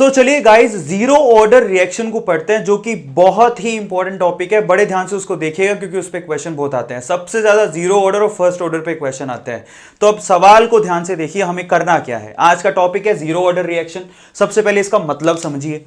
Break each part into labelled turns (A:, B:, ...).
A: चलिए guys, zero order reaction को पढ़ते हैं, जो कि बहुत ही इंपॉर्टेंट टॉपिक है। बड़े ध्यान से उसको देखिएगा क्योंकि उस पर क्वेश्चन बहुत आते हैं। सबसे ज्यादा जीरो ऑर्डर और फर्स्ट ऑर्डर पे क्वेश्चन आते हैं। तो अब सवाल को ध्यान से देखिए, हमें करना क्या है। आज का टॉपिक है जीरो ऑर्डर रिएक्शन। सबसे पहले इसका मतलब समझिए।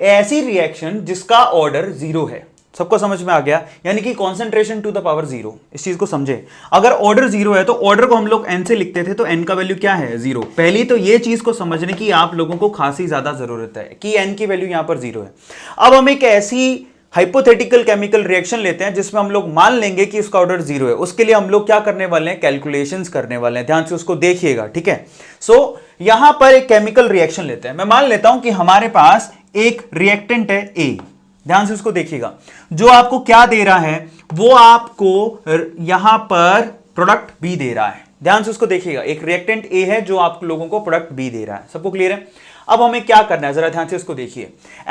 A: ऐसी रिएक्शन जिसका ऑर्डर जीरो है, सबको समझ में आ गया, यानी कि concentration to the power zero. इस चीज को समझे। अगर ऑर्डर जीरो है तो ऑर्डर को हम लोग एन से लिखते थे, तो एन का वैल्यू क्या है? जीरो। पहली तो ये चीज को समझने की आप लोगों को खासी ज्यादा जरूरत है कि एन की वैल्यू यहां पर जीरो है। अब हम एक ऐसी हाइपोथेटिकल केमिकल रिएक्शन लेते हैं जिसमें हम लोग मान लेंगे कि उसका ऑर्डर जीरो है। उसके लिए हम लोग क्या करने वाले हैं? कैलकुलेशंस करने वाले हैं। ध्यान से उसको देखिएगा, ठीक है। सो यहां पर एक केमिकल रिएक्शन लेते हैं। मैं मान लेता हूं कि हमारे पास एक रिएक्टेंट है ए। ध्यान से उसको देखिएगा। जो आपको क्या दे रहा है, वो आपको यहां पर प्रोडक्ट बी दे रहा है। ध्यान से उसको देखिएगा। एक रिएक्टेंट ए है जो आप लोगों को प्रोडक्ट बी दे रहा है। सबको क्लियर है? अब हमें क्या करना है, जरा ध्यान से उसको देखिए।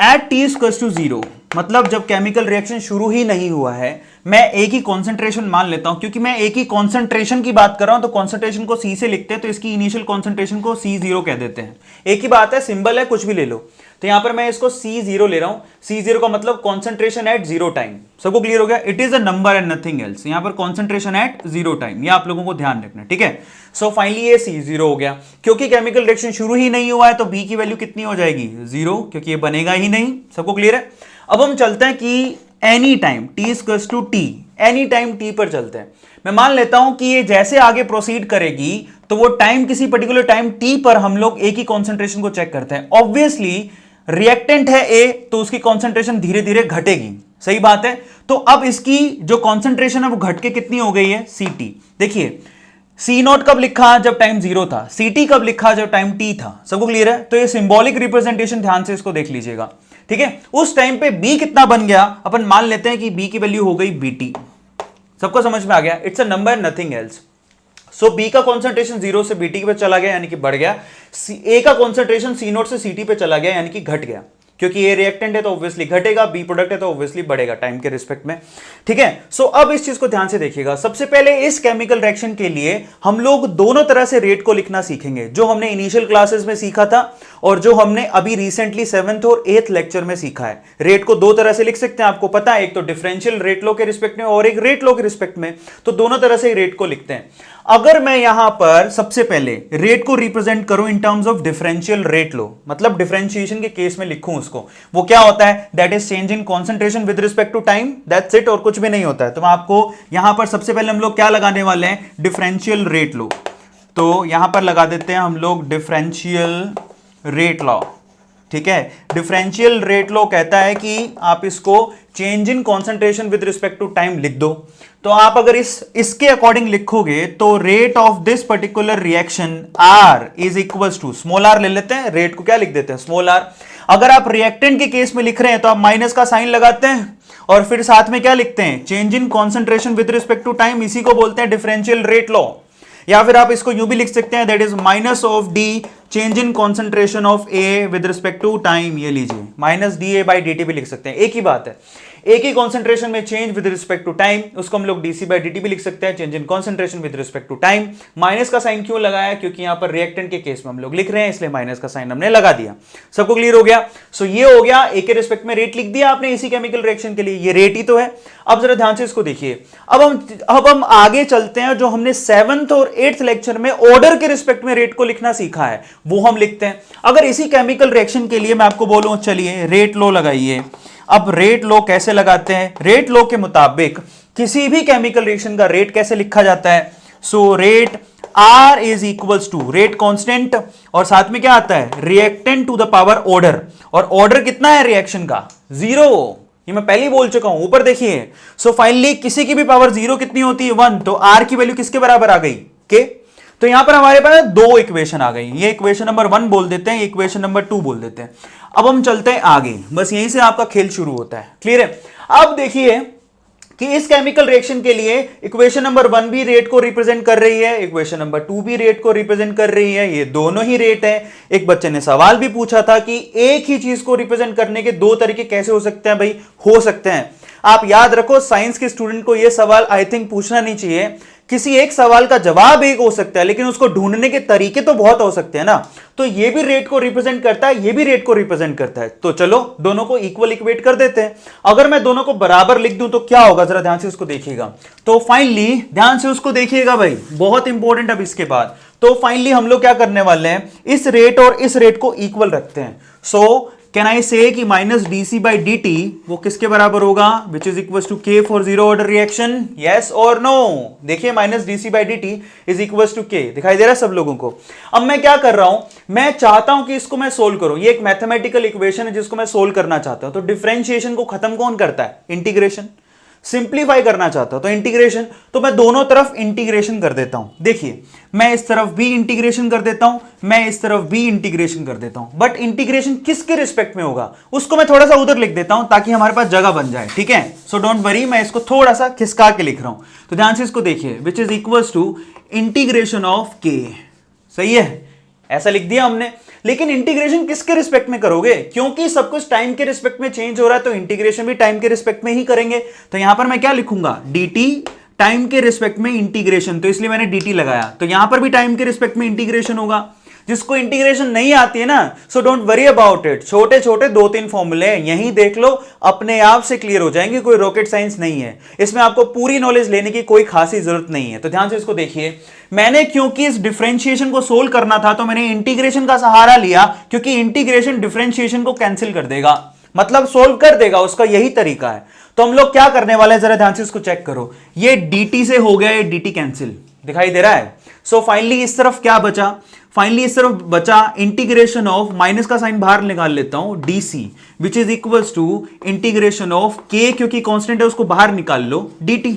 A: At t equals to zero, मतलब जब केमिकल रिएक्शन शुरू ही नहीं हुआ है, मैं एक ही कॉन्सेंट्रेशन मान लेता हूं। क्योंकि मैं एक ही कॉन्सेंट्रेशन की बात कर रहा हूं, तो कॉन्सेंट्रेशन को सी से लिखते हैं, तो इसकी इनिशियल कॉन्सेंट्रेशन को सी जीरो कह देते हैं। एक ही बात है, सिंबल है, कुछ भी ले लो। तो यहां पर मैं इसको सी जीरो ले रहा हूं। सी जीरो का मतलब कॉन्सेंट्रेशन एट जीरो टाइम। सबको क्लियर हो गया? It is a number and nothing else. यहां पर कॉन्सेंट्रेशन एट जीरो टाइम, ये आप लोगों को ध्यान रखना, ठीक है। सो फाइनली ये सी जीरो हो गया। क्योंकि केमिकल रिएक्शन शुरू ही नहीं हुआ है, तो बी की वैल्यू कितनी हो जाएगी? जीरो, क्योंकि ये बनेगा ही नहीं। सबको क्लियर है? अब हम चलते हैं कि any time t equals to t, any time t पर चलते हैं। मैं मान लेता हूं कि ये जैसे आगे प्रोसीड करेगी, तो वो टाइम किसी पर्टिकुलर टाइम टी पर हम लोग एक ही कॉन्सेंट्रेशन को चेक करते हैं। ऑब्वियसली रिएक्टेंट है ए, तो उसकी कॉन्सेंट्रेशन धीरे धीरे घटेगी। सही बात है। तो अब इसकी जो कॉन्सेंट्रेशन है वो घट के कितनी हो गई है? सी टी। देखिए, सी नॉट कब लिखा? जब टाइम जीरो था। सी टी कब लिखा? जब टाइम टी था। सबको क्लियर है? तो ये सिंबॉलिक रिप्रेजेंटेशन, ध्यान से इसको देख लीजिएगा, ठीक है। उस टाइम पे बी कितना बन गया? अपन मान लेते हैं कि बी की वैल्यू हो गई बीटी। सबको समझ में आ गया? It's a number, nothing else. So B का कॉन्सेंट्रेशन जीरो से बीटी पे चला गया, यानी कि बढ़ गया। ए का कॉन्सेंट्रेशन सी नोट से सीटी पे चला गया, यानी कि घट गया। क्योंकि ये रिएक्टेंट है तो ऑब्वियसली घटेगा, बी प्रोडक्ट है तो ऑब्वियसली बढ़ेगा टाइम के रिस्पेक्ट में, ठीक है। सो अब इस चीज को ध्यान से देखिएगा। सबसे पहले इस केमिकल रिएक्शन के लिए हम लोग दोनों तरह से रेट को लिखना सीखेंगे, जो हमने इनिशियल क्लासेस में सीखा था और जो हमने अभी रिसेंटली 7th और 8th लेक्चर में सीखा है। रेट को दो तरह से लिख सकते हैं, आपको पता है, एक तो डिफरेंशियल रेट लो के रिस्पेक्ट में और एक रेट लो के रिस्पेक्ट में। तो दोनों तरह से रेट को लिखते हैं। अगर मैं यहां पर सबसे पहले रेट को रिप्रेजेंट करूं in terms of differential rate लो, मतलब डिफरेंशिएशन के केस में लिखूं उसको, वो क्या होता है? That is change in concentration with respect to time, that's it, और कुछ भी नहीं होता है। तो मैं आपको यहां पर सबसे पहले हम लोग क्या लगाने वाले हैं? डिफरेंशियल रेट लो। तो यहां पर लगा देते हैं हम लोग डिफरेंशियल रेट लॉ, ठीक है। डिफरेंशियल रेट लॉ कहता है कि आप इसको change in concentration with respect to time लिख दो। तो आप अगर इसके अकॉर्डिंग लिखोगे तो rate of this particular reaction r is equals to, small r ले लेते हैं, रेट को क्या लिख देते हैं? Small r. अगर आप रिएक्टेंट के केस में लिख रहे हैं तो आप माइनस का साइन लगाते हैं और फिर साथ में क्या लिखते हैं? Change in concentration with respect to time. इसी को बोलते हैं डिफरेंशियल रेट लॉ। या फिर आप इसको यूं भी लिख सकते हैं, that is minus of d change in concentration of A with respect to time. ये लीजिए, minus d A by D t भी लिख सकते हैं, एक ही बात है। एक ही कॉन्सेंट्रेशन में change with respect to time, उसको हम लोग डीसी बाई डीटी भी लिख सकते हैं, change in concentration with respect to time. Minus का साइन क्यों लगाया? क्योंकि यहां पर रिएक्टेंट के केस में हम लोग लिख रहे हैं, इसलिए माइनस का साइन हमने लगा दिया। सबको क्लियर हो गया? सो ये हो गया, ए के रिस्पेक्ट में रेट लिख दिया आपने इसी केमिकल रिएक्शन के लिए, ये रेट ही तो है। अब जरा ध्यान से इसको देखिए। अब हम आगे चलते हैं, जो हमने 7th और 8th लेक्चर में ऑर्डर के रिस्पेक्ट में रेट को लिखना सीखा है वो हम लिखते हैं। अगर इसी केमिकल रिएक्शन के लिए मैं आपको बोलूं, चलिए रेट लो लगाइए। अब रेट लो कैसे लगाते हैं? रेट लो के मुताबिक किसी भी केमिकल रिएक्शन का रेट कैसे लिखा जाता है? So rate R is equals to rate constant, और साथ में क्या आता है? Reactant to the power order. और ऑर्डर कितना है रिएक्शन का? जीरो। ये मैं पहले ही बोल चुका हूं, ऊपर देखिए। सो फाइनली किसी की भी पावर जीरो कितनी होती है? 1। तो R की वैल्यू किसके बराबर आ गई? के। तो यहां पर हमारे पास दो इक्वेशन आ गई। ये इक्वेशन नंबर 1 बोल देते हैं, इक्वेशन नंबर 2 बोल देते हैं। अब हम चलते हैं आगे, बस यहीं से आपका खेल शुरू होता है। क्लियर है? अब देखिए कि इस केमिकल रिएक्शन के लिए इक्वेशन नंबर 1 भी रेट को रिप्रेजेंट कर रही है, इक्वेशन नंबर 2 भी रेट को रिप्रेजेंट कर रही है। ये दोनों ही रेट है। एक बच्चे ने सवाल भी पूछा था कि एक ही चीज को रिप्रेजेंट करने के दो तरीके कैसे हो सकते हैं? भाई हो सकते हैं। आप याद रखो, साइंस के स्टूडेंट को यह सवाल आई थिंक पूछना नहीं चाहिए किसी एक सवाल का जवाब एक हो सकता है, लेकिन उसको ढूंढने के तरीके तो बहुत हो सकते हैं ना। तो ये भी रेट को रिप्रेजेंट करता है, ये भी रेट को रिप्रेजेंट करता है। तो चलो दोनों को इक्वल इक्वेट कर देते हैं। अगर मैं दोनों को बराबर लिख दूं तो क्या होगा, जरा ध्यान से उसको देखिएगा। तो फाइनली ध्यान से उसको देखिएगा भाई, बहुत इंपॉर्टेंट। अब इसके बाद तो फाइनली हम लोग क्या करने वाले हैं, इस रेट और इस रेट को इक्वल रखते हैं। सो कैन आई से कि माइनस dc बाई dt वो किसके बराबर होगा, which is equal to k for zero order reaction, yes और नो। देखिए minus dc by dt is equal to k, दिखाई दे रहा है सब लोगों को। अब मैं क्या कर रहा हूं, मैं चाहता हूं कि इसको मैं सोल्व करूं। ये एक मैथमेटिकल इक्वेशन है जिसको मैं सोल्व करना चाहता हूं। तो डिफरेंशिएशन को खत्म कौन करता है, इंटीग्रेशन। सिंप्लीफाई करना चाहता हूं तो इंटीग्रेशन, तो मैं दोनों तरफ इंटीग्रेशन कर देता हूं। देखिए मैं इस तरफ भी इंटीग्रेशन कर देता हूं, मैं इस तरफ भी इंटीग्रेशन कर देता हूं। बट इंटीग्रेशन किसके रिस्पेक्ट में होगा उसको मैं थोड़ा सा उधर लिख देता हूं ताकि हमारे पास जगह बन जाए, ठीक है। सो डोंट वरी, मैं इसको थोड़ा सा खिसका के लिख रहा हूं। तो ध्यान से इसको देखिए, which is equal to integration of k, सही है, ऐसा लिख दिया हमने। लेकिन इंटीग्रेशन किसके रिस्पेक्ट में करोगे, क्योंकि सब कुछ टाइम के रिस्पेक्ट में चेंज हो रहा है, तो इंटीग्रेशन भी टाइम के रिस्पेक्ट में ही करेंगे। तो यहां पर मैं क्या लिखूंगा, dt टाइम के रिस्पेक्ट में इंटीग्रेशन, तो इसलिए मैंने dt लगाया। तो यहां पर भी टाइम के रिस्पेक्ट में इंटीग्रेशन होगा। जिसको इंटीग्रेशन नहीं आती है ना, so don't worry about it, छोटे छोटे 2-3 फॉर्मूले हैं, यही देख लो, अपने आप से क्लियर हो जाएंगे। कोई रॉकेट साइंस नहीं है इसमें, आपको पूरी नॉलेज लेने की कोई खासी जरूरत नहीं है। तो ध्यान से इसको देखिए, मैंने क्योंकि इस डिफरेंशिएशन को सोल्व करना था तो मैंने इंटीग्रेशन का सहारा लिया, क्योंकि इंटीग्रेशन डिफरेंशिएशन को कैंसिल कर देगा, मतलब सोल्व कर देगा, उसका यही तरीका है। तो हम लोग क्या करने वाले हैं, जरा ध्यान से इसको चेक करो। ये dt से हो गया, ये dt कैंसिल, दिखाई दे रहा है। सो फाइनली इस तरफ क्या बचा, फाइनली इस तरफ बचा इंटीग्रेशन ऑफ, माइनस का साइन बाहर निकाल लेता हूं, dc which is equals to integration of k, क्योंकि कांस्टेंट है उसको बाहर निकाल लो, dt।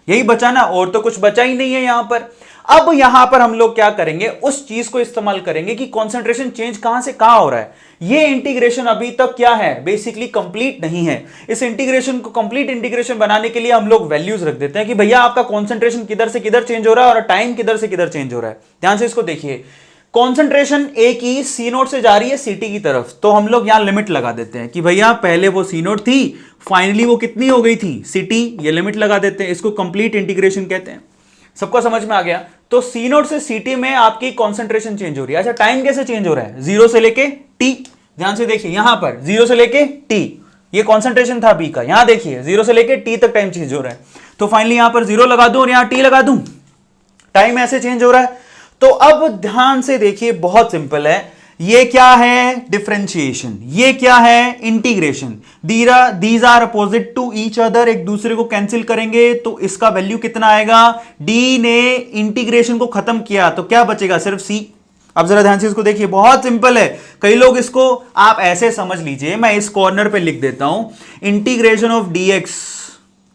A: यही बचा ना, और तो कुछ बचा ही नहीं है यहां पर। अब यहां पर हम लोग क्या करेंगे, उस चीज को इस्तेमाल करेंगे कि कंसंट्रेशन चेंज कहां से कहां हो रहा है। ये इंटीग्रेशन अभी तक क्या है, बेसिकली कंप्लीट नहीं है। इस इंटीग्रेशन को कंप्लीट इंटीग्रेशन बनाने के लिए हम लोग वैल्यूज रख देते हैं कि भैया आपका कंसंट्रेशन किधर से किधर चेंज हो रहा है और टाइम किधर से किधर चेंज हो रहा है। ध्यान से इसको देखिए, कॉन्सेंट्रेशन ए की सी नोट से जा रही है सी टी की तरफ, तो हम लोग यहां लिमिट लगा देते हैं कि भैया पहले वो सी नोट थी, फाइनली वो कितनी हो गई थी, सी टी, ये लिमिट लगा देते हैं। इसको कंप्लीट इंटीग्रेशन कहते हैं। सबको समझ में आ गया। तो सी नोट से सी टी में आपकी कॉन्सेंट्रेशन चेंज हो रही है। अच्छा टाइम कैसे चेंज हो रहा है, जीरो से लेके टी। ध्यान से देखिए यहां पर जीरो से लेके टी, ये कॉन्सेंट्रेशन था बी का, यहां देखिए जीरो से लेके टी तक टाइम चेंज हो रहा है। तो फाइनली यहां पर जीरो लगा दूं और यहां टी लगा दूं, टाइम ऐसे चेंज हो रहा है। तो अब ध्यान से देखिए, बहुत सिंपल है। ये क्या है, डिफरेंशिएशन, ये क्या है, integration. These are opposite to each other, एक दूसरे को कैंसिल करेंगे तो इसका वैल्यू कितना आएगा, डी ने इंटीग्रेशन को खत्म किया तो क्या बचेगा, सिर्फ सी। अब जरा ध्यान से इसको देखिए, बहुत सिंपल है। कई लोग इसको आप ऐसे समझ लीजिए, मैं इस कॉर्नर पे लिख देता हूं इंटीग्रेशन ऑफ dx,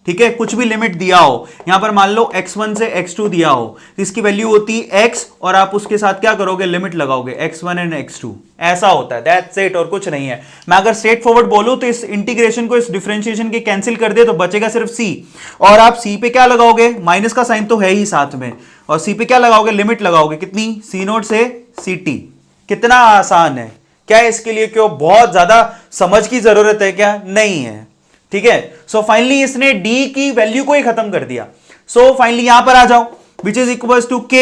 A: ठीक है, कुछ भी लिमिट दिया हो, यहां पर मान लो x1 से x2 दिया हो, तो इसकी वैल्यू होती है x, और आप उसके साथ क्या करोगे, लिमिट लगाओगे x1 एंड x2, ऐसा होता है, दैट्स इट, और कुछ नहीं है। मैं अगर स्ट्रेट फॉरवर्ड बोलूं तो इस इंटीग्रेशन को, इस डिफरेंशिएशन के कैंसिल कर दे तो बचेगा सिर्फ c, और आप c पे क्या लगाओगे, माइनस का साइन तो है ही साथ में, और c पे क्या लगाओगे, लिमिट लगाओगे, कितनी, c नोट से ct। कितना आसान है, क्या इसके लिए क्यों बहुत ज्यादा समझ की जरूरत है क्या, नहीं है, ठीक है। सो फाइनली इसने d की वैल्यू को ही खत्म कर दिया। सो फाइनली यहां पर आ जाओ, which is equal to k,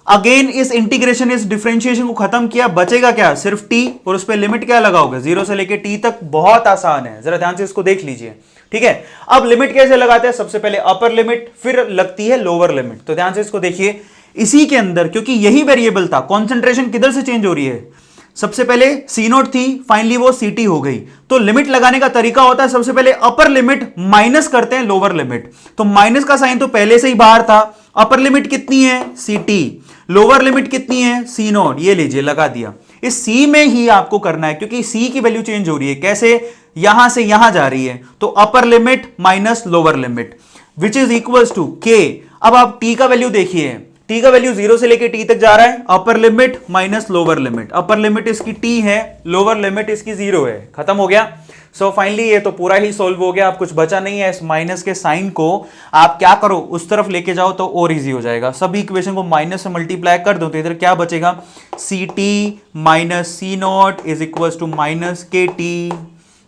A: again इस इंटीग्रेशन, इस डिफरेंशिएशन को खत्म किया, बचेगा क्या, सिर्फ t, और उस पर लिमिट क्या लगाओगे, जीरो से लेके t तक। बहुत आसान है, जरा ध्यान से इसको देख लीजिए, ठीक है। अब लिमिट कैसे लगाते हैं, सबसे पहले अपर लिमिट, फिर लगती है लोअर लिमिट। तो ध्यान से इसको देखिए, इसी के अंदर, क्योंकि यही वेरिएबल था, कॉन्सेंट्रेशन किधर से चेंज हो रही है, सबसे पहले सी नोट थी, फाइनली वो सी टी हो गई। तो लिमिट लगाने का तरीका होता है, सबसे पहले अपर लिमिट माइनस करते हैं लोअर लिमिट, तो माइनस का साइन तो पहले से ही बाहर था। अपर लिमिट कितनी है, सी टी, लोअर लिमिट कितनी है, सी नोट, ये लीजिए लगा दिया। इस सी में ही आपको करना है, क्योंकि सी की वैल्यू चेंज हो रही है, कैसे, यहां से यहां जा रही है, तो upper limit minus lower limit, which is equal to k. अब आप टी का वैल्यू देखिए, टी का वैल्यू जीरो से लेके टी तक जा रहा है, अपर limit minus lower limit, upper limit इसकी टी है, लोअर लिमिट इसकी जीरो है, खत्म हो गया। सो फाइनली ये तो पूरा ही सोल्व हो गया, अब कुछ बचा नहीं है। इस माइनस के साइन को आप क्या करो, उस तरफ लेके जाओ तो और इजी हो जाएगा। सभी इक्वेशन को माइनस से मल्टीप्लाई कर दो तो इधर क्या बचेगा, c T minus c naught is equal to minus के टी,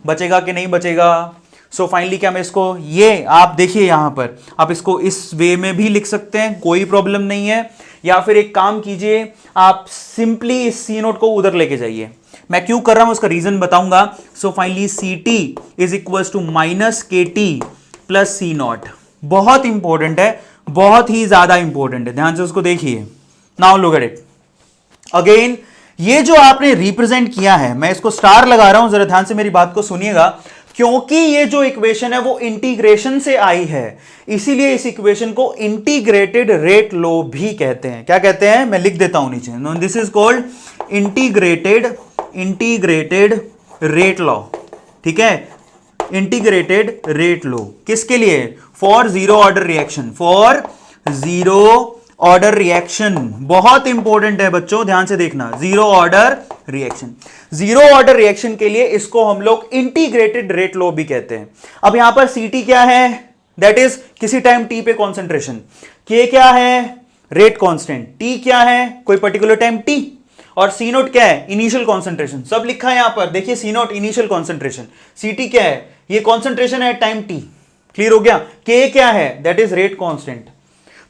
A: बचेगा कि नहीं बचेगा। सो फाइनली क्या मैं इसको, ये आप देखिए यहां पर, आप इसको इस वे में भी लिख सकते हैं, कोई प्रॉब्लम नहीं है, या फिर एक काम कीजिए, आप सिंपली इस सी नोट को उधर लेके जाइए। मैं क्यों कर रहा हूं उसका रीजन बताऊंगा। So finally c T is equal to minus के टी प्लस सी नॉट। बहुत इंपॉर्टेंट है, बहुत ही ज्यादा इंपॉर्टेंट है, ध्यान से उसको देखिए। Now look at it again, ये जो आपने रिप्रेजेंट किया है, मैं इसको स्टार लगा रहा हूं, जरा ध्यान से मेरी बात को सुनिएगा, क्योंकि ये जो इक्वेशन है वो इंटीग्रेशन से आई है, इसीलिए इस इक्वेशन को इंटीग्रेटेड रेट लॉ भी कहते हैं। क्या कहते हैं, मैं लिख देता हूं नीचे, this is called integrated rate law. ठीक है, इंटीग्रेटेड रेट लॉ किसके लिए, for zero order reaction, for zero order reaction. बहुत इंपॉर्टेंट है बच्चों, ध्यान से देखना, zero order reaction, zero order reaction के लिए इसको हम लोग इंटीग्रेटेड रेट लॉ भी कहते हैं। अब यहां पर सीटी क्या है, दैट इज किसी टाइम टी पे कॉन्सेंट्रेशन, के क्या है, रेट कांस्टेंट, टी क्या है, कोई पर्टिकुलर टाइम टी, और सी नोट क्या है, इनिशियल कॉन्सेंट्रेशन। सब लिखा है यहां पर, देखिए C naught initial concentration, C T क्या है, ये कॉन्सेंट्रेशन है टाइम टी। क्लियर हो गया, के क्या है, दैट इज रेट कांस्टेंट।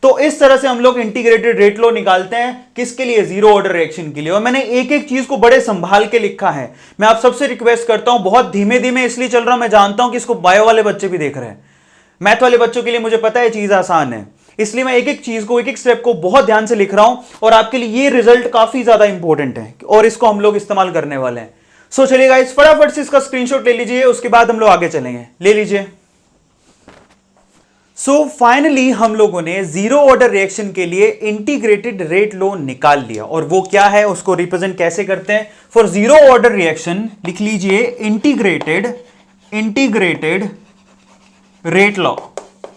A: तो इस तरह से हम लोग इंटीग्रेटेड रेट लॉ निकालते हैं, किसके लिए, जीरो ऑर्डर रिएक्शन के लिए। और मैंने एक एक चीज को बड़े संभाल के लिखा है। मैं आप सबसे रिक्वेस्ट करता हूं, बहुत धीमे धीमे इसलिए चल रहा हूं, मैं जानता हूं कि इसको बायो वाले बच्चे भी देख रहे हैं, मैथ वाले बच्चों के लिए मुझे पता है चीज आसान है, इसलिए मैं एक एक चीज को, एक एक स्टेप को बहुत ध्यान से लिख रहा हूं, और आपके लिए ये रिजल्ट काफी ज्यादा इंपॉर्टेंट है और इसको हम लोग इस्तेमाल करने वाले हैं। सो चलिए गाइस, फटाफट से इसका स्क्रीनशॉट ले लीजिए, उसके बाद हम लोग आगे चलेंगे, ले लीजिए। सो फाइनली हम लोगों ने जीरो ऑर्डर रिएक्शन के लिए इंटीग्रेटेड रेट लॉ निकाल लिया, और वो क्या है, उसको रिप्रेजेंट कैसे करते हैं। फॉर जीरो ऑर्डर रिएक्शन लिख लीजिए इंटीग्रेटेड रेट लॉ,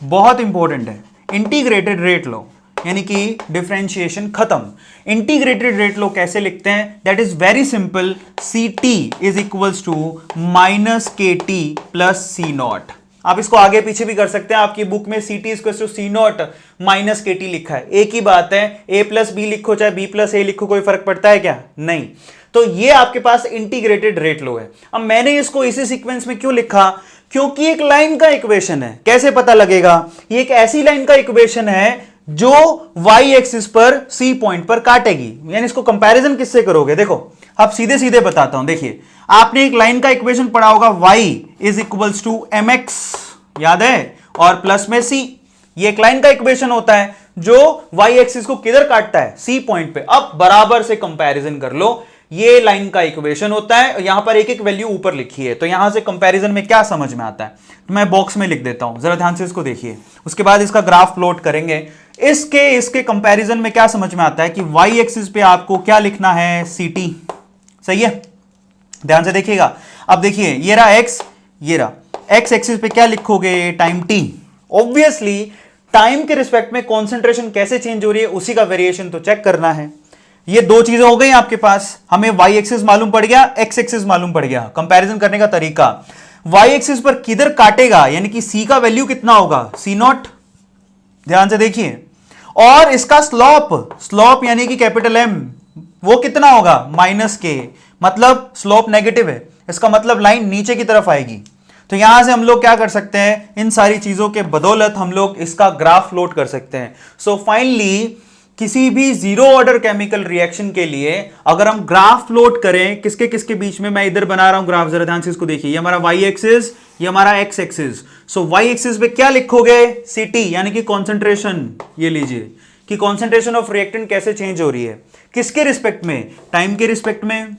A: बहुत इंपॉर्टेंट है, इंटीग्रेटेड रेट लॉ, यानी कि डिफरेंशिएशन खत्म। इंटीग्रेटेड रेट लॉ कैसे लिखते हैं, that is very simple, c T is equals to minus के टी प्लस सी नॉट। आप इसको आगे पीछे भी कर सकते हैं, आपकी बुक में c t equals to C naught minus के टी लिखा है, एक ही बात है, ए प्लस बी लिखो चाहे बी प्लस ए लिखो, कोई फर्क पड़ता है क्या, नहीं। तो ये आपके पास इंटीग्रेटेड रेट लॉ है। अब मैंने इसको इसी सीक्वेंस में क्यों लिखा, क्योंकि एक लाइन का इक्वेशन है। कैसे पता लगेगा, ये एक ऐसी लाइन का इक्वेशन है जो y एक्सिस पर c पॉइंट पर काटेगी, यानी इसको कंपैरिजन किससे करोगे, देखो अब सीधे सीधे बताता हूं। देखिए आपने एक लाइन का इक्वेशन पढ़ा होगा, y is equals to mx, याद है, और प्लस में c। ये एक लाइन का इक्वेशन होता है जो y एक्सिस को किधर काटता है, c पॉइंट पे। अब बराबर से कंपैरिजन कर लो, ये लाइन का इक्वेशन होता है, यहां पर एक एक वैल्यू ऊपर लिखी है, तो यहां से कंपैरिजन में क्या समझ में आता है, तो मैं बॉक्स में लिख देता हूं, जरा ध्यान से इसको देखिए, उसके बाद इसका ग्राफ प्लॉट करेंगे। इसके कंपैरिजन में क्या समझ में आता है कि y एक्सिस पे आपको क्या लिखना है, ct, सही है, ध्यान से देखिएगा। अब देखिए ये रहा x, ये रहा x एक्सिस पे क्या लिखोगे, टाइम t। ऑब्वियसली टाइम के रिस्पेक्ट में कॉन्सेंट्रेशन कैसे चेंज हो रही है, उसी का वेरिएशन तो चेक करना है। ये दो चीजें हो गई आपके पास, हमें y एक्सिस मालूम पड़ गया, x एक्सिस मालूम पड़ गया। कंपैरिजन करने का तरीका, y एक्सिस पर किधर काटेगा, यानी कि c का वैल्यू कितना होगा, c नॉट, ध्यान से देखिए, और इसका स्लोप यानी कि कैपिटल M, वो कितना होगा, माइनस के, मतलब स्लोप नेगेटिव है, इसका मतलब लाइन नीचे की तरफ आएगी। तो यहां से हम लोग क्या कर सकते हैं, इन सारी चीजों के बदौलत हम लोग इसका ग्राफ प्लॉट कर सकते हैं। सो फाइनली किसी भी जीरो ऑर्डर केमिकल रिएक्शन के लिए अगर हम ग्राफ प्लॉट करें, किसके किसके बीच में, मैं इधर बना रहा हूं ग्राफ, जरा ध्यान से इसको देखिए, ये हमारा y एक्सिस, ये हमारा x एक्सिस। सो y एक्सिस पे क्या लिखोगे, ct, यानी कि कॉन्सेंट्रेशन, ये लीजिए कि कॉन्सेंट्रेशन ऑफ रिएक्टेंट कैसे चेंज हो रही है, किसके रिस्पेक्ट में, टाइम के रिस्पेक्ट में,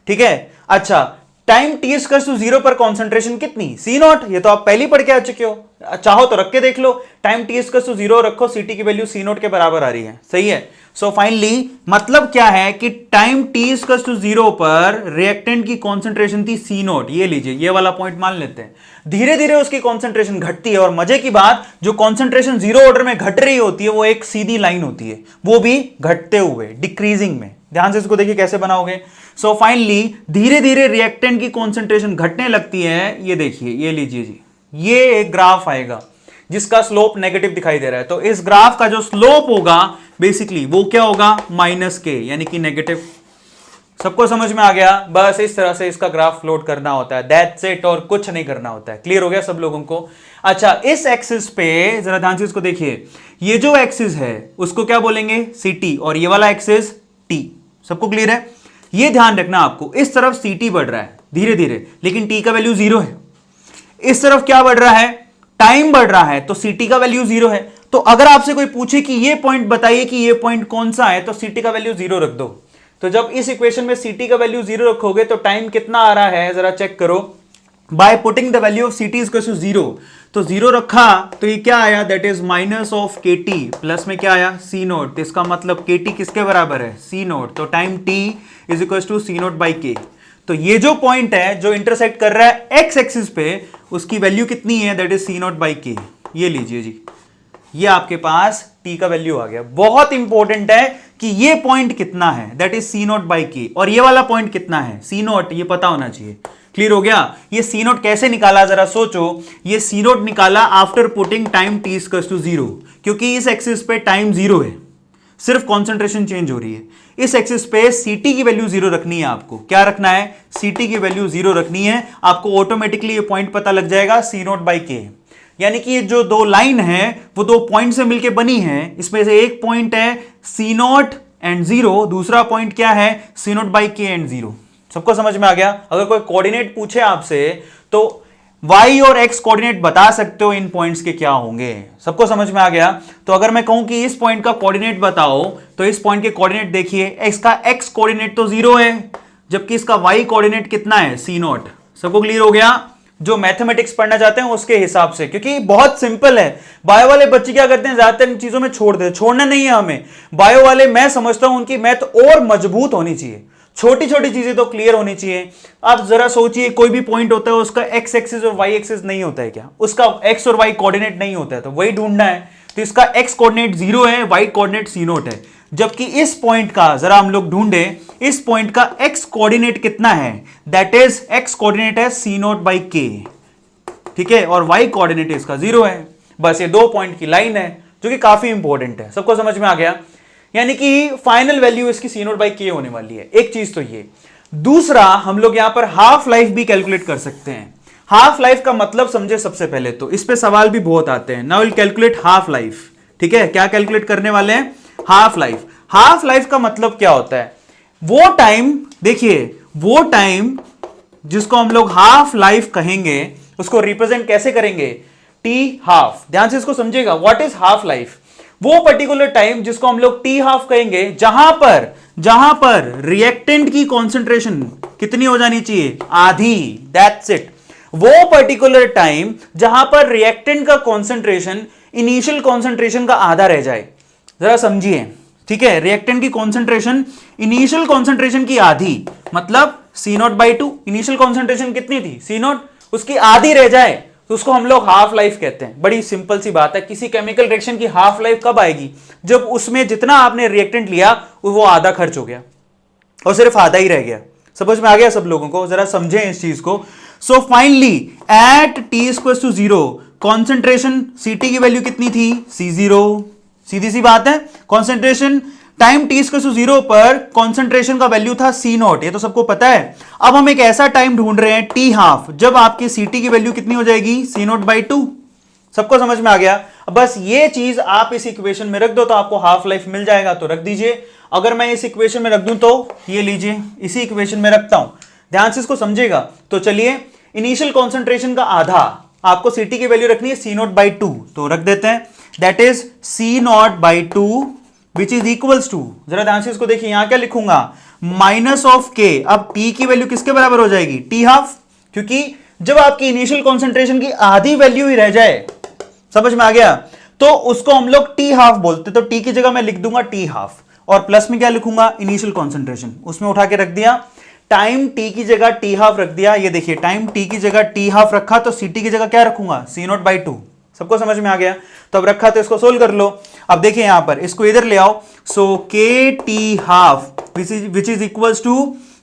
A: ठीक है। अच्छा, टाइम t इक्वल्स टू 0 पर कॉन्सेंट्रेशन कितनी, c नॉट, ये तो आप पहले ही पढ़ के आ चुके हो, चाहो तो रख के देख लो, टाइम t इक्वल्स टू 0 रखो, ct की वैल्यू c नॉट के बराबर आ रही है, सही है। सो फाइनली मतलब क्या है कि टाइम t इक्वल्स टू 0 पर रिएक्टेंट की कॉन्सेंट्रेशन थी c नॉट, ये लीजिए, ये वाला पॉइंट मान लेते हैं। धीरे धीरे उसकी कॉन्सेंट्रेशन घटती है, और मजे की बात, जो कॉन्सेंट्रेशन जीरो ऑर्डर में घट रही होती है वो एक सीधी लाइन होती है, वो भी घटते हुए, डिक्रीजिंग में। ध्यान से इसको देखिए कैसे बनाओगे। सो फाइनली धीरे धीरे रिएक्टेंट की कॉन्सेंट्रेशन घटने लगती है, ये देखिए, ये लीजिए जी, ये एक ग्राफ आएगा जिसका स्लोप नेगेटिव दिखाई दे रहा है। तो इस ग्राफ का जो स्लोप होगा बेसिकली वो क्या होगा, माइनस के, यानी कि नेगेटिव। सबको समझ में आ गया? बस इस तरह से इसका ग्राफ प्लॉट करना होता है, दैट्स इट, और कुछ नहीं करना होता है। क्लियर हो गया सब लोगों को? अच्छा, इस एक्सिस पे जरा ध्यान से इसको देखिए, ये जो एक्सिस है उसको क्या बोलेंगे? ct, और ये वाला एक्सिस t। सबको क्लियर है? ये ध्यान रखना आपको, इस तरफ ct बढ़ रहा है धीरे धीरे, लेकिन t का वैल्यू 0 है। इस तरफ क्या बढ़ रहा है? टाइम बढ़ रहा है, तो ct का वैल्यू 0 है। तो अगर आपसे कोई पूछे कि ये पॉइंट बताइए कि ये पॉइंट कौन सा है, तो ct का वैल्यू 0 रख दो। तो जब इस इक्वेशन में ct का वैल्यू 0 रखोगे तो टाइम कितना आ रहा है जरा चेक करो। By putting the value of ct is equal to 0, तो 0 रखा तो ये क्या आया? That is minus of kt, plus में क्या आया? c naught. तो इसका मतलब kt किसके बराबर है? c naught. तो time t is equal to c naught by k। तो ये जो पॉइंट है जो इंटरसेक्ट कर रहा है x एक्सिस पे, उसकी वैल्यू कितनी है? That is c naught by k। ये लीजिए जी, ये आपके पास t का वैल्यू आ गया। बहुत इंपॉर्टेंट है कि ये पॉइंट कितना है, that is c naught by k, और ये वाला पॉइंट कितना है? c नोट, ये पता होना चाहिए। क्लियर हो गया? ये c नोट कैसे निकाला जरा सोचो। ये c नोट निकाला after putting time t equals to 0, क्योंकि इस एक्सिस पे टाइम 0 है, सिर्फ कॉन्सेंट्रेशन चेंज हो रही है। इस एक्सिस पे ct की वैल्यू 0 रखनी है। आपको क्या रखना है? ct की वैल्यू 0 रखनी है। आपको ऑटोमेटिकली ये पॉइंट पता लग जाएगा, c नोट बाई k। यानी कि ये जो दो लाइन है वो दो पॉइंट से मिलकर बनी है। इसमें से एक पॉइंट है c नोट एंड 0, दूसरा पॉइंट क्या है? c naught by k and 0। सबको समझ में आ गया? अगर कोई कोऑर्डिनेट पूछे आपसे तो y और x कोऑर्डिनेट बता सकते हो इन पॉइंट्स के क्या होंगे। सबको समझ में आ गया? तो अगर मैं कहूं कि इस पॉइंट का कोऑर्डिनेट बताओ, तो इस पॉइंट के कोऑर्डिनेट देखिए, इसका x कोऑर्डिनेट तो 0 है, जबकि इसका y कोऑर्डिनेट कितना है? c note. सबको क्लियर हो गया? जो मैथमेटिक्स पढ़ना चाहते हैं उसके हिसाब से, क्योंकि बहुत सिंपल है। बायो वाले बच्चे क्या करते हैं, ज्यादातर इन चीजों में छोड़ देते। छोड़ना नहीं है हमें। बायो वाले, मैं समझता हूं उनकी मैथ और मजबूत होनी चाहिए, छोटी छोटी चीजें तो क्लियर होनी चाहिए। आप जरा सोचिए, कोई भी पॉइंट होता है उसका एक्स एक्सिस और वाई एक्सिस नहीं होता है क्या? उसका एक्स और वाई कोऑर्डिनेट नहीं होता है, तो वही ढूंढना है। तो इसका एक्स कोऑर्डिनेट 0 है, वाई कोऑर्डिनेट c नोट है। जबकि इस पॉइंट का जरा हम लोग ढूंढे, इस पॉइंट का एक्स कोऑर्डिनेट कितना है? दैट इज एक्स कोऑर्डिनेट है c नोट बाई k, ठीक है, और वाई कोऑर्डिनेट इसका 0 है। बस ये दो पॉइंट की लाइन है जो कि काफी इंपॉर्टेंट है। सबको समझ में आ गया? यानी कि फाइनल वैल्यू इसकी c नोट बाई k होने वाली है। एक चीज तो ये। दूसरा, हम लोग यहां पर हाफ लाइफ भी कैलकुलेट कर सकते हैं। हाफ लाइफ का मतलब समझे सबसे पहले तो, इस पे सवाल भी बहुत आते हैं। Now will calculate half life. ठीक है, क्या कैलकुलेट करने वाले हैं? Half life. हाफ लाइफ का मतलब क्या होता है? वो टाइम, देखिए वो टाइम जिसको हम लोग हाफ लाइफ कहेंगे, उसको रिप्रेजेंट कैसे करेंगे? T half. ध्यान से इसको समझिएगा, व्हाट इज हाफ लाइफ? वो पर्टिकुलर टाइम जिसको हम लोग टी हाफ कहेंगे, जहां पर रिएक्टेंट की कॉन्सेंट्रेशन कितनी हो जानी चाहिए? आधी। That's it. वो पर्टिकुलर टाइम जहां पर रिएक्टेंट का कॉन्सेंट्रेशन इनिशियल कॉन्सेंट्रेशन का आधा रह जाए। जरा समझिए, ठीक है, रिएक्टेंट की कॉन्सेंट्रेशन इनिशियल कॉन्सेंट्रेशन की आधी, मतलब c naught by 2। Initial concentration कितनी थी? c नोट, उसकी आधी रह जाए तो उसको हम लोग हाफ लाइफ कहते हैं। बड़ी सिंपल सी बात है। किसी केमिकल रिएक्शन की हाफ लाइफ कब आएगी? जब उसमें जितना आपने रिएक्टेंट लिया वो आधा खर्च हो गया और सिर्फ आधा ही रह गया। समझ में आ गया सब लोगों को? जरा समझें इस चीज को। So finally at t equals to 0 concentration ct की वैल्यू कितनी थी? c0। सीधी सी बात है। Concentration time t equals to 0 पर कॉन्सेंट्रेशन का वैल्यू था c नोट, ये तो सबको पता है। अब हम एक ऐसा टाइम ढूंढ रहे हैं t हाफ, जब आपकी ct की वैल्यू कितनी हो जाएगी? c naught by 2। सबको समझ में आ गया? बस ये चीज आप इस इक्वेशन में रख दो तो आपको हाफ लाइफ मिल जाएगा, तो रख दीजिए। अगर मैं इस इक्वेशन में रख दूं तो ये लीजिए, इसी इक्वेशन में रखता हूं, ध्यान से इसको समझेगा। तो चलिए, इनिशियल कॉन्सेंट्रेशन का आधा आपको ct की वैल्यू रखनी है c नोट बाई 2, तो रख देते हैं। That is c naught by 2 which is equals to, जरा ध्यान से इसको देखिए, यहां क्या लिखूंगा? Minus of k। अब t की वैल्यू किसके बराबर हो जाएगी? t हाफ, क्योंकि जब आपकी इनिशियल कॉन्सेंट्रेशन की आधी वैल्यू ही रह जाए, समझ में आ गया, तो उसको हम लोग t हाफ बोलते। तो t की जगह मैं लिख दूंगा t हाफ, और प्लस में क्या लिखूंगा? इनिशियल कॉन्सेंट्रेशन, उसमें उठा के रख दिया। टाइम t की जगह t हाफ रख दिया। ये देखिए, टाइम t की जगह t हाफ रखा तो ct की जगह क्या रखूंगा? c naught by 2। सबको समझ में आ गया? तो अब रखा तो इसको सोल्व कर लो। अब देखिए यहां पर, इसको इधर ले आओ। सो के T half which is equals to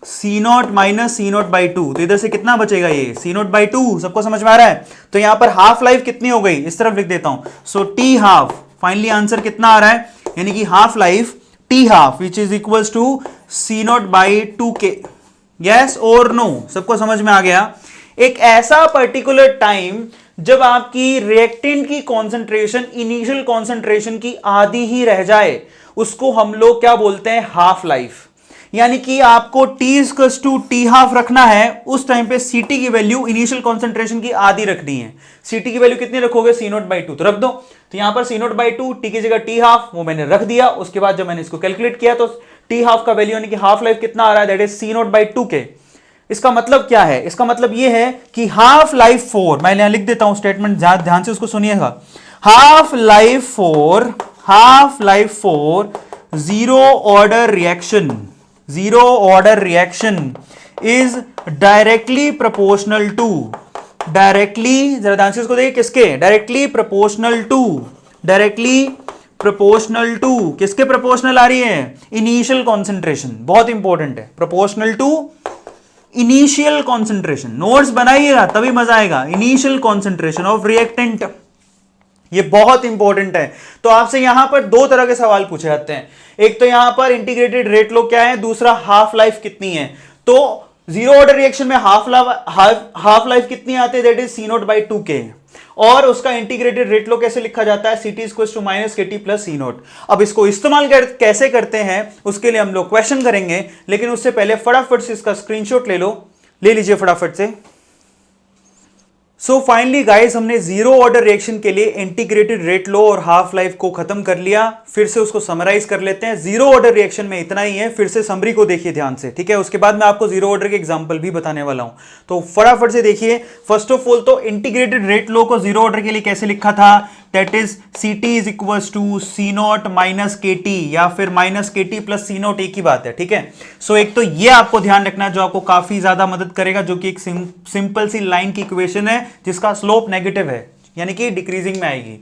A: c naught minus c naught by 2। तो इधर से कितना बचेगा? ये c नोट बाई 2। सबको समझ में आ रहा है? तो यहां पर हाफ लाइफ कितनी हो गई? इस तरफ लिख देता हूं। So T half, finally answer कितना आ रहा है? यानी कि half life T half which is equals to C naught by 2k। Yes और नो, सबको समझ में आ गया? एक ऐसा पर्टिकुलर टाइम जब आपकी रिएक्टेंट की कॉन्सेंट्रेशन इनिशियल कॉन्सेंट्रेशन की आधी ही रह जाए, उसको हम लोग क्या बोलते हैं? Half life. यानी कि आपको T ½ रखना है, उस टाइम पे Ct की वैल्यू इनिशियल कॉन्सेंट्रेशन की आधी रखनी है। Ct की वैल्यू कितनी रखोगे? C0/2 तो रख दो। तो यहां पर C0/2, T की जगह T½ वो मैंने रख दिया। उसके बाद जब मैंने इसको कैलकुलेट किया तो T½ का वैल्यू यानी कि हाफ लाइफ कितना आ रहा है? That is C0/2k। इसका मतलब क्या है? इसका मतलब यह है कि हाफ लाइफ फॉर, मैं यहां लिख देता हूं स्टेटमेंट, ध्यान से उसको सुनिएगा। Half life for zero order reaction is directly proportional to, जरा ध्यान से इसको देखिए, किसके? डायरेक्टली प्रोपोर्शनल टू किसके प्रोपोर्शनल आ रही है? Initial concentration. बहुत इंपॉर्टेंट है, proportional to initial concentration. Notes बनाइएगा तभी मजा आएगा। इनिशियल कॉन्सेंट्रेशन ऑफ रिएक्टेंट, ये बहुत इंपॉर्टेंट है। तो आपसे यहां पर दो तरह के सवाल पूछे जाते हैं। एक तो यहां पर इंटीग्रेटेड रेट लो क्या है, दूसरा हाफ लाइफ कितनी है। तो जीरो ऑर्डर रिएक्शन में हाफ लाइफ कितनी आती है? That is C0/2k। और उसका इंटीग्रेटेड रेट लो कैसे लिखा जाता है? Ct - KT + C0। अब इसको इस्तेमाल कैसे करते हैं उसके लिए हम लोग क्वेश्चन करेंगे, लेकिन उससे पहले फटाफट से इसका स्क्रीनशॉट ले लीजिए फटाफट से। सो फाइनली गाइस, हमने जीरो ऑर्डर रिएक्शन के लिए इंटीग्रेटेड रेट लो और हाफ लाइफ को खत्म कर लिया। फिर से उसको समराइज कर लेते हैं। जीरो ऑर्डर रिएक्शन में इतना ही है। फिर से समरी को देखिए ध्यान से, ठीक है? उसके बाद मैं आपको जीरो ऑर्डर के एग्जांपल भी बताने वाला हूं, तो फटाफट से देखिए। फर्स्ट ऑफ ऑल तो इंटीग्रेटेड रेट लो को जीरो ऑर्डर के लिए कैसे लिखा था? That is Ct = C0 - KT या फिर -KT + C0, एक ही बात है, ठीक है? सो एक तो ये आपको ध्यान रखना जो आपको काफी ज्यादा मदद करेगा, जो कि एक सिंपल सी लाइन की इक्वेशन है जिसका स्लोप नेगेटिव है, यानी कि डिक्रीजिंग में आएगी।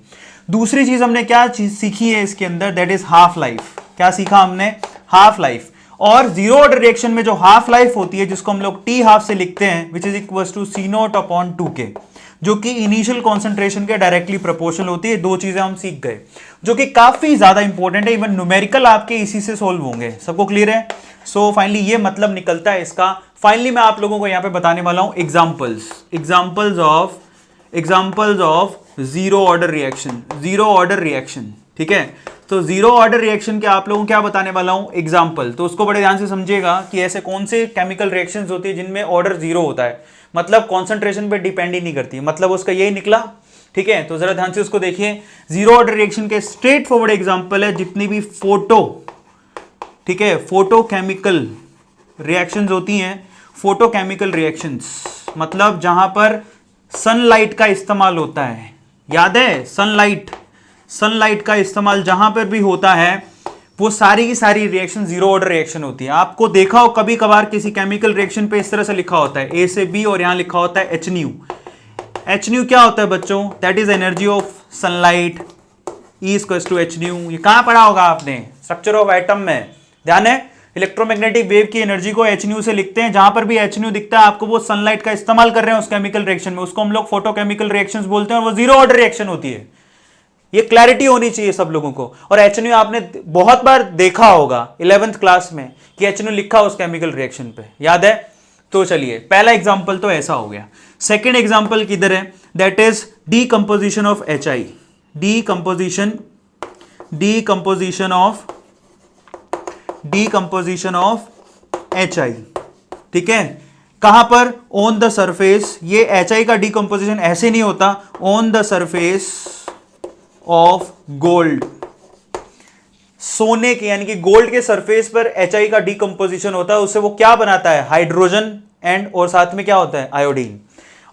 A: दूसरी चीज हमने क्या चीज सीखी है इसके अंदर? That is half life. क्या सीखा हमने? Half life. और जीरो ऑर्डर रिएक्शन में जो हाफ लाइफ होती है, जिसको हम लोग T½ से लिखते हैं, विच इज इक्वल टू C0/2k, जो कि इनिशियल कॉन्सेंट्रेशन के डायरेक्टली प्रोपोर्शनल होती है। दो चीजें हम सीख गए जो कि काफी ज्यादा इंपॉर्टेंट है। इवन न्यूमेरिकल आपके इसी से सोल्व होंगे। सबको क्लियर है? सो फाइनली ये मतलब निकलता है इसका। फाइनली मैं आप लोगों को यहां पे बताने वाला हूं examples of zero order reaction, ठीक है? तो जीरो ऑर्डर रिएक्शन के आप लोगों को क्या बताने वाला हूं? एग्जांपल। तो उसको बड़े ध्यान से समझिएगा कि ऐसे कौन से केमिकल रिएक्शंस होती है जिनमें ऑर्डर जीरो होता है, मतलब कॉन्सेंट्रेशन पे डिपेंड ही नहीं करती, मतलब उसका यही निकला, ठीक है? तो जरा ध्यान से उसको देखिए। जीरो ऑर्डर रिएक्शन के स्ट्रेट फॉरवर्ड एग्जांपल है जितनी भी ठीक है, फोटोकेमिकल रिएक्शंस होती हैं। फोटोकेमिकल रिएक्शंस मतलब जहां पर सनलाइट का इस्तेमाल होता है। याद है? सनलाइट का इस्तेमाल जहां पर भी होता है, वो सारी की सारी रिएक्शन जीरो ऑर्डर रिएक्शन होती है। आपको देखा हो कभी कभार किसी केमिकल रिएक्शन पे इस तरह से लिखा होता है A से B और यहां लिखा होता है HNu क्या होता है बच्चों? That is energy of sunlight, E = HNu। ये कहां पढ़ा होगा आपने? स्ट्रक्चर ऑफ एटम में। ध्यान है? इलेक्ट्रोमैग्नेटिक वेव की एनर्जी को HNu से लिखते हैं। जहां पर भी HNu दिखता है आपको, वो सनलाइट का इस्तेमाल कर रहे हैं उस केमिकल रिएक्शन में, उसको हम लोग फोटोकेमिकल रिएक्शंस बोलते हैं और वो जीरो ऑर्डर रिएक्शन होती है। ये क्लैरिटी होनी चाहिए सब लोगों को। और HNu आपने बहुत बार देखा होगा 11th क्लास में कि HNu लिखा उस केमिकल रिएक्शन पे, याद है? तो चलिए, पहला एग्जांपल तो ऐसा हो गया। सेकंड एग्जांपल किधर है? That is decomposition of HI, decomposition of HI, ठीक है? कहां पर? On the surface. ये HI का डीकंपोजिशन ऐसे नहीं होता, on the surface of gold, सोने के यानी कि गोल्ड के सरफेस पर HI का डीकंपोजिशन होता है। उससे वो क्या बनाता है? हाइड्रोजन एंड और साथ में क्या होता है? आयोडीन।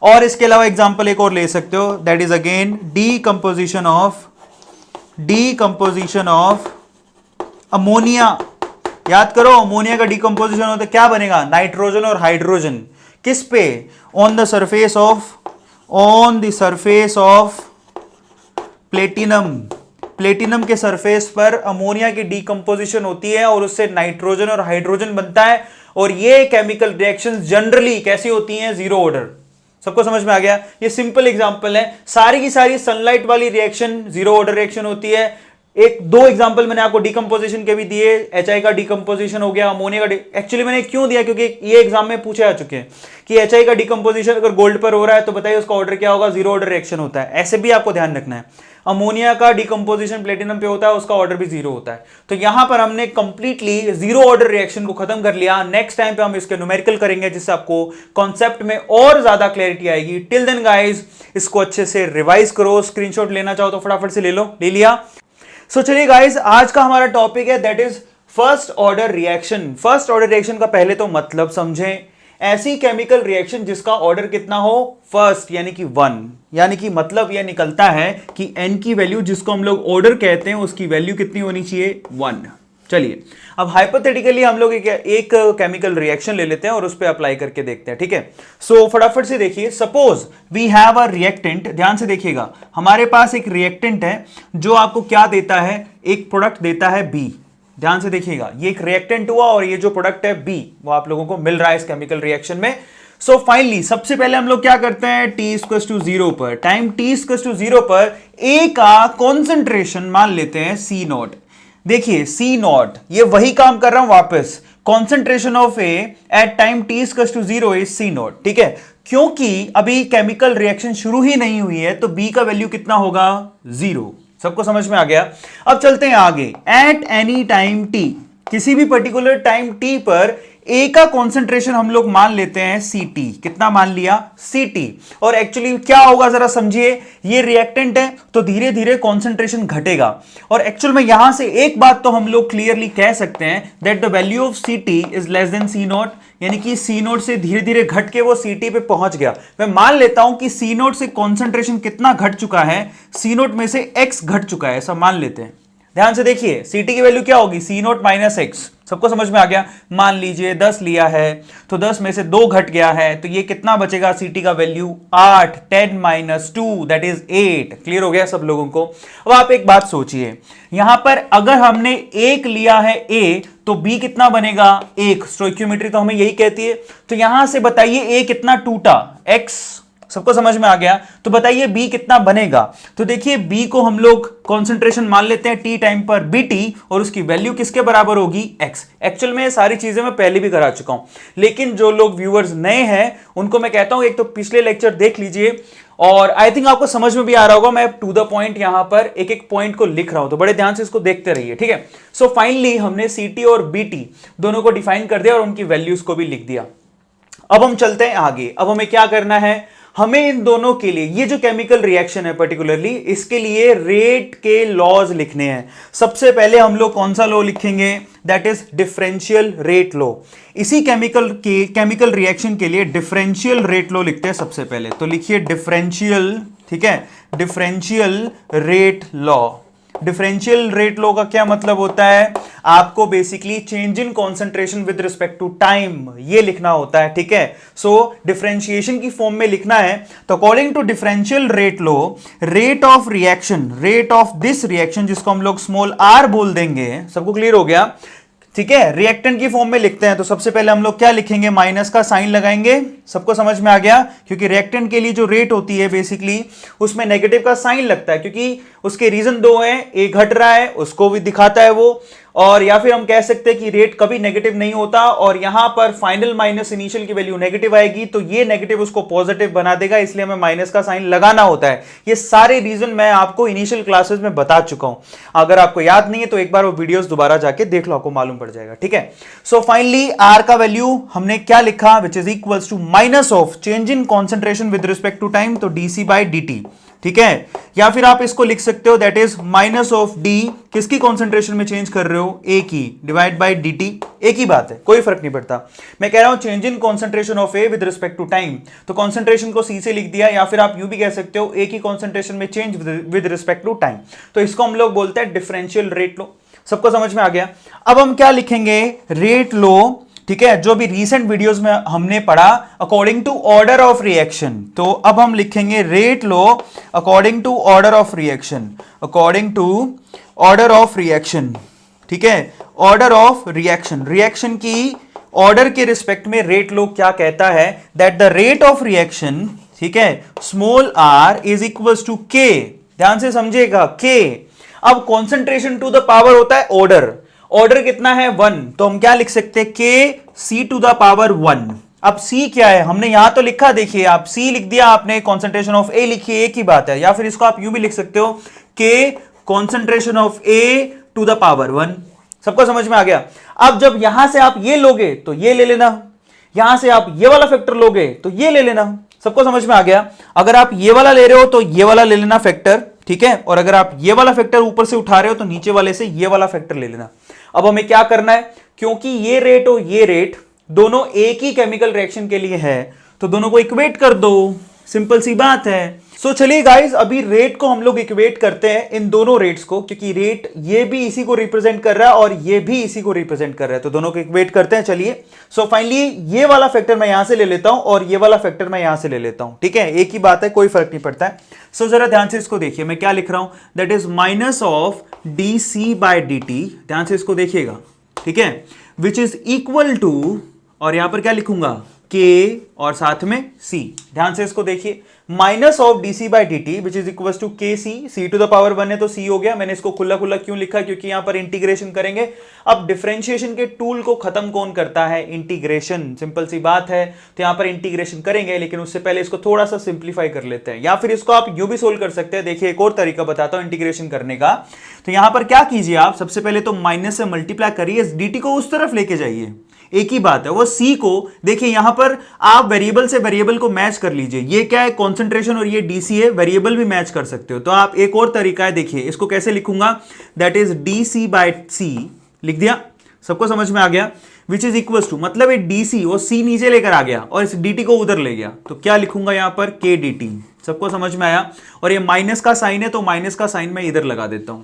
A: और इसके अलावा एग्जांपल एक और ले सकते हो, that is again decomposition of ammonia. याद करो, अमोनिया का डीकंपोजिशन होता है, क्या बनेगा? नाइट्रोजन और हाइड्रोजन। किस पे? On the surface of platinum के सरफेस पर अमोनिया की डीकंपोजिशन होती है और उससे नाइट्रोजन और हाइड्रोजन बनता है। और ये केमिकल रिएक्शंस जनरली कैसी होती हैं? Zero order. सबको समझ में आ गया? ये सिंपल एग्जांपल है। सारी की सारी सनलाइट वाली रिएक्शन जीरो ऑर्डर रिएक्शन होती है। एक दो एग्जांपल मैंने आपको डिकम्पोजिशन के भी दिए, HI का डिकम्पोजिशन हो गया, अमोनिया का एक्चुअली मैंने क्यों दिया, क्योंकि ये एग्जाम में पूछे आ चुके हैं कि HI का डिकम्पोजिशन अगर गोल्ड पर हो रहा है तो बताइए उसका ऑर्डर क्या होगा, जीरो ऑर्डर रिएक्शन होता है, ऐसे भी आपको ध्यान रखना है। अमोनिया का डिकम्पोजिशन प्लेटिनम पे होता है, उसका ऑर्डर भी जीरो होता है। तो यहां पर हमने कंप्लीटली जीरो ऑर्डर रिएक्शन को खत्म कर लिया। नेक्स्ट टाइम पे हम इसके न्यूमेरिकल करेंगे जिससे आपको कॉन्सेप्ट में और ज्यादा क्लैरिटी आएगी। टिल देन गाइस इसको अच्छे से रिवाइज करो, स्क्रीनशॉट लेना चाहो तो फटाफट से ले लो, ले लिया। सो चलिए गाइस आज का हमारा टॉपिक है that is first order reaction. First order reaction का पहले तो मतलब समझें, ऐसी केमिकल रिएक्शन जिसका ऑर्डर कितना हो, फर्स्ट यानी कि 1, यानी कि मतलब यह निकलता है कि n की वैल्यू जिसको हम लोग ऑर्डर कहते हैं उसकी वैल्यू कितनी होनी चाहिए, 1। चलिए अब हाइपोथेटिकली हम लोग एक केमिकल रिएक्शन ले लेते हैं और उस पर अप्लाई करके देखते हैं, ठीक है। सो फटाफट से देखिए, suppose we have a reactant, ध्यान से देखिएगा, हमारे पास एक रिएक्टेंट है जो आपको क्या देता है, एक प्रोडक्ट देता है B। ध्यान से देखिएगा, ये एक रिएक्टेंट हुआ और ये जो प्रोडक्ट है B वो आप लोगों को मिल रहा है इस केमिकल रिएक्शन में। सो फाइनली सबसे पहले हम लोग क्या करते हैं, T=0 पर, टाइम T=0 पर A का कॉन्सेंट्रेशन मान लेते हैं C0। देखिए C0 ये वही काम कर रहा हूं वापस, concentration of A at time T=0 is C0, ठीक है। क्योंकि अभी केमिकल रिएक्शन शुरू ही नहीं हुई है तो B का वैल्यू कितना होगा, 0। सबको समझ में आ गया। अब चलते हैं आगे, एट एनी टाइम T, किसी भी पर्टिकुलर टाइम T पर A का कॉन्सेंट्रेशन हम लोग मान लेते हैं Ct। कितना मान लिया, Ct। और एक्चुअली क्या होगा जरा समझिए, ये रिएक्टेंट है तो धीरे धीरे कॉन्सेंट्रेशन घटेगा। और एक्चुअल में यहां से एक बात तो हम लोग क्लियरली कह सकते हैं that the value of Ct is less than C0, यानी कि C0 से धीरे धीरे घट के वो Ct पे पहुंच गया। मैं मान लेता हूं कि C0 से कॉन्सेंट्रेशन कितना घट चुका है, C0 में से X घट चुका है, ऐसा मान लेते हैं। ध्यान से देखिए Ct की वैल्यू क्या होगी, C0 माइनस X। सबको समझ में आ गया। मान लीजिए 10 लिया है तो 10 में से 2 घट गया है तो ये कितना बचेगा, Ct का value 8, 10 minus 2 that is 8। Clear हो गया सब लोगों को। अब आप एक बात सोचिए, यहां पर अगर हमने 1 लिया है A तो B कितना बनेगा, 1। स्टोइकियोमेट्री तो हमें यही कहती है। तो यहां से बताइए A कितना टूटा, X। सबको समझ में आ गया। तो बताइए B कितना बनेगा। तो देखिए B को हम लोग कॉन्सेंट्रेशन मान लेते हैं T टाइम पर Bt और उसकी वैल्यू किसके बराबर होगी, X। एक्चुअल में ये सारी चीजें मैं पहले भी करा चुका हूं, लेकिन जो लोग व्यूअर्स नए हैं उनको मैं कहता हूं एक तो पिछले लेक्चर देख लीजिए और आई थिंक आपको समझ में भी आ रहा होगा। मैं टू द पॉइंट यहां पर एक एक पॉइंट को लिख रहा हूं तो बड़े ध्यान से इसको देखते रहिए, ठीक है। सो फाइनली हमने Ct और Bt दोनों को डिफाइन कर दिया और उनकी वैल्यूज को भी लिख दिया। अब हम चलते हैं आगे। अब हमें क्या करना है, हमें इन दोनों के लिए, ये जो केमिकल रिएक्शन है पर्टिकुलरली, इसके लिए रेट के लॉज लिखने हैं। सबसे पहले हम लोग कौन सा लॉ लिखेंगे, that is differential rate law. इसी केमिकल रिएक्शन के लिए डिफरेंशियल रेट लॉ लिखते हैं सबसे पहले। तो लिखिए डिफरेंशियल, ठीक है, differential rate law. Differential rate law का क्या मतलब होता है, आपको basically change in concentration with respect to time ये लिखना होता है, ठीक है। सो डिफरेंशिएशन की फॉर्म में लिखना है तो according to differential rate law, rate of reaction, rate of this reaction जिसको हम लोग स्मॉल r बोल देंगे। सबको क्लियर हो गया, ठीक है। रिएक्टेंट की फॉर्म में लिखते हैं तो सबसे पहले हम लोग क्या लिखेंगे, माइनस का साइन लगाएंगे। सबको समझ में आ गया, क्योंकि रिएक्टेंट के लिए जो रेट होती है बेसिकली उसमें नेगेटिव का साइन लगता है, क्योंकि उसके रीजन 2 हैं, एक घट रहा है उसको भी दिखाता है वो, और या फिर हम कह सकते हैं कि रेट कभी नेगेटिव नहीं होता और यहां पर फाइनल माइनस इनिशियल की वैल्यू नेगेटिव आएगी तो ये नेगेटिव उसको पॉजिटिव बना देगा, इसलिए हमें माइनस का साइन लगाना होता है। ये सारे रीजन मैं आपको इनिशियल क्लासेस में बता चुका हूं, अगर आपको याद नहीं है तो एक बार वो वीडियोस दोबारा जाके देख लो, आपको मालूम पड़ जाएगा, ठीक है। सो फाइनली आर का वैल्यू हमने क्या लिखा, which is equals to minus of change in concentration with respect to time, तो डीसी बाई dt, ठीक है। या फिर आप इसको लिख सकते हो that is minus of D, किसकी कॉन्सेंट्रेशन में चेंज कर रहे हो, ए की, डिवाइड बाय dt। एक ही बात है, कोई फर्क नहीं पड़ता। मैं कह रहा हूं change in concentration of A with respect to time, तो कॉन्सेंट्रेशन को सी से लिख दिया, या फिर आप यूं भी कह सकते हो ए की कॉन्सेंट्रेशन में change with respect to time, तो इसको हम लोग बोलते हैं डिफरेंशियल रेट लो। सबको समझ में आ गया। अब हम क्या लिखेंगे, रेट लो, ठीक है, जो भी रीसेंट वीडियोस में हमने पढ़ा according to order of reaction. तो अब हम लिखेंगे rate law according to order of reaction, according to order of reaction, ठीक है, ऑर्डर ऑफ रिएक्शन। रिएक्शन की ऑर्डर के रिस्पेक्ट में रेट लो क्या कहता है, that the rate of reaction, ठीक है, small r is equals to k। ध्यान से समझिएगा, k। अब कॉन्सेंट्रेशन टू द पावर होता है ऑर्डर, ऑर्डर कितना है 1, तो हम क्या लिख सकते हैं के सी टू द पावर 1। अब C क्या है, हमने यहां तो लिखा, देखिए आप C लिख दिया आपने, कॉन्सेंट्रेशन ऑफ A लिखिए, एक ही बात है, या फिर इसको आप यूं भी लिख सकते हो के concentration of A to the power 1। सबको समझ में आ गया। अब जब यहां से आप ये लोगे तो ये ले लेना, यहां से आप ये वाला फैक्टर लोगे तो ये ले लेना। सबको समझ में आ गया। अगर आप ये वाला ले रहे हो तो ये वाला ले लेना फैक्टर, ठीक है, और अगर आप ये वाला फैक्टर ऊपर से उठा रहे हो तो नीचे वाले से ये वाला फैक्टर ले लेना। अब हमें क्या करना है, क्योंकि ये रेट और ये रेट दोनों एक ही केमिकल रिएक्शन के लिए है, तो दोनों को इक्वेट कर दो, सिंपल सी बात है। सो चलिए गाइस, अभी रेट को हम लोग इक्वेट करते हैं, इन दोनों रेट्स को, क्योंकि रेट ये भी इसी को रिप्रेजेंट कर रहा है और ये भी इसी को रिप्रेजेंट कर रहा है, तो दोनों को इक्वेट करते हैं। चलिए, सो फाइनली ये वाला फैक्टर मैं यहां से ले लेता हूं और ये वाला फैक्टर मैं यहां से ले लेता हूं, ठीक है, एक ही बात है, कोई फर्क नहीं पड़ता है। सो जरा ध्यान से इसको देखिए, मैं क्या लिख रहा हूं, that is minus of D C by d t, ध्यान से इसको देखिएगा, ठीक है, विच इज इक्वल टू, और यहां पर क्या लिखूंगा, के और साथ में सी, ध्यान से इसको देखिए, minus of D C by D T which is equal to के c, c to the power 1 है तो सी हो गया। मैंने इसको खुला खुला क्यों लिखा, क्योंकि यहां पर इंटीग्रेशन करेंगे। अब डिफरेंशिएशन के टूल को खत्म कौन करता है, इंटीग्रेशन, सिंपल सी बात है, तो यहां पर इंटीग्रेशन करेंगे, लेकिन उससे पहले इसको थोड़ा सा सिंप्लीफाई कर लेते हैं, या फिर इसको आप यूं भी सोल्व कर सकते हैं। देखिए एक और तरीका बताता हूं इंटीग्रेशन करने का। तो यहां पर क्या कीजिए आप, सबसे पहले तो माइनस से मल्टीप्लाई करिए, डी टी को उस तरफ लेके जाइए, एक ही बात है, वो सी को देखिए, यहां पर आप वेरिएबल से वेरिएबल को मैच कर लीजिए, ये क्या है कॉन्सेंट्रेशन और ये डीसी है, वेरिएबल भी मैच कर सकते हो। तो आप एक और तरीका है, देखिए इसको कैसे लिखूंगा, that is D C by C, लिख दिया, सबको समझ में आ गया, विच इज इक्वल टू, मतलब ये डीसी वो सी नीचे लेकर आ गया और इस dt को उधर ले गया, तो क्या लिखूंगा यहां पर, के dt, सबको समझ में आया। और ये माइनस का साइन है तो माइनस का साइन मैं इधर लगा देता हूं,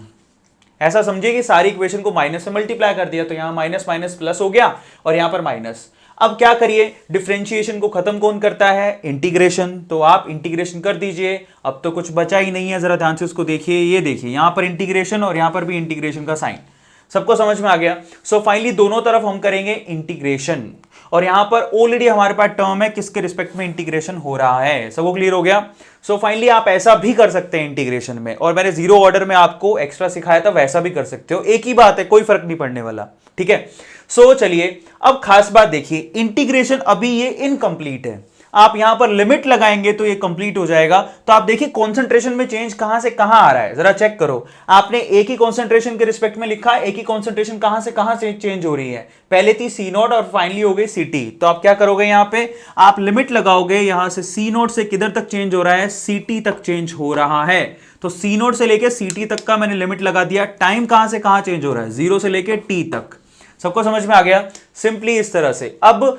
A: ऐसा समझिए कि सारी इक्वेशन को माइनस से मल्टीप्लाई कर दिया, तो यहां माइनस माइनस प्लस हो गया और यहां पर माइनस। अब क्या करिए, डिफरेंशिएशन को खत्म कौन करता है, इंटीग्रेशन, तो आप इंटीग्रेशन कर दीजिए। अब तो कुछ बचा ही नहीं है, जरा ध्यान से उसको देखिए, ये देखिए यहां पर इंटीग्रेशन और यहां पर भी इंटीग्रेशन का साइन, सबको समझ में आ गया। सो फाइनली दोनों तरफ हम करेंगे इंटीग्रेशन, और यहां पर ऑलरेडी हमारे पास टर्म है किसके रिस्पेक्ट में इंटीग्रेशन हो रहा है, सबको क्लियर हो गया। सो फाइनली आप ऐसा भी कर सकते हैं इंटीग्रेशन में, और मैंने जीरो ऑर्डर में आपको एक्स्ट्रा सिखाया था, वैसा भी कर सकते हो, एक ही बात है, कोई फर्क नहीं पड़ने वाला, ठीक है। सो चलिए अब खास बात देखिए, इंटीग्रेशन अभी ये इनकम्प्लीट है, आप यहां पर लिमिट लगाएंगे तो ये कंप्लीट हो जाएगा। तो आप देखिए कॉन्सेंट्रेशन में चेंज कहां से कहां आ रहा है, जरा चेक करो, आपने एक ही कॉन्सेंट्रेशन के रिस्पेक्ट में लिखा, एक ही कॉन्सेंट्रेशन कहां से चेंज हो रही है, पहले थी सी नोट और फाइनली हो गई सी टी। तो आप क्या करोगे, यहां पे आप लिमिट लगाओगे, यहां से सी नोट से किधर तक चेंज हो रहा है, सी टी तक चेंज हो रहा है, तो सी नोट से लेके सी टी तक का मैंने लिमिट लगा दिया। टाइम कहां से कहां चेंज हो रहा है, जीरो से लेके टी तक, सबको समझ में आ गया, सिंपली इस तरह से। अब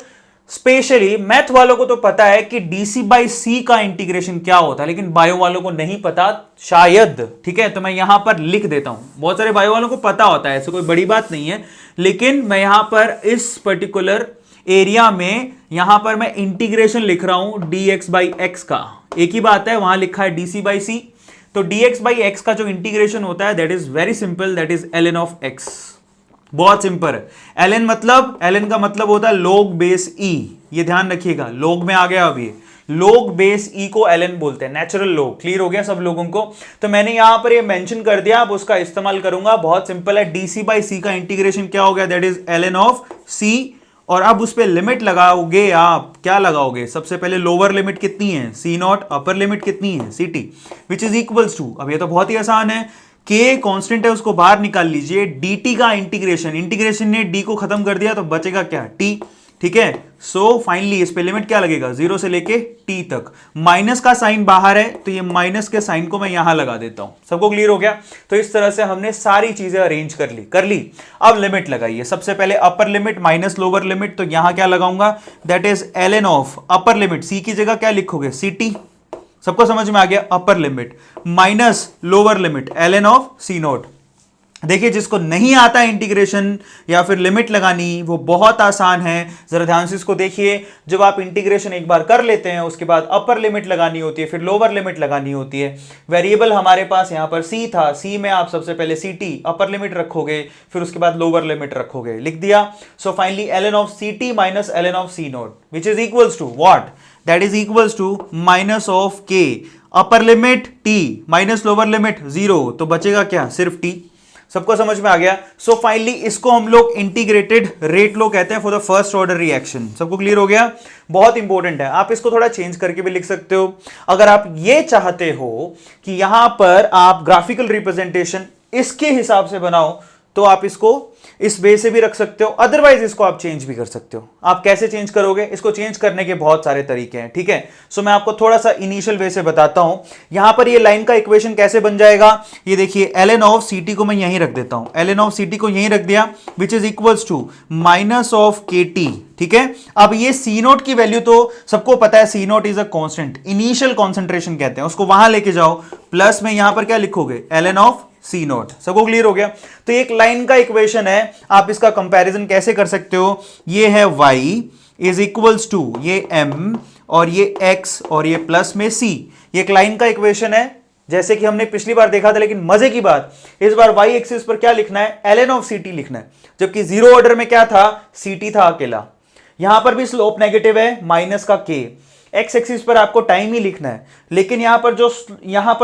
A: स्पेशली मैथ वालों को तो पता है कि डीसी बाई सी का इंटीग्रेशन क्या होता है, लेकिन बायो वालों को नहीं पता शायद, ठीक है, तो मैं यहां पर लिख देता हूं। बहुत सारे बायो वालों को पता होता है, ऐसे कोई बड़ी बात नहीं है, लेकिन मैं यहां पर इस पर्टिकुलर एरिया में यहां पर मैं इंटीग्रेशन लिख रहा हूं dx बाई एक्स का, एक ही बात है, वहां लिखा है डीसी बाई सी, तो dx बाई एक्स का जो इंटीग्रेशन होता है that is very simple, that is ln of x, बहुत सिंपल है। ln मतलब, ln का मतलब होता है log बेस e, ये ध्यान रखिएगा, log में आ गया अभी, log बेस e को ln बोलते हैं, नेचुरल log, क्लियर हो गया सब लोगों को। तो मैंने यहां पर ये मेंशन कर दिया, अब उसका इस्तेमाल करूंगा, बहुत सिंपल है, dc बाई c का इंटीग्रेशन क्या हो गया, that is ln of c, और अब उस पर लिमिट लगाओगे, आप क्या लगाओगे, सबसे पहले लोअर लिमिट कितनी है, सी नॉट, अपर लिमिट कितनी है, सी t, which is equals to, अब ये तो बहुत ही आसान है, के कांस्टेंट है उसको बाहर निकाल लीजिए, dt का इंटीग्रेशन ने d को खत्म कर दिया तो बचेगा क्या, t, ठीक है। सो फाइनली इस पे लिमिट क्या लगेगा, जीरो से लेके t तक, माइनस का साइन बाहर है तो ये माइनस के साइन को मैं यहां लगा देता हूं, सबको क्लियर हो गया। तो इस तरह से हमने सारी चीजें अरेंज कर ली। अब लिमिट लगाइए, सबसे पहले upper limit minus lower limit, तो यहां क्या लगाऊंगा, that is ln of upper limit, c की जगह क्या लिखोगे, ct, सबको समझ में आ गया, upper limit minus lower limit ln of C naught. देखिए जिसको नहीं आता इंटीग्रेशन या फिर लिमिट लगानी, वो बहुत आसान है, जरा ध्यान से इसको देखिए। जब आप इंटीग्रेशन एक बार कर लेते हैं, उसके बाद अपर लिमिट लगानी होती है, फिर लोअर लिमिट लगानी होती है। वेरिएबल हमारे पास यहां पर c था, c में आप सबसे पहले ct अपर लिमिट रखोगे, फिर उसके बाद लोअर लिमिट रखोगे, लिख दिया। So finally ln of ct minus ln of C naught which is equals to what, that is equals to minus of K, upper limit T minus lower limit 0, तो बचेगा क्या, सिर्फ टी। सबको समझ में आ गया। सो फाइनली इसको हम लोग इंटीग्रेटेड रेट लो कहते हैं for the first order reaction. सबको क्लियर हो गया? बहुत इंपॉर्टेंट है। आप इसको थोड़ा चेंज करके भी लिख सकते हो। अगर आप ये चाहते हो कि यहां पर आप ग्राफिकल रिप्रेजेंटेशन इसके हिसाब से बनाओ तो आप इसको इस वे से भी रख सकते हो, अदरवाइज इसको आप चेंज भी कर सकते हो। आप कैसे चेंज करोगे? इसको चेंज करने के बहुत सारे तरीके हैं, ठीक है। सो मैं आपको थोड़ा सा इनिशियल वे से बताता हूं। यहां पर ये लाइन का इक्वेशन कैसे बन जाएगा, ये देखिए, ln ऑफ ct को मैं यहीं रख देता हूं, ln ऑफ ct को यहीं रख दिया, which is equals to minus of kt, ठीक है। अब ये सी नोट की वैल्यू तो सबको पता है, C naught is a constant, initial concentration कहते हैं उसको, वहां लेके जाओ, प्लस में यहां पर क्या लिखोगे, ln ऑफ सी नोट। सबको क्लियर हो गया? तो एक लाइन का इक्वेशन है, आप इसका कंपैरिजन कैसे कर सकते हो, ये है y इज इक्वल्स टू ये m और ये x और ये प्लस में c, ये एक लाइन का इक्वेशन है जैसे कि हमने पिछली बार देखा था। लेकिन मजे की बात, इस बार y एक्सिस पर क्या लिखना है, ln ऑफ ct लिखना है, जबकि जीरो ऑर्डर में क्या था, ct था अकेला। यहां पर भी स्लोप नेगेटिव है, माइनस का k, x एक्सिस पर आपको टाइम ही लिखना है, लेकिन यहां पर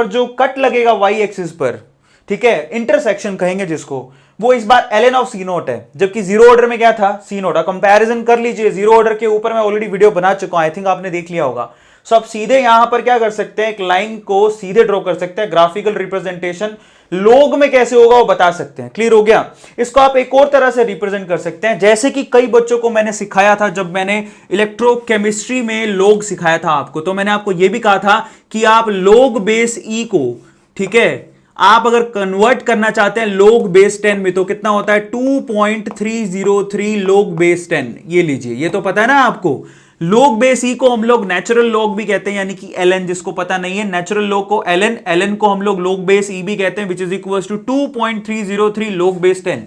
A: जो कट लगेगा y एक्सिस पर, ठीक है, इंटरसेक्शन कहेंगे जिसको, वो इस बार ln ऑफ सी नोट है, जबकि जीरो ऑर्डर में क्या था, सी नोट। कंपैरिजन कर लीजिए, जीरो ऑर्डर के ऊपर मैं ऑलरेडी वीडियो बना चुका हूं, आई थिंक आपने देख लिया होगा। सो आप सीधे यहां पर क्या कर सकते हैं, एक लाइन को सीधे ड्रॉ कर सकते हैं, ग्राफिकल रिप्रेजेंटेशन लोग में कैसे होगा वो बता सकते हैं। क्लियर हो गया? इसको आप एक और तरह से रिप्रेजेंट कर सकते हैं, जैसे कि कई बच्चों को मैंने सिखाया था, जब मैंने इलेक्ट्रोकेमिस्ट्री में लोग सिखाया था आपको, तो मैंने आपको यह भी कहा था कि आप लोग बेस ई को, ठीक है, आप अगर कन्वर्ट करना चाहते हैं लोग बेस 10 में, तो कितना होता है, 2.303 लोग बेस 10। ये लीजिए, ये तो पता है ना आपको। लोग बेस ई को हम लोग नेचुरल लॉग भी कहते हैं, यानी कि ln, जिसको पता नहीं है, नेचुरल लॉग को ln को हम लोग लोग बेस ई भी कहते हैं, विच इज इक्वल टू 2.303 लोग बेस 10।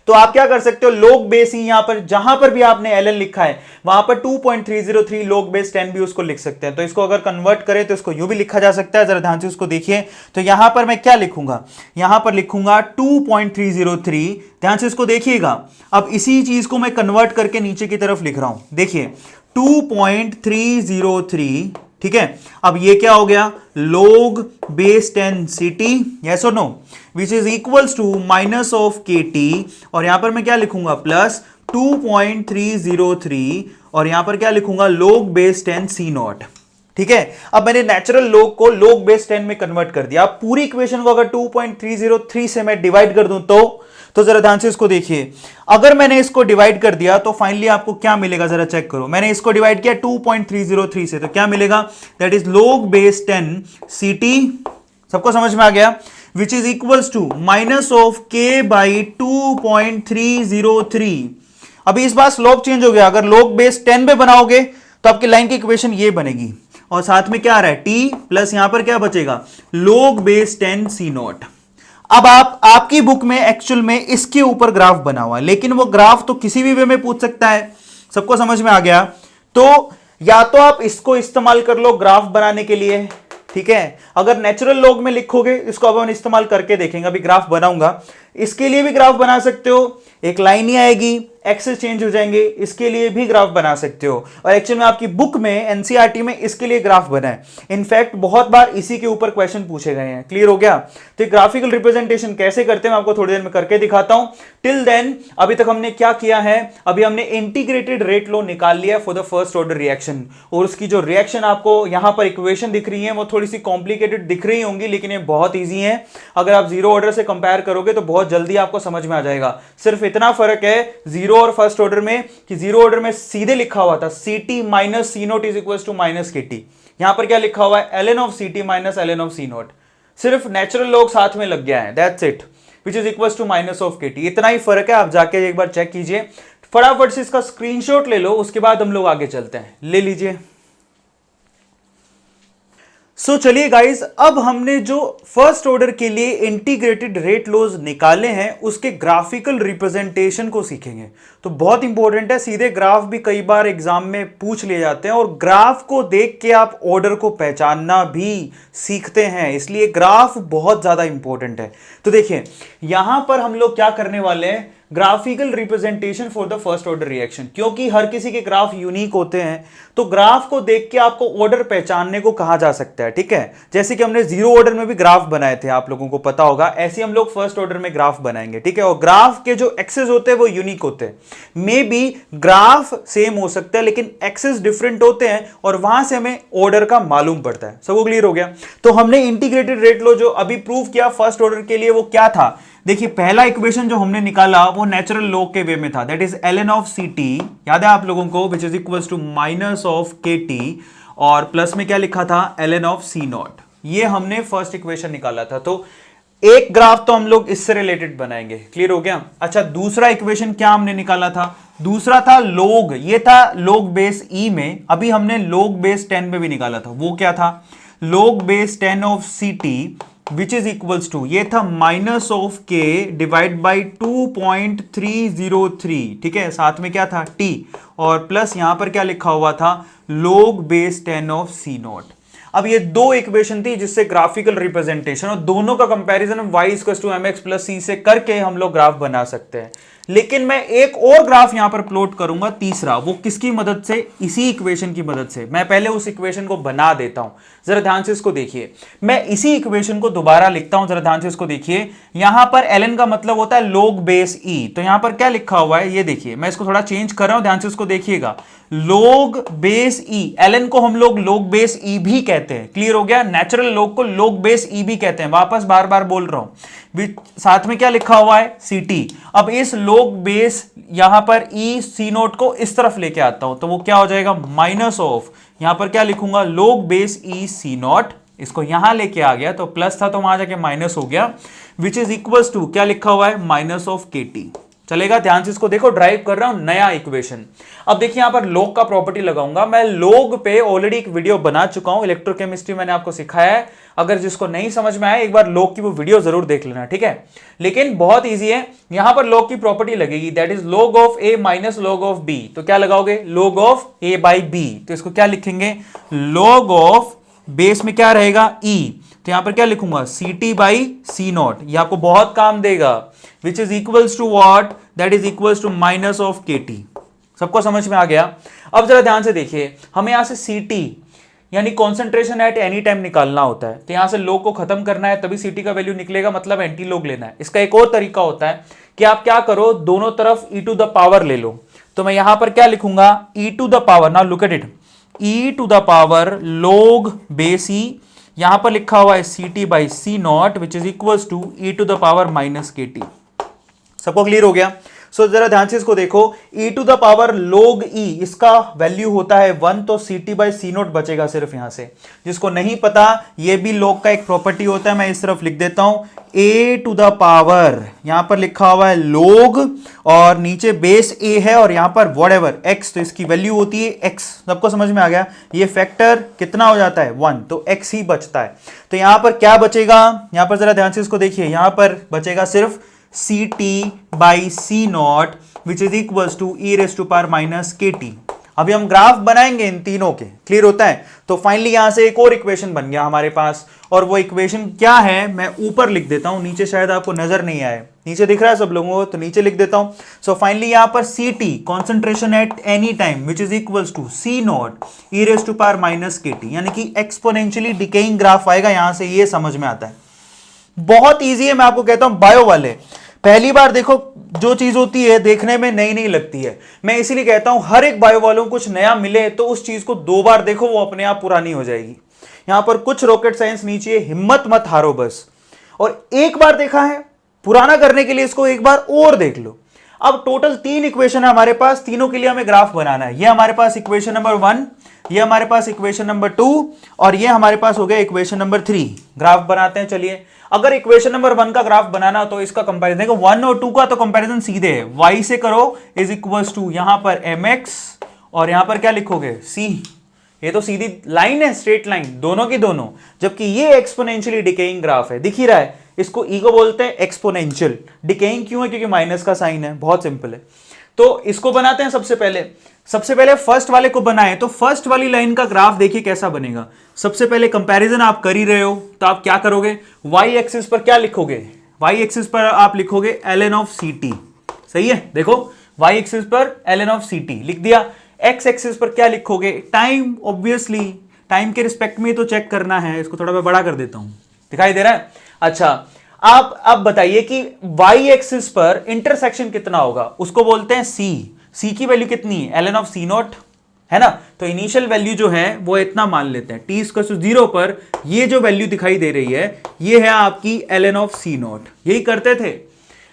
A: तो आप क्या कर सकते हो, लोग बेस ही, यहां पर जहां पर भी आपने ln लिखा है वहां पर 2.303 लोग बेस 10 भी उसको लिख सकते हैं। तो इसको अगर कन्वर्ट करें तो इसको यूं भी लिखा जा सकता है। जरा ध्यान से उसको देखिए, तो यहां पर मैं क्या लिखूंगा, यहां पर लिखूंगा 2.303, ध्यान से इसको देखिएगा। अब इसी चीज को मैं कन्वर्ट करके नीचे की तरफ लिख रहा हूं, देखिए 2.303, ठीक है। अब ये क्या हो गया, लोग बेस 10 ct, यस और no, which is equals to minus of kt, और यहां पर मैं क्या लिखूंगा, प्लस 2.303, और यहां पर क्या लिखूंगा, लोग बेस 10 सी नॉट, ठीक है। अब मैंने नेचुरल लोग को लोग बेस 10 में कन्वर्ट कर दिया। अब पूरी इक्वेशन को अगर 2.303 से मैं डिवाइड कर दूं तो जरा ध्यान से इसको देखिए, अगर मैंने इसको डिवाइड कर दिया तो फाइनली आपको क्या मिलेगा, जरा चेक करो। मैंने इसको डिवाइड किया 2.303 से, तो क्या मिलेगा, that is log base 10 ct। सबको समझ में आ गया? Which is equals to minus of k by 2.303। अभी इस बार स्लोप चेंज हो गया, अगर लोग बेस 10 पे बनाओगे तो आपकी लाइन की इक्वेशन ये बनेगी, और साथ में क्या आ रहा है, t प्लस यहां पर क्या बचेगा, लोग बेस 10 सी नॉट। अब आपकी बुक में एक्चुअल में इसके ऊपर ग्राफ बना हुआ है, लेकिन वो ग्राफ तो किसी भी वे में पूछ सकता है। सबको समझ में आ गया? तो या तो आप इसको इस्तेमाल कर लो ग्राफ बनाने के लिए, ठीक है। अगर नेचुरल लॉग में लिखोगे, इसको अब हम इस्तेमाल करके देखेंगे, अभी ग्राफ बनाऊंगा, इसके लिए भी ग्राफ बना सकते हो, एक लाइन ही आएगी, एक्सेस चेंज हो जाएंगे, इसके लिए भी ग्राफ बना सकते हो। और एक्चुअल में आपकी बुक में एनसीईआरटी में इसके लिए ग्राफ बना है, इनफैक्ट बहुत बार इसी के ऊपर क्वेश्चन पूछे गए हैं। क्लियर हो गया? तो ग्राफिकल रिप्रेजेंटेशन कैसे करते हैं मैं आपको थोड़ी देर में करके दिखाता हूं। टिल देन अभी तक हमने क्या किया है, अभी हमने इंटीग्रेटेड रेट लॉ निकाल लिया for the first order reaction, और उसकी जो रिएक्शन आपको यहां पर इक्वेशन दिख रही है वो थोड़ी सी कॉम्प्लिकेटेड दिख रही होंगी, लेकिन ये बहुत ईजी है। अगर आप जीरो ऑर्डर से कंपेयर करोगे तो बहुत जल्दी आपको समझ में आ जाएगा। सिर्फ इतना फर्क है जीरो और फर्स्ट ऑर्डर में कि जीरो ऑर्डर में सीधे लिखा हुआ था ct minus C naught is equal to minus के टी, यहां पर क्या लिखा हुआ है, ln of ct minus ln of C naught, सिर्फ नेचुरल लॉग साथ में लग गया है, that's it, which is equal to minus of K T. इतना ही फर्क है, आप जाके एक बार चेक कीजिए, फटाफट से इसका स्क्रीनशॉट ले लो, उसके बाद हम लोग आगे चलते हैं। ले लीजिए। सो चलिए गाइस, अब हमने जो फर्स्ट ऑर्डर के लिए इंटीग्रेटेड रेट लॉज निकाले हैं उसके ग्राफिकल रिप्रेजेंटेशन को सीखेंगे। तो बहुत इंपॉर्टेंट है, सीधे ग्राफ भी कई बार एग्जाम में पूछ लिए जाते हैं, और ग्राफ को देख के आप ऑर्डर को पहचानना भी सीखते हैं, इसलिए ग्राफ बहुत ज्यादा इंपॉर्टेंट है। तो देखिए यहां पर हम लोग क्या करने वाले हैं, graphical representation for the first order reaction, क्योंकि हर किसी के ग्राफ यूनिक होते हैं तो ग्राफ को देख के आपको ऑर्डर पहचानने को कहा जा सकता है। ठीक है, जैसे कि हमने जीरो ऑर्डर में भी ग्राफ बनाए थे, आप लोगों को पता होगा, ऐसे हम लोग फर्स्ट ऑर्डर में ग्राफ बनाएंगे। ठीक है, और ग्राफ के जो एक्सेस होते हैं वो यूनिक होते हैं। मे बी ग्राफ सेम हो सकता है लेकिन एक्सेस डिफरेंट होते हैं और वहां से हमें ऑर्डर का मालूम पड़ता है। सबको क्लियर हो गया? तो हमने इंटीग्रेटेड रेट लॉ जो अभी प्रूव किया फर्स्ट ऑर्डर के लिए, वो क्या था? देखिए, पहला इक्वेशन जो हमने निकाला वो नेचुरल लॉग के वे में था, that is ln of ct, याद है आप लोगों को, which is equals to minus of kt, और प्लस में क्या लिखा था? ln of c naught. ये हमने फर्स्ट इक्वेशन निकाला था। तो एक ग्राफ तो हम लोग इससे रिलेटेड बनाएंगे। क्लियर हो गया? अच्छा, दूसरा इक्वेशन क्या हमने निकाला था? दूसरा था लोग, ये था लोग बेस e में, अभी हमने लोग बेस 10 में भी निकाला था। वो क्या था? Log base 10 of ct which is equals to, ये था minus of K divide by 2.303। ठीक है, साथ में क्या था? t, और प्लस यहां पर क्या लिखा हुआ था? log base 10 of c not. अब ये दो इक्वेशन थी जिससे ग्राफिकल रिप्रेजेंटेशन, और दोनों का comparison y equals to mx plus c से करके हम लोग ग्राफ बना सकते हैं। लेकिन मैं एक और ग्राफ यहां पर प्लॉट करूंगा, तीसरा, वो किसकी मदद से? इसी इक्वेशन की मदद से। मैं पहले उस इक्वेशन को बना देता हूं, जरा ध्यान से इसको देखिए। मैं इसी इक्वेशन को दोबारा लिखता हूं, जरा ध्यान से इसको देखिए। यहां पर ln का मतलब होता है लोग बेस e, तो यहां पर क्या लिखा हुआ है ये देखिए, मैं इसको थोड़ा चेंज कर रहा हूं, ध्यान से इसको देखिएगा। लोग बेस e, ln को हम लोग लोग बेस e भी कहते हैं। क्लियर हो गया? नेचुरल लोग को लोग बेस e भी कहते हैं। वापस बार बार बोल रहा हूं, साथ में क्या लिखा हुआ है? ct। अब इस लोग बेस यहां पर e c नोट को इस तरफ लेके आता हूं, तो वो क्या हो जाएगा? माइनस ऑफ, यहां पर क्या लिखूंगा? लोग बेस e c नॉट, इसको यहां लेके आ गया तो प्लस था तो वहां जाके माइनस हो गया, विच इज इक्वल्स टू क्या लिखा हुआ है? Minus of kt। चलेगा? ध्यान से इसको देखो, ड्राइव कर रहा हूं नया इक्वेशन। अब देखिए यहां पर लोग का प्रॉपर्टी लगाऊंगा मैं। लोग पे ऑलरेडी एक वीडियो बना चुका हूं, इलेक्ट्रोकेमिस्ट्री मैंने आपको सिखाया है। अगर जिसको नहीं समझ में आया एक बार लोग की वो वीडियो जरूर देख लेना। ठीक है, लेकिन बहुत ईजी है। यहां पर लोग की प्रॉपर्टी लगेगी, दैट इज लोग ऑफ a माइनस लोग ऑफ b। तो क्या लगाओगे? लोग ऑफ a बाई b। तो इसको क्या लिखेंगे? लोग ऑफ बेस में क्या रहेगा? e, तो यहां पर क्या लिखूंगा? ct by c naught. ये आपको बहुत काम देगा, which is equals to what? That is equals to minus of kt। सबको समझ में आ गया? अब जरा ध्यान से देखिए, हमें यहां से ct यानी कॉन्सेंट्रेशन एट एनी टाइम निकालना होता है, तो यहां से लोग को खत्म करना है तभी ct का वैल्यू निकलेगा, मतलब एंटी लोग लेना है। इसका एक और तरीका होता है कि आप क्या करो, दोनों तरफ e टू द पावर ले लो। तो मैं यहां पर क्या लिखूंगा? e to the power, now look at it, e to the power log base e, यहां पर लिखा हुआ है ct by c naught which is equals to e to the power minus kt। सबको क्लियर हो गया? सो जरा ध्यान से इसको देखो, e to the power log e, इसका वैल्यू होता है 1, तो ct बाई c नोट बचेगा सिर्फ यहां से। जिसको नहीं पता, ये भी लोग का एक प्रॉपर्टी होता है, मैं इस तरफ लिख देता हूं, a टू द पावर, यहां पर लिखा हुआ है लोग, और नीचे बेस a है, और यहां पर व्हाटएवर x, तो इसकी वैल्यू होती है x। सबको समझ में आ गया? ये फैक्टर कितना हो जाता है? 1, तो x ही बचता है। तो यहां पर क्या बचेगा? यहां पर जरा ध्यान से इसको देखिए, यहां पर बचेगा सिर्फ ct by c naught which is equals to e raise to power minus kt। अभी हम ग्राफ बनाएंगे इन तीनों के। क्लियर होता है? तो फाइनली यहां से एक और इक्वेशन बन गया हमारे पास, और वो इक्वेशन क्या है मैं ऊपर लिख देता हूं, नीचे शायद आपको नजर नहीं आए। नीचे दिख रहा है सब लोगों को? तो नीचे लिख देता हूं। सो फाइनली यहां पर ct concentration at any time which is equals to c naught e raise to power minus kt, यानी कि एक्सपोनेंशियली डिकेइंग ग्राफ आएगा। यहां से ये समझ में आता है, बहुत ईजी है। मैं आपको कहता हूं बायो वाले, पहली बार देखो जो चीज होती है देखने में नई नहीं लगती है। मैं इसीलिए कहता हूं हर एक बायो वालों को कुछ नया मिले तो उस चीज को 2 बार देखो, वो अपने आप पुरानी हो जाएगी। यहां पर कुछ रॉकेट साइंस नीचे, हिम्मत मत हारो बस। और एक बार देखा है, पुराना करने के लिए इसको एक बार और देख लो। अब टोटल 3 इक्वेशन है हमारे पास, तीनों के लिए हमें ग्राफ बनाना है। ये हमारे पास इक्वेशन नंबर 1, ये हमारे पास इक्वेशन नंबर 2, और ये हमारे पास हो गया इक्वेशन नंबर 3। ग्राफ बनाते हैं, चलिए। अगर इक्वेशन नंबर 1 का ग्राफ बनाना तो इसका कंपैरिजन देखो, 1 और 2 का तो कंपैरिजन सीधे है, y से करो इज इक्वल्स टू यहां पर mx, और यहां पर क्या लिखोगे? c। ये तो सीधी लाइन है, स्ट्रेट लाइन, दोनों की दोनों। जबकि ये एक्सपोनेंशियली डिकेइंग ग्राफ है, दिख ही रहा है। इसको ई को बोलते हैं एक्सपोनेंशियल। डिकेइंग क्यों है? क्योंकि माइनस का साइन है, बहुत सिंपल है। तो इसको बनाते हैं सबसे पहले फर्स्ट वाले को बनाए। तो फर्स्ट वाली लाइन का ग्राफ देखिए कैसा बनेगा। सबसे पहले कंपैरिजन आप कर ही रहे हो, तो आप क्या करोगे? y एक्सिस पर क्या लिखोगे? y एक्सिस पर आप लिखोगे ln ऑफ ct। सही है। देखो y एक्सिस पर ln ऑफ ct लिख दिया, x एक्सिस पर क्या लिखोगे, टाइम, ऑब्वियसली टाइम के रिस्पेक्ट में तो चेक करना है। इसको थोड़ा मैं बड़ा कर देता हूं, दिखाई दे रहा है। अच्छा, आप अब बताइए कि y एक्सिस पर इंटरसेक्शन कितना होगा, उसको बोलते हैं c की वैल्यू कितनी है, ln ऑफ c नॉट, है ना। तो इनिशियल वैल्यू जो है वो इतना मान लेते हैं, t इक्वल टू 0 पर ये जो वैल्यू दिखाई दे रही है ये है आपकी ln ऑफ c नॉट। यही करते थे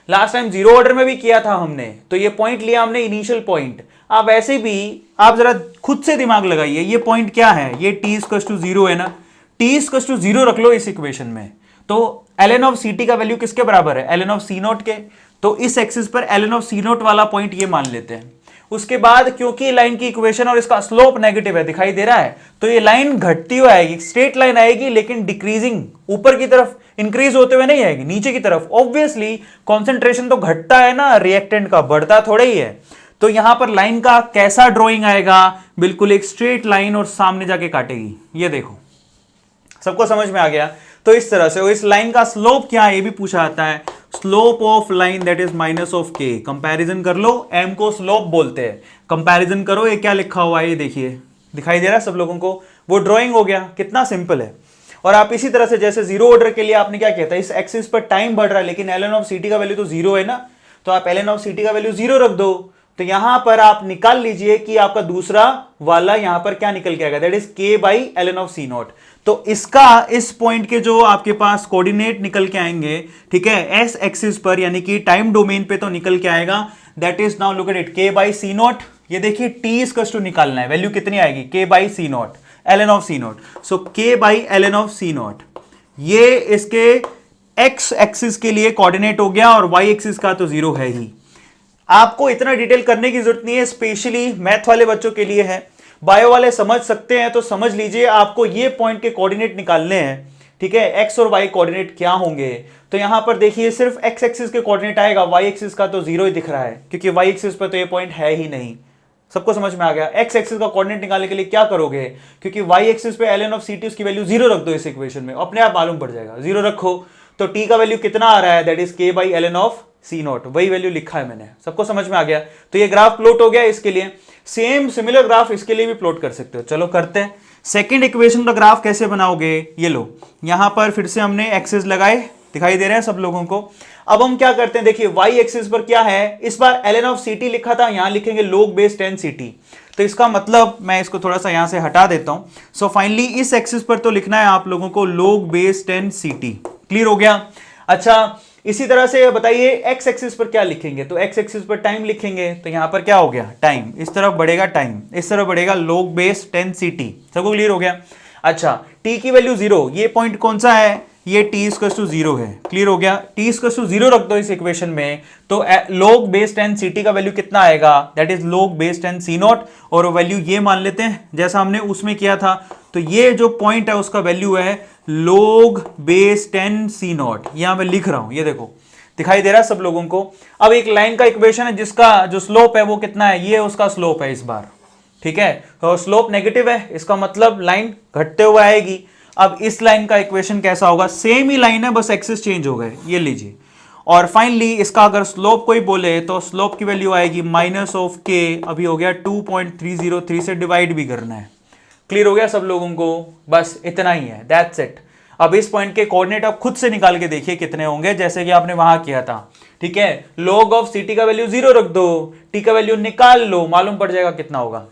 A: लास्ट टाइम, जीरो ऑर्डर में भी किया था हमने, तो ये पॉइंट लिया हमने इनिशियल पॉइंट। आप ऐसे भी आप जरा खुद से दिमाग लगाइए, ये पॉइंट क्या है, ये t इक्वल टू 0 है ना, t इक्वल टू 0 रख लो इस इक्वेशन में, तो ln ऑफ ct का वैल्यू किसके बराबर है, ln ऑफ c नॉट के। तो इस एक्सिस पर ln ऑफ c नॉट वाला पॉइंट ये मान लेते हैं। उसके बाद क्योंकि लाइन की इक्वेशन और इसका स्लोप नेगेटिव है, दिखाई दे रहा है, तो ये लाइन घटती हुई आएगी, स्ट्रेट लाइन आएगी लेकिन डिक्रीजिंग, ऊपर की तरफ इंक्रीज होते हुए नहीं आएगी, नीचे की तरफ। ऑब्वियसली कॉन्सेंट्रेशन तो घटता है ना रिएक्टेंट का, बढ़ता थोड़ा ही है। तो यहां पर लाइन का कैसा ड्रॉइंग आएगा, बिल्कुल एक स्ट्रेट लाइन और सामने जाके काटेगी, ये देखो। सबको समझ में आ गया। तो इस तरह से, इस लाइन का स्लोप क्या है ये भी पूछा जाता है, slope of line that is minus of के। कंपैरिजन कर लो, एम को स्लोप बोलते हैं, कंपैरिजन करो। ये क्या लिखा हुआ है ये देखिए, दिखाई दे रहा है सब लोगों को, वो ड्राइंग हो गया, कितना सिंपल है। और आप इसी तरह से जैसे जीरो ऑर्डर के लिए आपने क्या किया था, इस एक्सिस पर टाइम बढ़ रहा है लेकिन ln ऑफ ct का वैल्यू तो 0 है ना, तो आप ln ऑफ ct का वैल्यू 0 रख दो। तो यहां पर आप निकाल लीजिए कि आपका दूसरा वाला यहां पर क्या निकल के आएगा, that is k by ln of c not. तो इसका इस पॉइंट के जो आपके पास कोऑर्डिनेट निकल के आएंगे, ठीक है, एस एक्सिस पर यानी कि टाइम डोमेन पे तो निकल के आएगा, that is now look at it, k by C naught. ये देखिए t इक्वल टू निकालना है, वैल्यू कितनी आएगी, k by C naught, ln of c naught. So k by ln of c naught, ये इसके x एक्सिस के लिए कोऑर्डिनेट हो गया और y एक्सिस का तो 0 है ही। आपको इतना डिटेल करने की जरूरत नहीं है, स्पेशली मैथ वाले बच्चों के लिए है, बायो वाले समझ सकते हैं तो समझ लीजिए। आपको ये पॉइंट के कोऑर्डिनेट निकालने हैं, ठीक है, एक्स और वाई कोऑर्डिनेट क्या होंगे। तो यहां पर देखिए सिर्फ एक्स एक्सिस के कोऑर्डिनेट आएगा, वाई एक्सिस का तो 0 ही दिख रहा है क्योंकि वाई एक्सिस पर तो ये पॉइंट है ही नहीं। सबको समझ में आ गया। एक्स एक्सिस का कोऑर्डिनेट निकालने के लिए क्या करोगे, क्योंकि वाई एक्सिस पे ln ऑफ ct उसकी वैल्यू 0 रख दो इस इक्वेशन में, अपने आप मालूम पड़ जाएगा, 0 रखो तो t का वैल्यू कितना आ रहा है, that is k by ln of c not, वही वैल्यू लिखा है मैंने। सबको समझ में आ गया। तो ये ग्राफ प्लॉट हो गया इसके लिए, सेम सिमिलर ग्राफ इसके लिए भी प्लॉट कर सकते हो। चलो करते हैं। सेकंड इक्वेशन का ग्राफ कैसे बनाओगे, ये लो, यहां पर फिर से हमने एक्सिस लगाए, दिखाई दे रहे हैं सब लोगों को। अब हम क्या करते हैं, देखिए y एक्सिस पर क्या है, इस बार ln ऑफ ct लिखा था, यहां लिखेंगे log बेस 10 ct। तो इसका मतलब मैं इसको थोड़ा सा यहां से हटा देता हूं। सो फाइनली इस एक्सिस पर तो लिखना है आप लोगों को log बेस 10 ct। क्लियर हो गया। अच्छा, इसी तरह से बताइए x एक्सिस पर क्या लिखेंगे, तो x एक्सिस पर टाइम लिखेंगे, तो यहां पर क्या हो गया, टाइम, इस तरफ बढ़ेगा टाइम, इस तरफ बढ़ेगा log बेस 10 ct। सबको क्लियर हो गया। अच्छा, t की वैल्यू 0, ये पॉइंट कौन सा है, ये t इक्वल टू 0 है। क्लियर हो गया। t इक्वल टू 0 रख दो इस इक्वेशन में, तो log बेस 10 ct का वैल्यू कितना आएगा, that is log base 10 c not, और वैल्यू ये मान लेते हैं जैसा हमने उसमें किया था। तो ये जो पॉइंट है उसका वैल्यू है log बेस 10 c नॉट, यहां मैं लिख रहा हूं, ये देखो दिखाई दे रहा है सब लोगों को। अब एक लाइन का इक्वेशन है जिसका जो स्लोप है वो कितना है, ये उसका स्लोप है इस बार, ठीक है, तो स्लोप नेगेटिव है, इसका मतलब लाइन घटते हुए आएगी। अब इस लाइन का इक्वेशन कैसा होगा, सेम ही लाइन है बस एक्सिस चेंज हो गए, ये लीजिए। और फाइनली इसका अगर स्लोप कोई बोले तो स्लोप की वैल्यू आएगी माइनस ऑफ के, अभी हो गया 2.303 से डिवाइड भी करना है। क्लियर हो गया सब लोगों को, बस इतना ही है, दैट्स इट। अब इस पॉइंट के कोऑर्डिनेट आप खुद से निकाल के देखिए कितने होंगे, जैसे कि आपने वहां किया था, ठीक है। log ऑफ ct का वैल्यू 0 रख दो, t का वैल्यू निकाल लो, मालूम पड़ जाएगा कितना होगा,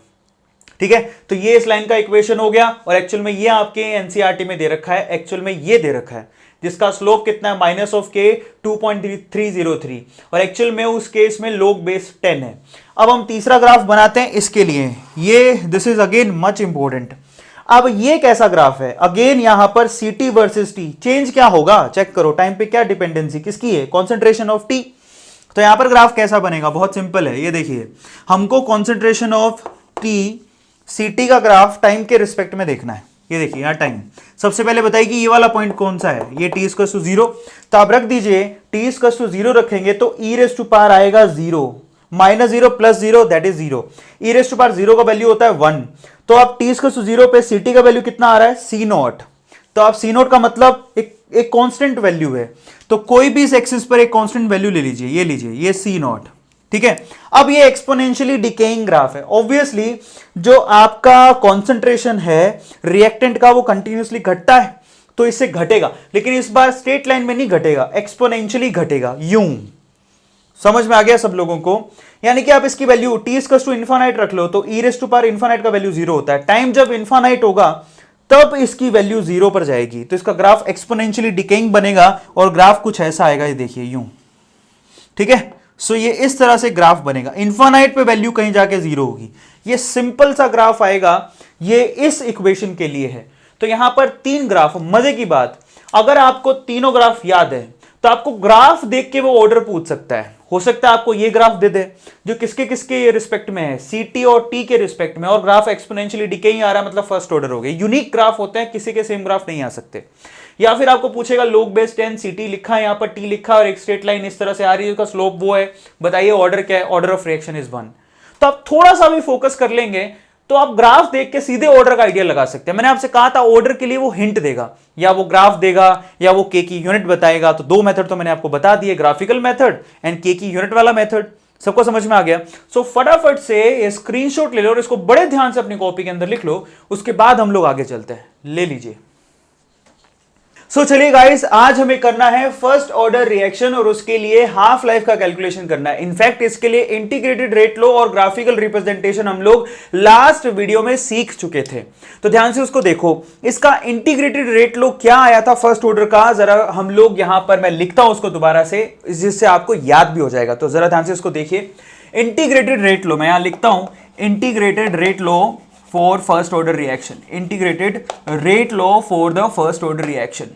A: ठीक है। तो ये इस लाइन का इक्वेशन हो गया, और एक्चुअल में ये आपके एनसीईआरटी में दे रखा है, एक्चुअल में ये दे रखा है जिसका स्लोप कितना है, माइनस ऑफ के 2.303, और एक्चुअल में उस केस में log बेस 10 है। अब हम तीसरा ग्राफ बनाते हैं इसके लिए, ये this is again much important. अब ये कैसा ग्राफ है, अगेन यहां पर ct वर्सेस t, चेंज क्या होगा चेक करो, टाइम पे क्या डिपेंडेंसी किसकी है, कॉन्सेंट्रेशन ऑफ t। तो यहां पर ग्राफ कैसा बनेगा, बहुत सिंपल है, ये देखिए, हमको कॉन्सेंट्रेशन ऑफ t ct का ग्राफ टाइम के रिस्पेक्ट में देखना है। ये देखिए यहाँ टाइम, सबसे पहले बताइए कि ये वाला पॉइंट कौन सा है, ये t इक्वल टू 0, तो आप रख दीजिए t इक्वल टू 0 रखेंगे तो e रेज़ टू पावर आएगा 0, minus 0 plus 0 that is 0, e raise to power 0 का वैल्यू होता है 1। तो आप t इक्वल टू 0 पे ct का वैल्यू कितना आ रहा है, c नॉट। तो आप c नॉट का मतलब एक कांस्टेंट वैल्यू है, तो कोई भी इस एक्सिस पर एक कांस्टेंट वैल्यू ले लीजिए, ये लीजिए, ये c नॉट, ठीक है। अब ये एक्सपोनेंशियली डिकेइंग ग्राफ है। ऑब्वियसली जो आपका कॉन्सेंट्रेशन है रिएक्टेंट का वो कंटिन्यूसली घटता है, तो इससे घटेगा, लेकिन इस बार स्ट्रेट लाइन में नहीं घटेगा, एक्सपोनेंशियली घटेगा, यूं। समझ में आ गया सब लोगों को? यानी कि आप इसकी value t equals to infinite रख लो तो e raise to power infinite का वैल्यू 0 होता है। टाइम जब इनफाइनाइट होगा तब इसकी वैल्यू 0 पर जाएगी, तो इसका ग्राफ एक्सपोनेंशियली डिकेइंग बनेगा और ग्राफ कुछ ऐसा आएगा, ये देखिए यूं। ठीक है, सो ये इस तरह से ग्राफ बनेगा, इनफाइनाइट पे वैल्यू कहीं जाके 0 होगी। ये सिंपल सा ग्राफ आएगा, ये इस इक्वेशन के लिए है। तो यहां पर 3 ग्राफ, मजे की बात, अगर आपको तीनों ग्राफ याद है तो आपको ग्राफ देख के वो ऑर्डर पूछ सकता है। हो सकता है आपको ये ग्राफ दे दे जो किसके किसके रिस्पेक्ट में है, ct और t के रिस्पेक्ट में, और ग्राफ एक्सपोनेंशियली डिकेइंग आ रहा है, मतलब फर्स्ट ऑर्डर हो गए। यूनिक ग्राफ होते हैं, किसी के सेम ग्राफ नहीं आ सकते। या फिर आपको पूछेगा log बेस 10 ct लिखा है, यहां पर t लिखा है और एक स्ट्रेट लाइन इस तरह से आ रही है, उसका स्लोप वो है, बताइए ऑर्डर क्या है, ऑर्डर ऑफ रिएक्शन इज 1। तो आप थोड़ा सा भी फोकस कर लेंगे तो आप ग्राफ देख के सीधे ऑर्डर का आइडिया लगा सकते हैं। मैंने आपसे कहा था ऑर्डर के लिए वो हिंट देगा, या वो ग्राफ देगा, या वो के की यूनिट बताएगा। तो 2 मेथड तो मैंने आपको बता दिए, ग्राफिकल मेथड एंड के की यूनिट वाला मेथड। सबको समझ में आ गया? सो फटाफट से ये स्क्रीनशॉट ले लो और इसको बड़े ध्यान से अपनी कॉपी के अंदर लिख लो, उसके बाद हम लोग आगे चलते हैं। ले लीजिए। सो चलिए गाइस, आज हमें करना है फर्स्ट ऑर्डर रिएक्शन और उसके लिए हाफ लाइफ का कैलकुलेशन करना है। इनफैक्ट इसके लिए इंटीग्रेटेड रेट लो और ग्राफिकल रिप्रेजेंटेशन हम लोग लास्ट वीडियो में सीख चुके थे, तो ध्यान से उसको देखो। इसका इंटीग्रेटेड रेट लो क्या आया था फर्स्ट ऑर्डर का, जरा हम लोग यहां पर, मैं लिखता हूं उसको दोबारा से जिससे आपको याद भी हो जाएगा, तो जरा ध्यान से उसको देखिए। इंटीग्रेटेड रेट लो मैं यहां लिखता हूं, integrated rate low for first order reaction, integrated rate law for the first order reaction.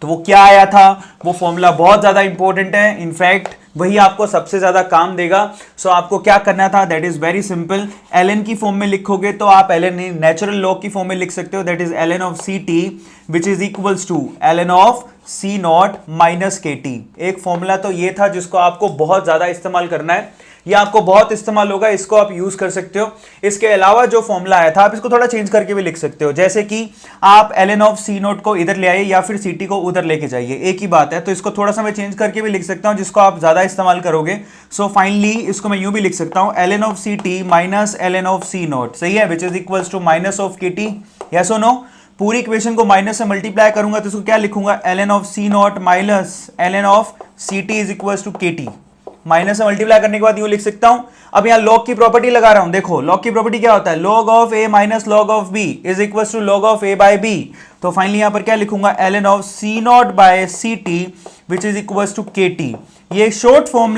A: तो वो क्या आया था, वो फॉर्मूला बहुत ज्यादा इंपॉर्टेंट है, इनफैक्ट वही आपको सबसे ज्यादा काम देगा। सो आपको क्या करना था, that is very simple. ln की फॉर्म में लिखोगे तो आप ln नेचुरल लॉग की फॉर्म में लिख सकते हो, that is ln of ct which is equals to ln of c naught minus kt। एक फॉर्मूला तो ये था जिसको आपको बहुत ज्यादा इस्तेमाल करना है, ये आपको बहुत इस्तेमाल होगा, इसको आप यूज कर सकते हो। इसके अलावा जो फॉर्मूला आया था आप इसको थोड़ा चेंज करके भी लिख सकते हो, जैसे कि आप ln ऑफ c नोट को इधर ले आइए या फिर ct को उधर लेके जाइए, एक ही बात है। तो इसको थोड़ा सा मैं चेंज करके भी लिख सकता हूं जिसको आप ज्यादा इस्तेमाल करोगे। सो फाइनली इसको मैं यूं भी लिख सकता हूं, ln of ct minus ln of c naught, सही है, which is equals to minus of kt। Yes और नो? पूरी इक्वेशन को माइनस से मल्टीप्लाई करूंगा तो इसको क्या लिखूंगा, ln of c naught minus ln of ct is equals to kt। Minus से मल्टीप्लाई करने के बाद यूं लिख सकता हूं। अब यहां लॉग की प्रॉपर्टी लगा रहा हूं, देखो लॉग की प्रॉपर्टी क्या होता है, log of a minus log of b is equals to log of a by b। तो फाइनली यहां पर क्या लिखूंगा, ln of c naught by ct which is equals to kt। ये शॉर्ट फॉर्म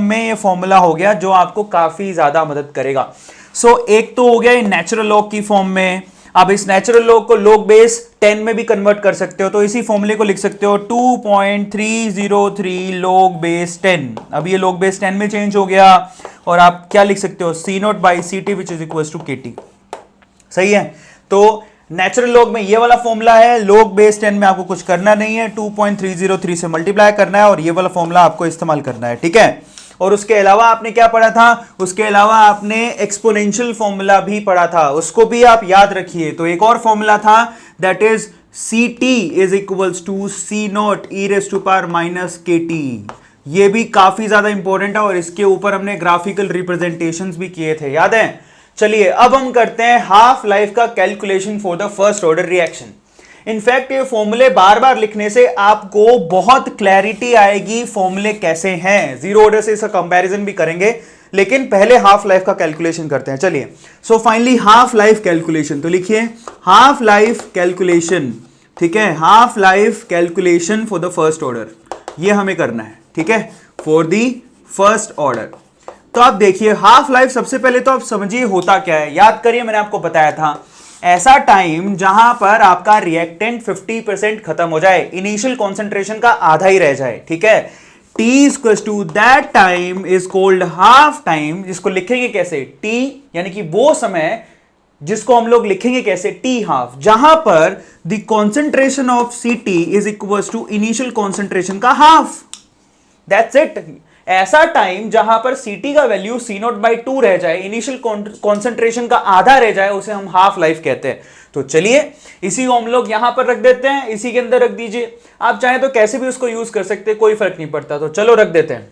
A: में ये फॉर्मूला हो गया जो आपको काफी ज्यादा मदद करेगा। सो एक तो हो गया नेचुरल लॉग की फॉर्म में, अब इस नेचुरल लॉग को लॉग बेस 10 में भी कन्वर्ट कर सकते हो, तो इसी फॉर्मूले को लिख सकते हो 2.303 लॉग बेस 10। अब ये लॉग बेस 10 में चेंज हो गया और आप क्या लिख सकते हो, c naught by ct which is equals to kt। सही है, तो नेचुरल लॉग में ये वाला फॉर्मूला है, लॉग बेस 10 में आपको कुछ करना नहीं है, 2.303 से मल्टीप्लाई करना है और ये वाला फॉर्मूला आपको इस्तेमाल करना है, ठीक है। और उसके अलावा आपने क्या पढ़ा था, उसके अलावा आपने एक्सपोनेंशियल फॉर्मूला भी पढ़ा था, उसको भी आप याद रखिए। तो एक और फॉर्मूला था, that is ct is equals to c naught e raise to power minus kt। ये भी काफी ज्यादा इंपॉर्टेंट है और इसके ऊपर हमने ग्राफिकल रिप्रेजेंटेशंस भी किए थे, याद है। चलिए अब हम करते हैं हाफ लाइफ का calculation for the first order reaction. In fact ये फॉर्मूले बार बार लिखने से आपको बहुत क्लैरिटी आएगी फॉर्मूले कैसे हैं। जीरो ऑर्डर से इसका कंपैरिजन भी करेंगे, लेकिन पहले हाफ लाइफ का कैलकुलेशन करते हैं। चलिए, so finally half life calculation, तो लिखिए हाफ लाइफ कैलकुलेशन, ठीक है, half life calculation for the first order, ये हमें करना है, ठीक है, फॉर द फर्स्ट ऑर्डर। तो आप देखिए हाफ लाइफ, सबसे पहले तो आप समझिए होता क्या है, याद करिए मैंने आपको बताया था, ऐसा टाइम जहां पर आपका रिएक्टेंट 50% खत्म हो जाए, इनिशियल कॉन्सेंट्रेशन का आधा ही रह जाए, ठीक है। T equals to that time is called half time, जिसको लिखेंगे कैसे, T यानी कि वो समय जिसको हम लोग लिखेंगे कैसे, T हाफ, जहां पर the concentration of Ct is equals to initial concentration का हाफ, दैट्स इट। ऐसा टाइम जहां पर Ct का वैल्यू C नॉट बाई 2 रह जाए, इनिशियल कॉन्सेंट्रेशन का आधा रह जाए, उसे हम हाफ लाइफ कहते हैं। तो चलिए इसी को हम लोग यहां पर रख देते हैं, इसी के अंदर रख दीजिए, आप चाहें तो कैसे भी उसको यूज कर सकते हैं, कोई फर्क नहीं पड़ता, तो चलो रख देते हैं।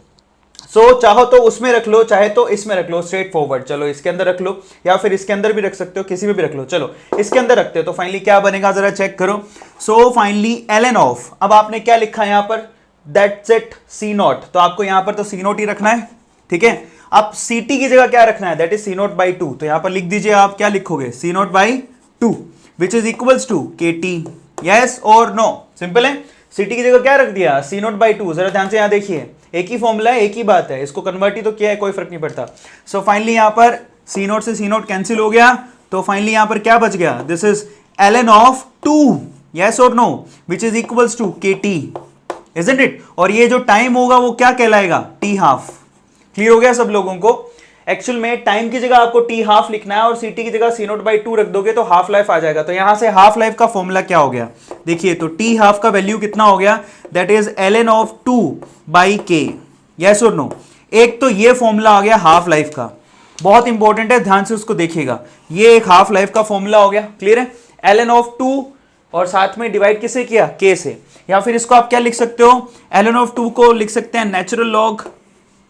A: सो चाहो तो उसमें रख लो, चाहे तो इसमें रख लो, स्ट्रेट फॉरवर्ड। चलो इसके अंदर रख लो, या फिर इसके अंदर भी रख सकते हो, किसी में भी रख लो। चलो इसके अंदर रखते हो तो फाइनली क्या बनेगा जरा चेक करो। सो फाइनली ln ऑफ, अब आपने क्या लिखा है यहां पर, दैट्स इट सी नॉट, तो आपको यहां पर तो सी नॉट ही रखना है, ठीक है। अब सी टी की जगह क्या रखना है, that is C naught by two, तो यहां पर लिख दीजिए आप, क्या लिखोगे, C naught by two which is equals to K T, yes और नो, सिंपल है। सी टी की जगह क्या रख दिया, सी नॉट बाई टू, जरा ध्यान से यहां देखिए, एक ही फॉर्मूला है, एक ही बात है, इसको कन्वर्ट ही तो किया है, कोई फर्क नहीं पड़ता। सो फाइनली यहां पर सी नॉट से सी नॉट कैंसिल हो गया, तो फाइनली यहां पर क्या बच गया, this is ln of two, yes और no, which is equals to K T, isn't it. और ये जो टाइम होगा वो क्या कहलाएगा, टी हाफ। क्लियर हो गया सब लोगों को। एक्चुअल में टाइम की जगह आपको टी हाफ लिखना है और सी टी की जगह सी नॉट बाई टू रख दोगे तो हाफ लाइफ आ जाएगा। तो यहां से हाफ लाइफ का फॉर्मूला क्या हो गया, देखिए, तो टी हाफ का वैल्यू कितना हो गया, that is ln of two by के, यस और नो। एक तो ये फॉर्मूला आ गया हाफ लाइफ का, बहुत इंपॉर्टेंट है, ध्यान से उसको देखिएगा, ये एक हाफ लाइफ का फॉर्मूला हो गया। क्लियर है, ln ऑफ टू और साथ में डिवाइड किससे किया, के से, या फिर इसको आप क्या लिख सकते हो, ln ऑफ टू को लिख सकते हैं नेचुरल लॉग,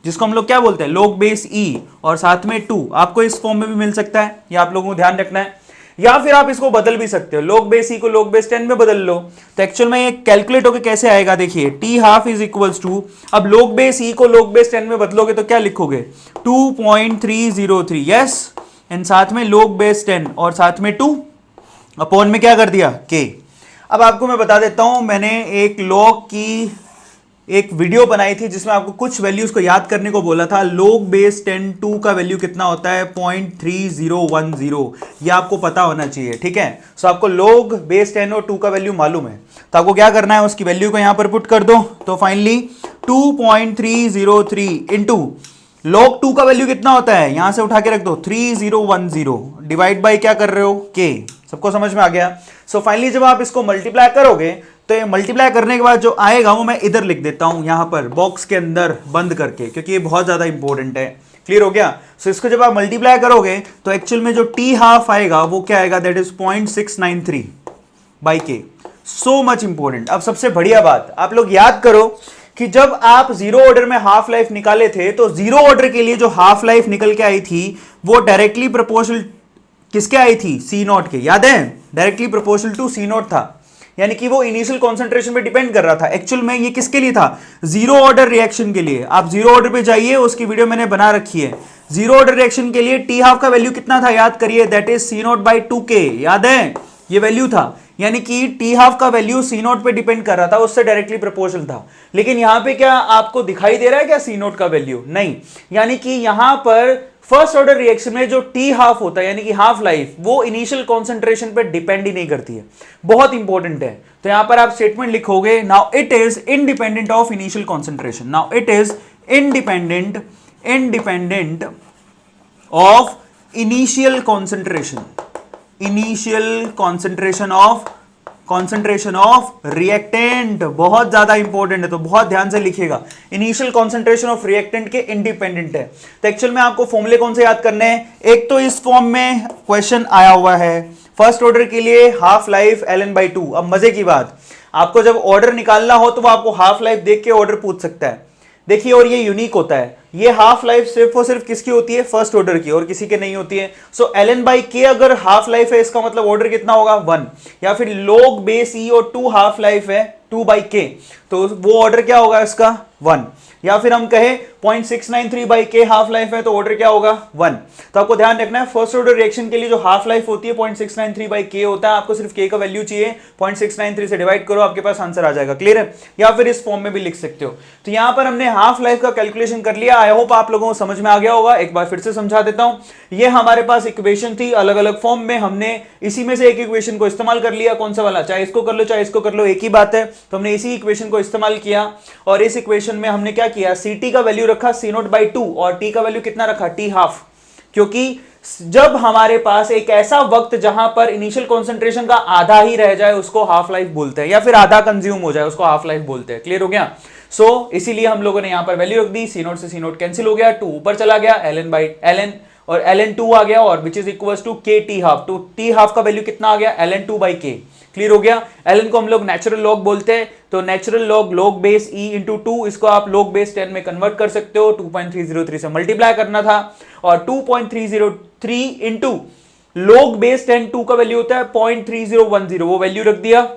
A: जिसको हम लोग क्या बोलते हैं, log बेस ई, और साथ में 2, आपको इस फॉर्म में भी मिल सकता है, ये आप लोगों को ध्यान रखना है। या फिर आप इसको बदल भी सकते हो, log बेस ई को log बेस 10 में बदल लो, तो एक्चुअल में ये कैलकुलेट होकर कैसे आएगा, देखिए, T half is equals to, अब log बेस ई को log बेस 10 में बदलोगे तो क्या लिखोगे, 2.303, यस, एंड साथ में log बेस 10 और साथ में 2 अपॉन में क्या कर दिया, के। अब आपको मैं बता देता हूं, मैंने एक log की एक वीडियो बनाई थी जिसमें आपको कुछ वैल्यूज को याद करने को बोला था। log बेस 10 2 का वैल्यू कितना होता है, 0.3010, ये आपको पता होना चाहिए, ठीक है। सो आपको log बेस 10 और 2 का वैल्यू मालूम है, तो आपको क्या करना है, उसकी वैल्यू को यहां पर पुट कर दो, तो फाइनली 2.303 इंटू log 2 का वैल्यू कितना होता है, यहां से उठा के रख दो 3010, डिवाइड बाई क्या कर रहे हो, के। सबको समझ में आ गया। सो फाइनली जब आप इसको मल्टीप्लाई करोगे तो ये मल्टीप्लाई करने के बाद जो आएगा वो मैं इधर लिख देता हूं, यहां पर बॉक्स के अंदर बंद करके, क्योंकि ये बहुत ज्यादा इंपॉर्टेंट है। क्लियर हो गया। सो इसको जब आप मल्टीप्लाई करोगे तो एक्चुअल में जो टी हाफ आएगा वो क्या आएगा, दैट इज 0.693 बाई के। So much important. अब सबसे बढ़िया बात, आप लोग याद करो कि जब आप जीरो ऑर्डर में हाफ लाइफ निकाले थे तो जीरो ऑर्डर के लिए जो हाफ लाइफ निकल के आई थी वो डायरेक्टली प्रोपोर्शनल किसके आई थी, सी नॉट के, याद है, directly proportional to C naught था, यानी कि वो इनिशियल कॉन्सेंट्रेशन पे डिपेंड कर रहा था। एक्चुअल में ये किसके लिए था, जीरो ऑर्डर रिएक्शन के लिए। आप जीरो ऑर्डर पे जाइए, उसकी वीडियो मैंने बना रखी है। जीरो ऑर्डर रिएक्शन के लिए टी हाफ का वैल्यू कितना था, याद करिए, that is C naught by 2k, याद है, ये वैल्यू था, यानी कि टी हाफ का वैल्यू सी नॉट पे डिपेंड कर रहा था, उससे डायरेक्टली प्रोपोर्शनल था। लेकिन यहां पे क्या आपको दिखाई दे रहा है क्या सी नॉट का वैल्यू, नहीं, यानी कि यहां पर फर्स्ट ऑर्डर रिएक्शन में जो टी हाफ होता है, यानी कि हाफ लाइफ, वो इनिशियल कॉन्सेंट्रेशन पे डिपेंड ही नहीं करती है, बहुत इंपॉर्टेंट है। तो यहां पर आप स्टेटमेंट लिखोगे, now it is independent of initial concentration, now it is independent of initial concentration of reactant, बहुत ज्यादा इंपॉर्टेंट है, तो बहुत ध्यान से लिखिएगा, इनिशियल कॉन्सेंट्रेशन ऑफ रिएक्टेंट के इंडिपेंडेंट है। तो एक्चुअल में आपको फॉर्मूले कौन से याद करने हैं, एक तो इस फॉर्म में क्वेश्चन आया हुआ है, फर्स्ट ऑर्डर के लिए हाफ लाइफ ln/2। अब मजे की बात, आपको जब ऑर्डर निकालना हो तो वो आपको हाफ लाइफ देख के ऑर्डर पूछ सकता है, देखिए, और ये यूनिक होता है, ये हाफ लाइफ सिर्फ और सिर्फ किसकी होती है, फर्स्ट ऑर्डर की, और किसी के नहीं होती है। सो ln/k अगर हाफ लाइफ है, इसका मतलब ऑर्डर कितना होगा, 1, या फिर log बेस e और 2 हाफ लाइफ है 2/k, तो वो ऑर्डर क्या होगा इसका, 1, या फिर हम कहें 0.693/k हाफ लाइफ है तो ऑर्डर क्या होगा, 1। तो आपको ध्यान रखना है, फर्स्ट ऑर्डर रिएक्शन के लिए जो हाफ लाइफ होती है 0.693/k होता है, आपको सिर्फ k का वैल्यू चाहिए, 0.693 से डिवाइड करो, आपके पास आंसर आ जाएगा। क्लियर है, या फिर इस फॉर्म में भी लिख सकते हो। तो यहां पर हमने हाफ लाइफ का कैलकुलेशन कर लिया, आई होप आप लोगों को समझ में आ गया होगा। एक बार फिर से समझा देता हूं, ये हमारे पास इक्वेशन थी अलग अलग फॉर्म में, हमने इसी में से एक इक्वेशन को इस्तेमाल कर लिया, कौन सा वाला, चाहे इसको कर लो चाहे इसको कर लो, एक ही बात है। तो हमने इसी इक्वेशन को इस्तेमाल किया और इस इक्वेशन में हमने क्या किया, सी टी का वैल्यू रखा C0/2 और टी का वैल्यू कितना रखा, टी हाफ, क्योंकि जब हमारे पास एक ऐसा वक्त जहां पर इनिशियल कॉन्सेंट्रेशन का आधा ही रह जाए उसको हाफ लाइफ बोलते हैं, या फिर आधा कंज्यूम हो जाए उसको हाफ लाइफ बोलते हैं। क्लियर हो गया। सो इसीलिए हम लोगों ने यहां पर वैल्यू रख दी, C0 से C0 कैंसिल हो गया, 2 ऊपर चला गया, ln और ln2 आ गया, और which is equal to k T half. तो टी हाफ का वैल्यू कितना आ गया, ln2/k, क्लियर हो गया। ln को हम लोग नेचुरल लॉग बोलते हैं, तो natural log log base e into 2, इसको आप log बेस 10 में कन्वर्ट कर सकते हो, 2.303 से मल्टीप्लाई करना था, और 2.303 इंटू log बेस 10 2 का वैल्यू होता है 0.3010, वो वैल्यू रख दिया।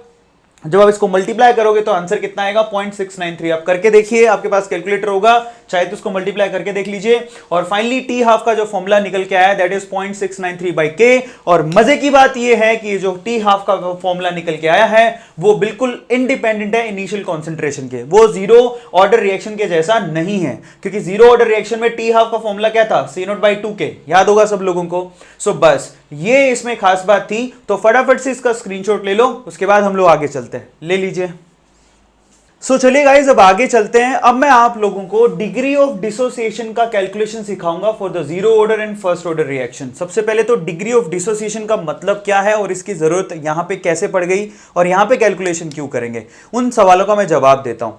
A: जब आप इसको मल्टीप्लाई करोगे तो आंसर कितना आएगा 0.693। आप करके देखिए, आपके पास कैलकुलेटर होगा, चाहे तो उसको मल्टीप्लाई करके देख लीजिए। और फाइनली टी हाफ का जो फॉर्मूला निकल के आया दैट इज 0.693 बाई के। और मजे की बात यह है कि जो टी हाफ का फॉर्मूला निकल के आया है वो बिल्कुल इंडिपेंडेंट है इनिशियल कॉन्सेंट्रेशन के, वो जीरो ऑर्डर रिएक्शन के जैसा नहीं है, क्योंकि जीरो ऑर्डर रिएक्शन में टी हाफ का फॉर्मूला क्या था, C0/2 के, याद होगा सब लोगों को। सो बस ये इसमें खास बात थी, तो फटाफट से इसका स्क्रीनशॉट ले लो, उसके बाद हम लोग आगे चलते हैं, ले लीजिए। सो चलिए गाइस अब आगे चलते हैं। अब मैं आप लोगों को डिग्री ऑफ डिसोसिएशन का कैलकुलेशन सिखाऊंगा for the zero order and first order reaction. सबसे पहले तो डिग्री ऑफ डिसोसिएशन का मतलब क्या है और इसकी जरूरत यहां पे कैसे पड़ गई और यहां पे कैलकुलेशन क्यों करेंगे, उन सवालों का मैं जवाब देता हूं,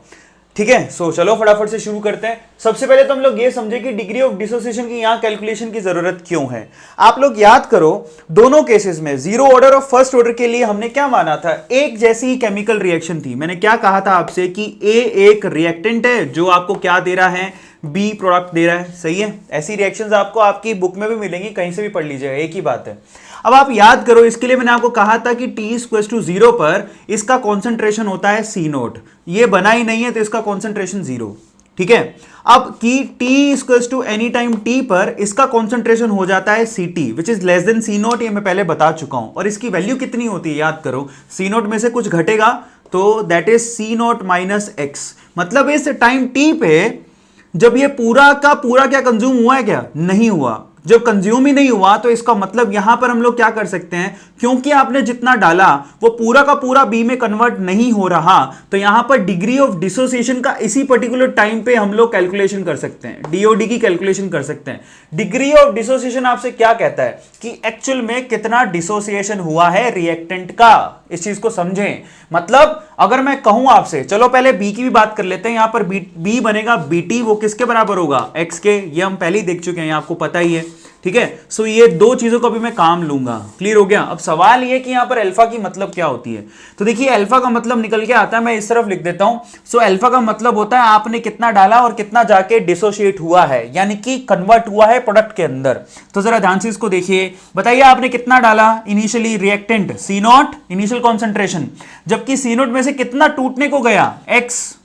A: ठीक है। सो चलो फटाफट से शुरू करते हैं। सबसे पहले तो हम लोग ये समझे कि डिग्री ऑफ डिसोसिएशन की यहां कैलकुलेशन की जरूरत क्यों है। आप लोग याद करो, दोनों केसेस में जीरो ऑर्डर और फर्स्ट ऑर्डर के लिए हमने क्या माना था, एक जैसी ही केमिकल रिएक्शन थी। मैंने क्या कहा था आपसे कि ए एक रिएक्टेंट है जो आपको क्या दे रहा है, बी प्रोडक्ट दे रहा है, सही है। ऐसी रिएक्शंस आपको आपकी बुक में भी मिलेंगी, कहीं से भी पढ़ लीजिएगा, एक ही बात है। अब आप याद करो, इसके लिए मैंने आपको कहा था कि T=0 पर इसका कॉन्सेंट्रेशन होता है C0, ये बना ही नहीं है तो इसका कॉन्सेंट्रेशन 0, ठीक है। अब कि T एनी टाइम T पर इसका कॉन्सेंट्रेशन हो जाता है Ct which is less than C0, ये मैं पहले बता चुका हूं। और इसकी वैल्यू कितनी होती है याद करो, C0 में से कुछ घटेगा तो that is C0 minus x. मतलब इस टाइम T पे जब ये पूरा का पूरा क्या कंज्यूम हुआ है, क्या नहीं हुआ, जब कंज्यूम ही नहीं हुआ तो इसका मतलब यहां पर हम लोग क्या कर सकते हैं, क्योंकि आपने जितना डाला वो पूरा का पूरा बी में कन्वर्ट नहीं हो रहा, तो यहां पर डिग्री ऑफ डिसोसिएशन का इसी पर्टिकुलर टाइम पे हम लोग कैलकुलेशन कर सकते हैं, डीओडी की कैलकुलेशन कर सकते हैं। डिग्री ऑफ डिसोसिएशन आपसे क्या कहता है कि एक्चुअल में कितना डिसोसिएशन हुआ है रिएक्टेंट का, इस चीज को समझें। मतलब अगर मैं कहूं आपसे, चलो पहले बी की भी बात कर लेते हैं, यहां पर बी बनेगा बीटी, वो किसके बराबर होगा, एक्स के, ये हम पहले ही देख चुके हैं, आपको पता ही है, ठीक है। सो ये दो चीजों का भी मैं काम लूंगा, क्लियर हो गया। अब सवाल ये कि यहां पर अल्फा की मतलब क्या होती है, तो देखिए अल्फा का मतलब निकल के आता है, मैं इस तरफ लिख देता हूं। सो अल्फा का मतलब होता है आपने कितना डाला और कितना जाके डिसोशिएट हुआ है, यानी कि कन्वर्ट हुआ है प्रोडक्ट के अंदर। तो जरा ध्यान से इसको देखिए, बताइए आपने कितना डाला initially reactant C0 initial concentration, जबकि C0 में से कितना टूटने को गया, एक्स।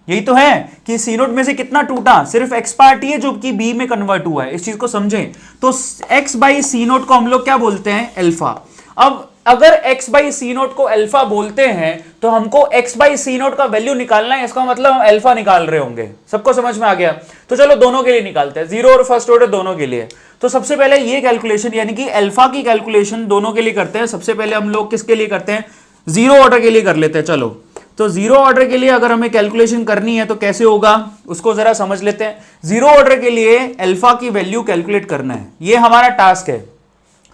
A: यही तो है कि C0 में से कितना टूटा, सिर्फ एक्स पार्ट ही है जो कि बी में कन्वर्ट हुआ है, इस चीज को समझें। तो x बाई C0 को हम लोग क्या बोलते हैं, अल्फा। अब अगर x बाई C0 को अल्फा बोलते हैं तो हमको x बाई C0 का वैल्यू निकालना है, इसका मतलब हम अल्फा निकाल रहे होंगे। सबको समझ में आ गया? तो चलो दोनों के लिए निकालते हैं, जीरो और फर्स्ट ऑर्डर दोनों के लिए। तो सबसे पहले ये कैलकुलेशन यानी कि अल्फा की कैलकुलेशन दोनों के लिए करते हैं। सबसे पहले हम लोग किसके लिए करते हैं, जीरो ऑर्डर के लिए कर लेते हैं। चलो तो जीरो ऑर्डर के लिए अगर हमें कैलकुलेशन करनी है तो कैसे होगा उसको जरा समझ लेते हैं। जीरो ऑर्डर के लिए अल्फा की वैल्यू कैलकुलेट करना है, ये हमारा टास्क है।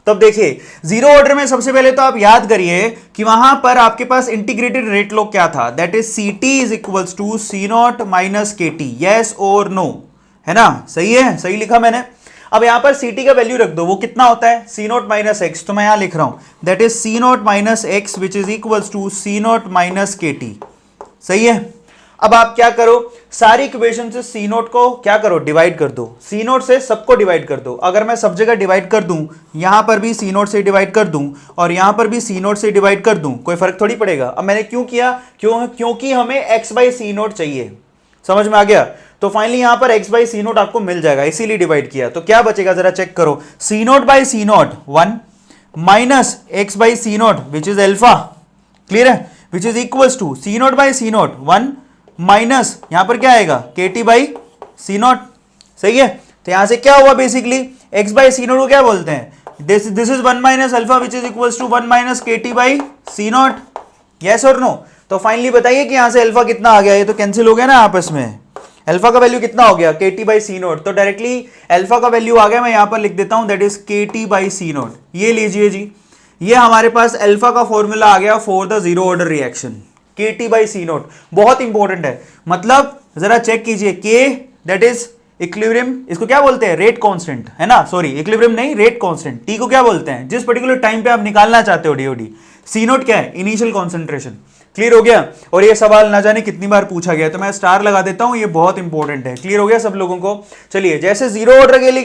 A: तब देखिए जीरो ऑर्डर में सबसे पहले तो आप याद करिए कि वहां पर आपके पास इंटीग्रेटेड रेट लॉ क्या था, that is Ct is equals to C0 minus Kt, yes और नो, है ना, सही है, सही लिखा मैंने। अब यहां पर Ct का वैल्यू रख दो, वो कितना होता है C0 माइनस एक्स, तो मैं यहां लिख रहा हूं that is C0 minus X which is equals to C0 minus Kt, सही है। अब आप क्या करो, सारी इक्वेशन से C0 को क्या करो, डिवाइड कर दो, C0 से सबको डिवाइड कर दो। अगर मैं सब जगह डिवाइड कर दूं, यहां पर भी C0 से डिवाइड कर दूं और यहां पर भी C0 से डिवाइड कर दूं, कोई फर्क थोड़ी पड़ेगा। अब मैंने क्यों किया, क्योंकि हमें x बाई C0 चाहिए, समझ में आ गया। तो फाइनली यहां पर x बाई C0 आपको मिल जाएगा, इसीलिए डिवाइड किया। तो क्या बचेगा जरा चेक करो, C0 by C0 1 minus x by C0 which is alpha, clear है, which is equals to C0 by C0 1 minus यहां पर क्या आएगा Kt बाई C0, सही है। तो यहां से क्या हुआ, बेसिकली x बाई C0 को क्या बोलते हैं, this is 1 minus alpha which is equals to 1 minus Kt by C0, yes और नो। तो फाइनली बताइए कि यहां से अल्फा कितना आ गया, ये तो कैंसिल हो गया ना आपस में, अल्फा का वैल्यू कितना हो गया Kt बाई C0, तो डायरेक्टली अल्फा का वैल्यू आ गया, मैं यहां पर लिख देता हूं that is Kt by C0। ये लीजिए जी, ये हमारे पास अल्फा का फॉर्मूला आ गया for the zero order reaction, Kt by C0, बहुत इंपॉर्टेंट है। मतलब जरा चेक कीजिए, K दैट इज इक्विलिब्रियम, इसको क्या बोलते हैं, रेट कांस्टेंट, है ना, सॉरी इक्विलिब्रियम नहीं, रेट कांस्टेंट। T को क्या बोलते हैं, जिस पर्टिकुलर टाइम पे आप निकालना चाहते हो डीओडी। सी नोट क्या है? Initial concentration. क्लियर हो गया? और ये सवाल ना जाने कितनी बार पूछा गया, तो मैं स्टार लगा देता हूं, ये बहुत इंपॉर्टेंट है। क्लियर हो गया सब लोगों को? चलिए, जैसे जीरो ऑर्डर के लिए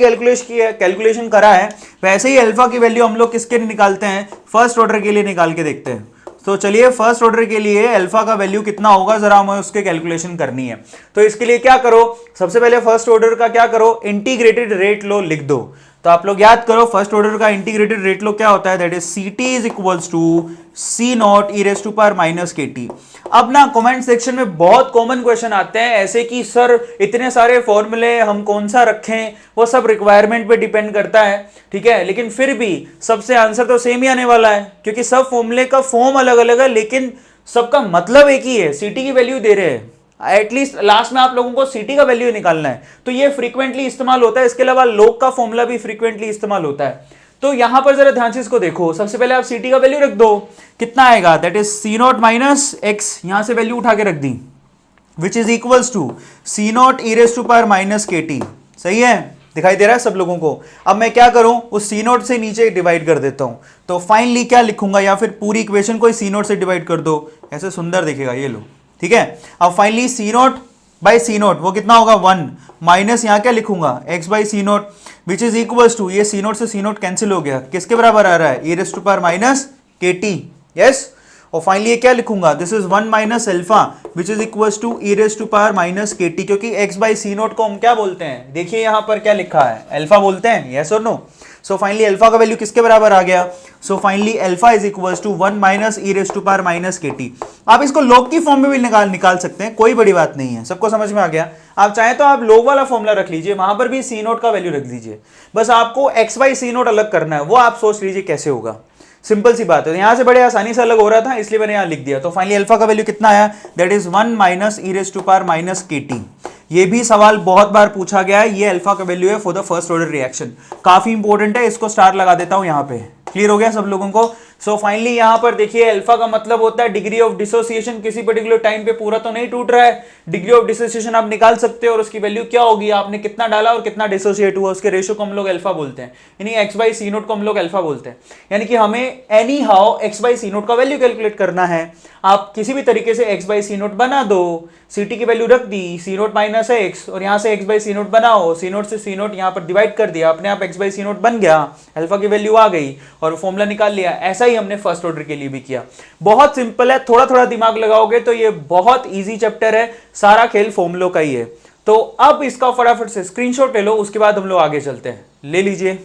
A: कैलकुलेशन करा है, वैसे ही अल्फा की वैल्यू हम लोग किसके लिए निकालते हैं? फर्स्ट ऑर्डर के लिए निकाल के देखते हैं। तो चलिए, फर्स्ट ऑर्डर के लिए अल्फा का वैल्यू कितना होगा, जरा हमें उसके कैलकुलेशन करनी है। तो इसके लिए क्या करो, सबसे पहले फर्स्ट ऑर्डर का क्या करो, इंटीग्रेटेड रेट लो लिख दो। तो आप लोग याद करो, फर्स्ट ऑर्डर का इंटीग्रेटेड रेट लो क्या होता है? That is C T is equals to C naught E raise to power minus के टी। अब ना कमेंट सेक्शन में बहुत कॉमन क्वेश्चन आते हैं ऐसे कि सर इतने सारे फॉर्मूले हम कौन सा रखें, वो सब रिक्वायरमेंट पे डिपेंड करता है, ठीक है, लेकिन फिर भी सबसे आंसर तो सेम ही आने वाला है, क्योंकि सब फॉर्मूले का फॉर्म अलग अलग है, लेकिन सबका मतलब एक ही है, सीटी की वैल्यू दे रहे हैं। एटलीस्ट लास्ट में आप लोगों को सीटी का वैल्यू निकालना है, तो ये फ्रीक्वेंटली इस्तेमाल होता है। इसके अलावा लोग का फॉर्मूला भी फ्रीक्वेंटली इस्तेमाल होता है। तो यहां पर जरा ध्यान से इसको देखो, सबसे पहले आप सीटी का वैल्यू रख दो, कितना आएगा? That is C naught minus X, यहां से वैल्यू उठा के रख दी, which is equals to C naught E raise to power minus के टी। सही है? दिखाई दे रहा है सब लोगों को? अब मैं क्या करूं, उस सी नोट से नीचे डिवाइड कर देता हूं। तो फाइनली क्या लिखूंगा, या फिर पूरी इक्वेशन को सी नोट से डिवाइड कर दो, ऐसे सुंदर दिखेगा, ये लो, ठीक है। अब finally C naught by C naught वो कितना होगा? 1 माइनस यहां क्या लिखूंगा, X by C naught, which is equals to, ये सी नोट से सी नोट कैंसिल हो गया, किसके बराबर आ रहा है? E raise to power minus के टी। यस, और फाइनली ये क्या लिखूंगा, this is 1 minus alpha which is equals to E raise to power minus के टी, क्योंकि एक्स बाई सी नोट को हम क्या बोलते हैं? देखिए यहां पर क्या लिखा है, अल्फा बोलते हैं। यस और नो? सो फाइनली अल्फा का वैल्यू किसके बराबर आ गया? So finally alpha is equals to 1 minus E raise to power minus के टी। आप इसको लॉग की फॉर्म में भी निकाल सकते हैं, कोई बड़ी बात नहीं है। सबको समझ में आ गया? आप चाहे तो आप लॉग वाला फॉर्मूला रख लीजिए, वहां पर भी सी नोट का वैल्यू रख लीजिए, बस आपको एक्स बाई सी नोट अलग करना है, वो आप सोच लीजिए कैसे होगा। सिंपल सी बात है, यहां से बड़े आसानी से अलग हो रहा था, इसलिए मैंने यहां लिख दिया। तो फाइनली अल्फा का वैल्यू कितना आया? That is 1 minus E raise to power minus के टी। ये भी सवाल बहुत बार पूछा गया है, ये अल्फा का वैल्यू है for the first order reaction, काफी इंपॉर्टेंट है, इसको स्टार लगा देता हूं यहां पे। क्लियर हो गया सब लोगों को? सो फाइनली यहां पर देखिए, अल्फा का मतलब होता है डिग्री ऑफ डिसोसिएशन, किसी पर्टिकुलर टाइम पे पूरा तो नहीं टूट रहा है, डिग्री ऑफ डिसोसिएशन आप निकाल सकते हो, और उसकी वैल्यू क्या होगी, आपने कितना डाला और कितना डिसोसिएट हुआ, उसके रेशो को हम लोग अल्फा बोलते हैं, यानी एक्स बाई सी नोट को हम लोग अल्फा बोलते हैं। यानी कि हमें anyhow X by C naught का वैल्यू कैलकुलेट करना है। आप किसी भी तरीके से एक्स बाई सी नोट बना दो, सीटी की वैल्यू रख दी, सी नोट माइनस एक्स, और यहां से एक्स बाई सी नोट बनाओ, सी नोट से सी नोट यहां पर डिवाइड कर दिया, अपने आप एक्स बाई सी नोट बन गया, अल्फा की वैल्यू आ गई और फॉर्मूला निकाल लिया। ऐसा ही हमने फर्स्ट ऑर्डर के लिए भी किया। बहुत सिंपल है, थोड़ा थोड़ा दिमाग लगाओगे तो ये बहुत इजी चैप्टर है, सारा खेल फॉर्मूलों का ही है। तो अब इसका फटाफट से स्क्रीनशॉट ले लो, उसके बाद हम लोग आगे चलते हैं। ले लीजिए।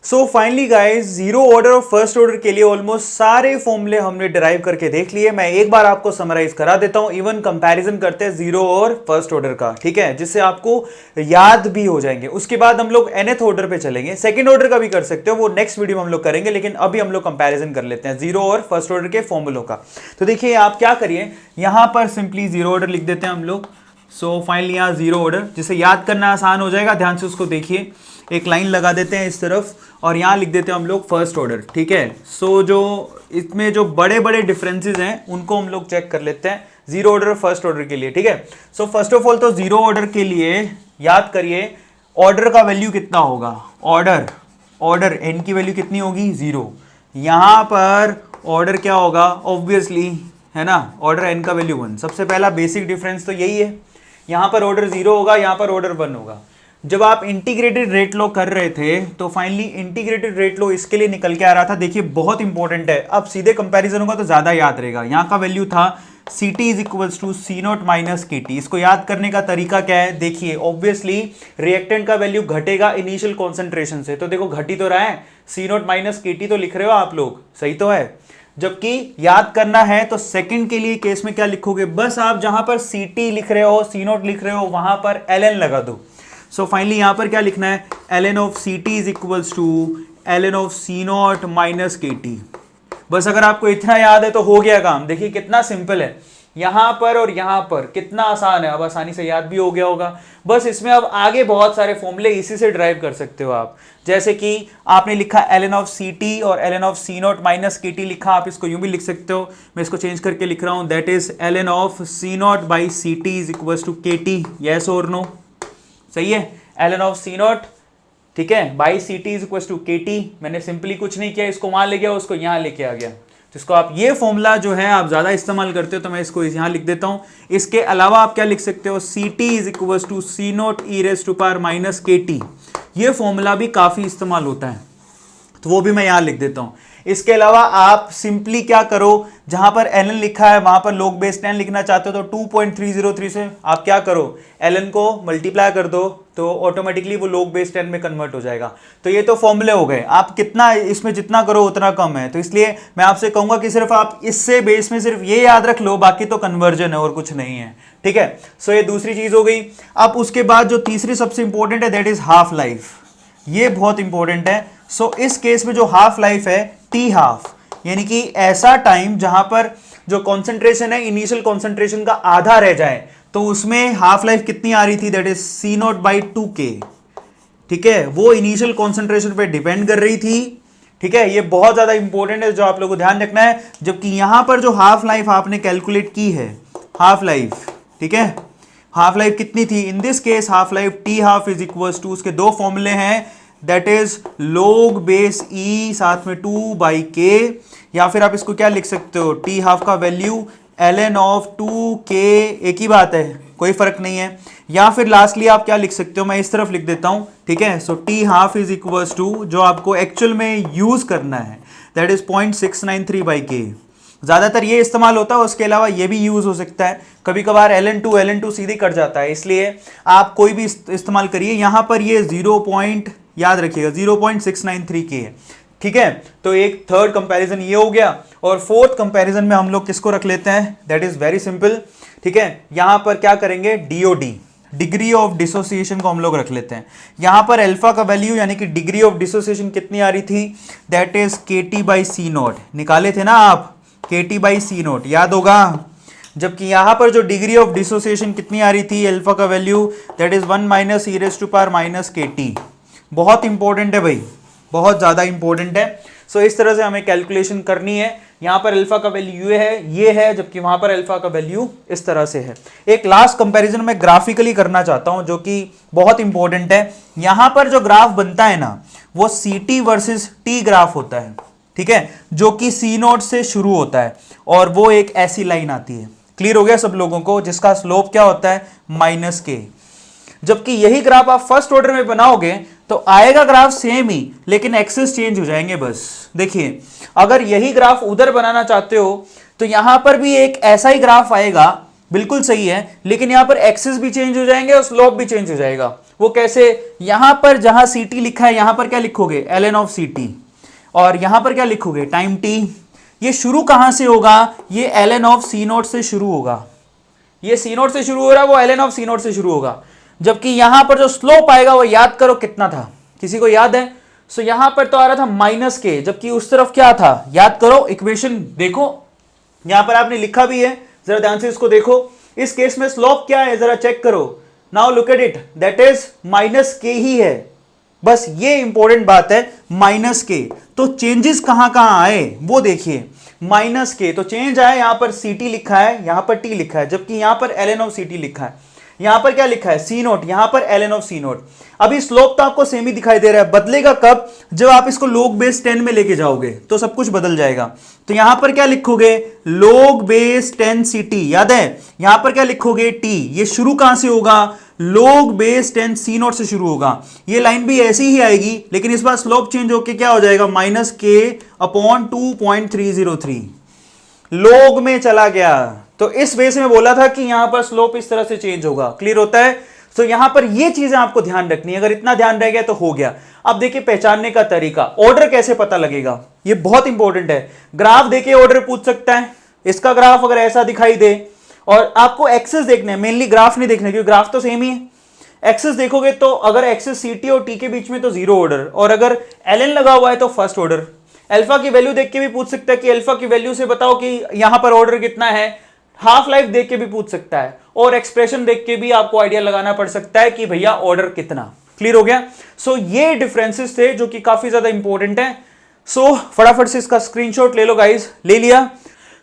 A: So finally guys, zero order और फर्स्ट ऑर्डर के लिए ऑलमोस्ट सारे फॉर्मूले हमने डिराइव करके देख लिए। मैं एक बार आपको समराइज करा देता हूं, इवन कंपैरिजन करते हैं जीरो और फर्स्ट ऑर्डर का, ठीक है, जिससे आपको याद भी हो जाएंगे। उसके बाद हम लोग nth ऑर्डर पे चलेंगे, सेकंड ऑर्डर का भी कर सकते हो, वो नेक्स्ट वीडियो में हम लोग करेंगे, लेकिन अभी हम लोग कंपैरिजन कर लेते हैं जीरो और फर्स्ट ऑर्डर के फॉर्मूलों का। तो देखिए आप क्या करिए, यहां पर सिंपली जीरो ऑर्डर लिख देते हैं हम लोग। सो फाइनली यहां जीरो ऑर्डर, जिसे याद करना आसान हो जाएगा, ध्यान से उसको देखिए। एक लाइन लगा देते हैं इस तरफ और यहां लिख देते हैं हम लोग फर्स्ट ऑर्डर, ठीक है। सो जो इसमें जो बड़े बड़े डिफरेंसेस हैं उनको हम लोग चेक कर लेते हैं जीरो ऑर्डर और फर्स्ट ऑर्डर के लिए, ठीक है। सो फर्स्ट ऑफ ऑल तो जीरो ऑर्डर के लिए याद करिए, ऑर्डर का वैल्यू कितना होगा, ऑर्डर एन की वैल्यू कितनी होगी, 0। यहां पर ऑर्डर क्या होगा, ऑब्वियसली है ना, ऑर्डर एन का वैल्यू 1। सबसे पहला बेसिक डिफरेंस तो यही है, यहां पर ऑर्डर 0 होगा, यहां पर ऑर्डर 1 होगा। जब आप इंटीग्रेटेड रेट लो कर रहे थे तो फाइनली इंटीग्रेटेड रेट लो इसके लिए निकल के आ रहा था, देखिए बहुत इंपॉर्टेंट है, अब सीधे कंपैरिजन होगा तो ज्यादा याद रहेगा। यहां का वैल्यू था C T is equals to C naught minus के टी। इसको याद करने का तरीका क्या है, देखिए ऑब्वियसली रिएक्टेंट का वैल्यू घटेगा इनिशियल कॉन्सेंट्रेशन से, तो देखो घट ही तो रहा है, सी नॉट माइनस के टी तो लिख रहे हो आप लोग, सही तो है। जबकि याद करना है तो सेकंड के लिए केस में क्या लिखोगे, बस आप जहां पर सी टी लिख रहे हो, सी नॉट लिख रहे हो, वहां पर एल एन लगा दो। सो फाइनली यहां पर क्या लिखना है, L N of C T is equals to L N of C naught minus के टी। बस अगर आपको इतना याद है तो हो गया काम। देखिए कितना सिंपल है, यहां पर और यहां पर कितना आसान है, अब आसानी से याद भी हो गया होगा। बस इसमें अब आगे बहुत सारे फॉर्मूले इसी से ड्राइव कर सकते हो आप, जैसे कि आपने लिखा L N of C T और L N of C naught minus के टी लिखा, आप इसको यूं भी लिख सकते हो, मैं इसको चेंज करके लिख रहा हूं, that is L N of C naught by C T is equals to K T. Yes और नो, सही है, L N of C naught ठीक है, by C T is equal to K T. मैंने सिंपली कुछ नहीं किया, इसको वहां ले गया, उसको यहां लेके आ गया। तो इसको आप ये फॉर्मूला जो है आप ज्यादा इस्तेमाल करते हो, तो मैं इसको यहां लिख देता हूं। इसके अलावा आप क्या लिख सकते हो, C T is equal to C naught E raise to power minus के टी। ये फॉर्मूला भी काफी इस्तेमाल होता है, तो वो भी मैं यहां लिख देता हूं। इसके अलावा आप सिंपली क्या करो, जहां पर ln लिखा है वहां पर log बेस 10 लिखना चाहते हो, तो 2.303 से आप क्या करो, ln को मल्टीप्लाई कर दो, तो ऑटोमेटिकली वो log बेस 10 में कन्वर्ट हो जाएगा। तो ये तो फॉर्मूले हो गए, आप कितना इसमें जितना करो उतना कम है। तो इसलिए मैं आपसे कहूंगा कि सिर्फ आप इससे बेस में सिर्फ ये याद रख लो, बाकी तो कन्वर्जन है और कुछ नहीं है, ठीक है। सो ये दूसरी चीज हो गई। अब उसके बाद जो तीसरी सबसे इंपॉर्टेंट है, दैट इज हाफ लाइफ। ये बहुत इंपॉर्टेंट है। सो इस केस में जो हाफ लाइफ है टी हाफ, यानी कि ऐसा टाइम जहां पर जो कॉन्सेंट्रेशन है इनिशियल कॉन्सेंट्रेशन का आधा रह जाए, तो उसमें हाफ लाइफ कितनी आ रही थी, that is C naught by 2k, ठीक है। वो इनिशियल कॉन्सेंट्रेशन पे डिपेंड कर रही थी, ठीक है। ये बहुत ज्यादा इंपॉर्टेंट है, जो आप लोगों को ध्यान रखना है। जबकि यहां पर जो हाफ लाइफ आपने कैलकुलेट की है, हाफ लाइफ, ठीक है, हाफ लाइफ कितनी थी in this case, half life T half is equal to, उसके दो फॉर्मूले हैं, that is log base e साथ में 2/k, या फिर आप इसको क्या लिख सकते हो, टी हाफ का वैल्यू ln ऑफ 2k, एक ही बात है, कोई फर्क नहीं है। या फिर लास्टली आप क्या लिख सकते हो, मैं इस तरफ लिख देता हूं, ठीक है। So T half is equal to, जो आपको एक्चुअल में यूज करना है, दैट इज 0.693/k। ज्यादातर ये इस्तेमाल होता है, उसके अलावा ये भी यूज हो सकता है, कभी कभार ln2 सीधे कट जाता है, इसलिए आप कोई भी इस्तेमाल करिए। यहां पर ये 0. याद रखिएगा 0.693k है, ठीक है। तो एक थर्ड कंपैरिजन ये हो गया, और फोर्थ कंपैरिजन में हम लोग किसको रख लेते हैं, दैट इज वेरी सिंपल, ठीक है। यहां पर क्या करेंगे, डीओडी, डिग्री ऑफ डिसोसिएशन को हम लोग रख लेते हैं। यहां पर अल्फा का वैल्यू यानी कि डिग्री ऑफ डिसोसिएशन कितनी आ रही थी, that is KT by C naught, निकाले थे ना आप, KT बाई सी नोट, याद होगा। जबकि यहां पर जो डिग्री ऑफ डिसोसिएशन कितनी आ रही थी, अल्फा का value, that is 1 minus E raise to power minus KT। बहुत इंपॉर्टेंट है भाई, बहुत ज्यादा इंपॉर्टेंट है। सो इस तरह से हमें कैलकुलेशन करनी है। यहां पर अल्फा का वैल्यू ये है, जबकि वहां पर अल्फा का वैल्यू इस तरह से है। एक लास्ट कंपैरिजन मैं ग्राफिकली करना चाहता हूं, जो कि बहुत इंपॉर्टेंट है। यहां पर जो ग्राफ बनता है ना, वो CT वर्सेस T ग्राफ होता है, ठीक है, जो कि C नोट से शुरू होता है, और वो एक ऐसी लाइन आती है। क्लियर हो गया सब लोगों को, जिसका स्लोप क्या होता है, -k। जबकि यही ग्राफ आप फर्स्ट ऑर्डर में बनाओगे तो आएगा ग्राफ सेम ही, लेकिन एक्सेस चेंज हो जाएंगे बस। देखिए, अगर यही ग्राफ उधर बनाना चाहते हो तो यहां पर भी एक ऐसा ही ग्राफ आएगा, बिल्कुल सही है, लेकिन यहां पर एक्सेस भी चेंज हो जाएंगे और स्लोप भी चेंज हो जाएगा। वो कैसे, यहां पर जहां CT लिखा है यहां पर क्या लिखोगे, ln ऑफ CT, और यहां पर क्या लिखोगे, टाइम t। ये शुरू कहां से होगा, ये ln ऑफ C नोट से शुरू होगा, ये C नोट से शुरू हो रहा है, वो ln ऑफ C नोट से शुरू होगा। जबकि यहां पर जो स्लोप आएगा वो याद करो कितना था, किसी को याद है। सो यहां पर तो आ रहा था -k, जबकि उस तरफ क्या था, याद करो, इक्वेशन देखो, यहां पर आपने लिखा भी है, जरा ध्यान से इसको देखो। इस केस में स्लोप क्या है, जरा चेक करो। Now look at it, that is -k ही है, बस ये इंपॉर्टेंट बात है, -k। तो चेंजेस कहां कहां आए वो देखिए, -k तो चेंज आया, यहां पर CT लिखा है, यहां पर T लिखा है, जबकि यहां पर ln ऑफ CT लिखा है। यहां पर क्या लिखा है, C नोट, यहां पर ln ऑफ C नोट। अभी स्लोप तो आपको सेम ही दिखाई दे रहा है, बदलेगा कब, जब आप इसको log बेस 10 में लेके जाओगे तो सब कुछ बदल जाएगा। तो यहां पर क्या लिखोगे, log बेस 10 CT, याद है, यहां पर क्या लिखोगे, T। ये शुरू कहां से होगा, log बेस 10 C नोट से शुरू होगा। ये लाइन भी ऐसी ही आएगी, लेकिन इस बार स्लोप चेंज होके क्या हो जाएगा, -k/2.303, log में चला गया। तो इस वे से मैं बोला था कि यहां पर स्लोप इस तरह से चेंज होगा। क्लियर होता है। तो यहां पर ये चीजें आपको ध्यान रखनी है, अगर इतना ध्यान रह गया तो हो गया। अब देखिए पहचानने का तरीका, ऑर्डर कैसे पता लगेगा, ये बहुत इंपॉर्टेंट है। ग्राफ देखिए ऑर्डर पूछ सकता है, इसका ग्राफ अगर ऐसा दिखाई दे, और आपको एक्सेस देखना है, मेनली ग्राफ नहीं देखना, क्योंकि ग्राफ तो सेम ही है। एक्सेस देखोगे तो अगर एक्सेस CT और T के बीच में तो 0 ऑर्डर, और अगर ln लगा हुआ है तो फर्स्ट ऑर्डर। अल्फा की वैल्यू देख के भी पूछ सकता है कि अल्फा की वैल्यू से बताओ कि यहां पर ऑर्डर कितना है। हाफ लाइफ देख के भी पूछ सकता है, और एक्सप्रेशन देख के भी आपको आइडिया लगाना पड़ सकता है कि भैया ऑर्डर कितना। क्लियर हो गया। सो ये डिफरेंसेस थे जो कि काफी ज्यादा इंपॉर्टेंट है। सो फटाफट से इसका स्क्रीनशॉट ले लो गाइस, ले लिया।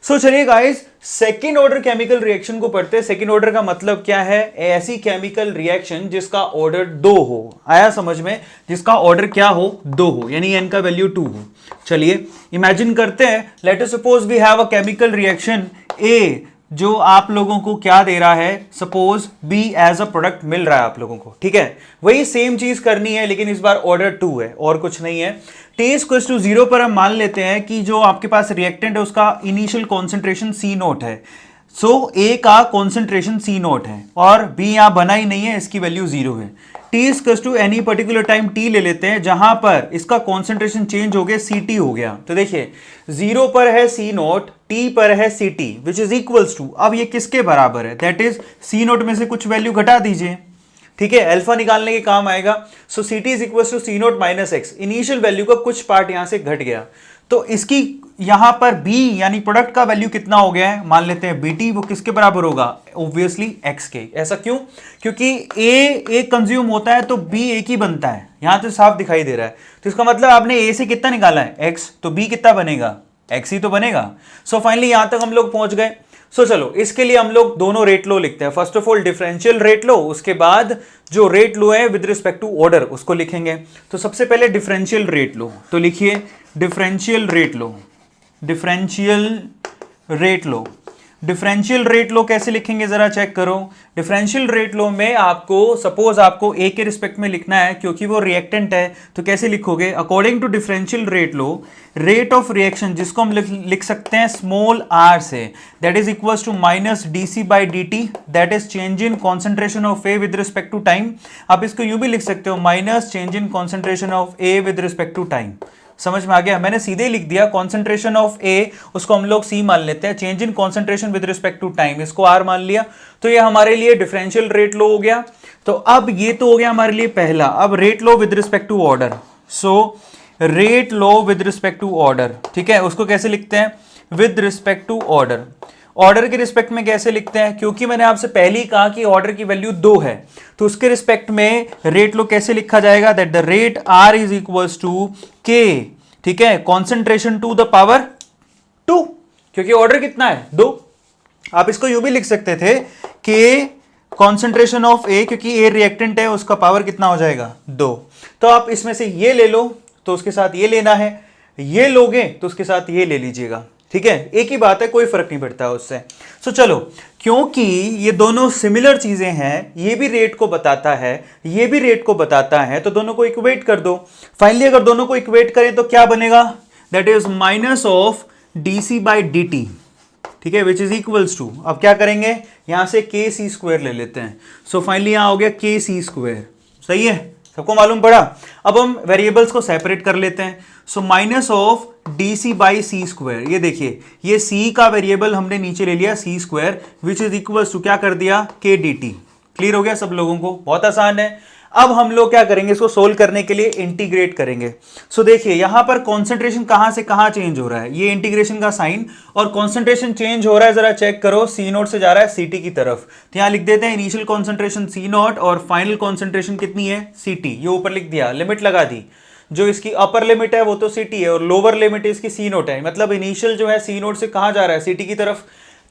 A: सो चलिए guys, second order chemical reaction को पढ़ते हैं। सेकेंड ऑर्डर का मतलब क्या है? ऐसी केमिकल रिएक्शन जिसका ऑर्डर 2 हो। आया समझ में? जिसका ऑर्डर क्या हो? 2 हो, यानी n का वैल्यू 2 हो। चलिए इमेजिन करते हैं, let us suppose we have a chemical reaction A, जो आप लोगों को क्या दे रहा है? Suppose B as a product मिल रहा है आप लोगों को, ठीक है। वही सेम चीज करनी है, लेकिन इस बार ऑर्डर 2 है और कुछ नहीं है। T इक्वल्स टू 0 पर हम मान लेते हैं कि जो आपके पास रिएक्टेंट है उसका इनिशियल कॉन्सेंट्रेशन C0 है। सो A का कॉन्सेंट्रेशन C0 है और B यहां बना ही नहीं है, इसकी वैल्यू 0 है। T equals to any particular time T ले लेते हैं जहां पर इसका कॉन्सेंट्रेशन चेंज हो गया, CT हो गया। तो देखिए 0 पर है C0, T पर है CT which is equals to, अब ये किसके बराबर है? दैट इज C0 में से कुछ वैल्यू घटा दीजिए, ठीक है, अल्फा निकालने के काम आएगा। So C T is equal to C0 minus X, initial value का कुछ पार्ट यहां से घट गया, तो इसकी यहां पर B यानी प्रोडक्ट का वैल्यू कितना हो गया है? मान लेते हैं BT, वो किसके बराबर होगा? ऑब्वियसली x के। ऐसा क्यों? क्योंकि A एक कंज्यूम होता है तो B एक ही बनता है, यहां तो साफ दिखाई दे रहा है। तो इसका मतलब आपने A से कितना निकाला है? x, तो B कितना बनेगा? x ही तो बनेगा। सो फाइनली यहां तक हम लोग पहुंच गए। सो चलो इसके लिए हम लोग दोनों रेट लो लिखते हैं। First of all differential rate law, उसके बाद जो रेट लो है विद रिस्पेक्ट टू ऑर्डर उसको लिखेंगे। तो सबसे पहले डिफरेंशियल रेट लो, तो लिखिए डिफरेंशियल रेट लो। डिफरेंशियल रेट लो, डिफरेंशियल रेट लो कैसे लिखेंगे जरा चेक करो। डिफरेंशियल रेट लो में आपको सपोज आपको ए के रिस्पेक्ट में लिखना है क्योंकि वो रिएक्टेंट है, तो कैसे लिखोगे? According to differential rate law, rate of reaction जिसको हम लिख सकते हैं स्मॉल r से, that is equals to minus dc by dt, that is change in concentration of A with respect to time. आप इसको यूं भी लिख सकते हो, minus change in concentration of A with respect to time. समझ में आ गया? मैंने सीधे लिख दिया कॉन्सेंट्रेशन ऑफ ए, उसको हम लोग सी मान लेते हैं, change in concentration with respect to time इसको आर मान लिया। तो ये हमारे लिए डिफरेंशियल रेट लो हो गया। तो अब ये तो हो गया हमारे लिए पहला। अब rate law with respect to order. So rate law with respect to order, ठीक है, उसको कैसे लिखते हैं? With respect to order. Order के रिस्पेक्ट में कैसे लिखते हैं? क्योंकि मैंने आपसे पहले ही कहा कि ऑर्डर की वैल्यू 2 है, तो उसके रिस्पेक्ट में रेट लो कैसे लिखा जाएगा? That the rate R is equals to K, ठीक है, कॉन्सेंट्रेशन टू द पावर 2, क्योंकि ऑर्डर कितना है? 2। आप इसको यूं भी लिख सकते थे कि कॉन्सेंट्रेशन ऑफ ए, क्योंकि ए रिएक्टेंट है, उसका पावर कितना हो जाएगा? 2। तो आप इसमें से ये ले लो तो उसके साथ ये लेना है, ये लोगे तो उसके साथ ये ले लीजिएगा, ठीक है, एक ही बात है, कोई फर्क नहीं पड़ता उससे। सो चलो, क्योंकि ये दोनों सिमिलर चीजें हैं, ये भी रेट को बताता है, ये भी रेट को बताता है, तो दोनों को इक्वेट कर दो। फाइनली अगर दोनों को इक्वेट करें तो क्या बनेगा? That is minus of DC by D T, ठीक है, विच इज इक्वल्स टू, अब क्या करेंगे? यहां से के सी स्क्वायर ले लेते हैं। सो फाइनली यहां हो गया के सी स्क्वायर। सही है, सबको मालूम पड़ा? अब हम वेरिएबल्स को सेपरेट कर लेते हैं। So minus of D C by C square, ये देखिए ये सी का वेरिएबल हमने नीचे ले लिया C square, which is equal to क्या कर दिया? के डी टी। क्लियर हो गया सब लोगों को? बहुत आसान है। अब हम लोग क्या करेंगे? इसको सोल्व करने के लिए इंटीग्रेट करेंगे। सो देखिए यहां पर कॉन्सेंट्रेशन कहां से कहां चेंज हो रहा है, ये इंटीग्रेशन का साइन, और कॉन्सेंट्रेशन चेंज हो रहा है, जरा चेक करो, सी नोट से जा रहा है सीटी की तरफ। तो यहां लिख देते हैं इनिशियल कॉन्सेंट्रेशन सी नोट और फाइनल कॉन्सेंट्रेशन कितनी है? सीटी। ये ऊपर लिख दिया, लिमिट लगा दी। जो इसकी अपर लिमिट है वो तो सीटी है और लोअर लिमिट इसकी सी नोट है, मतलब इनिशियल जो है सी नोट से कहां जा रहा है? सीटी की तरफ।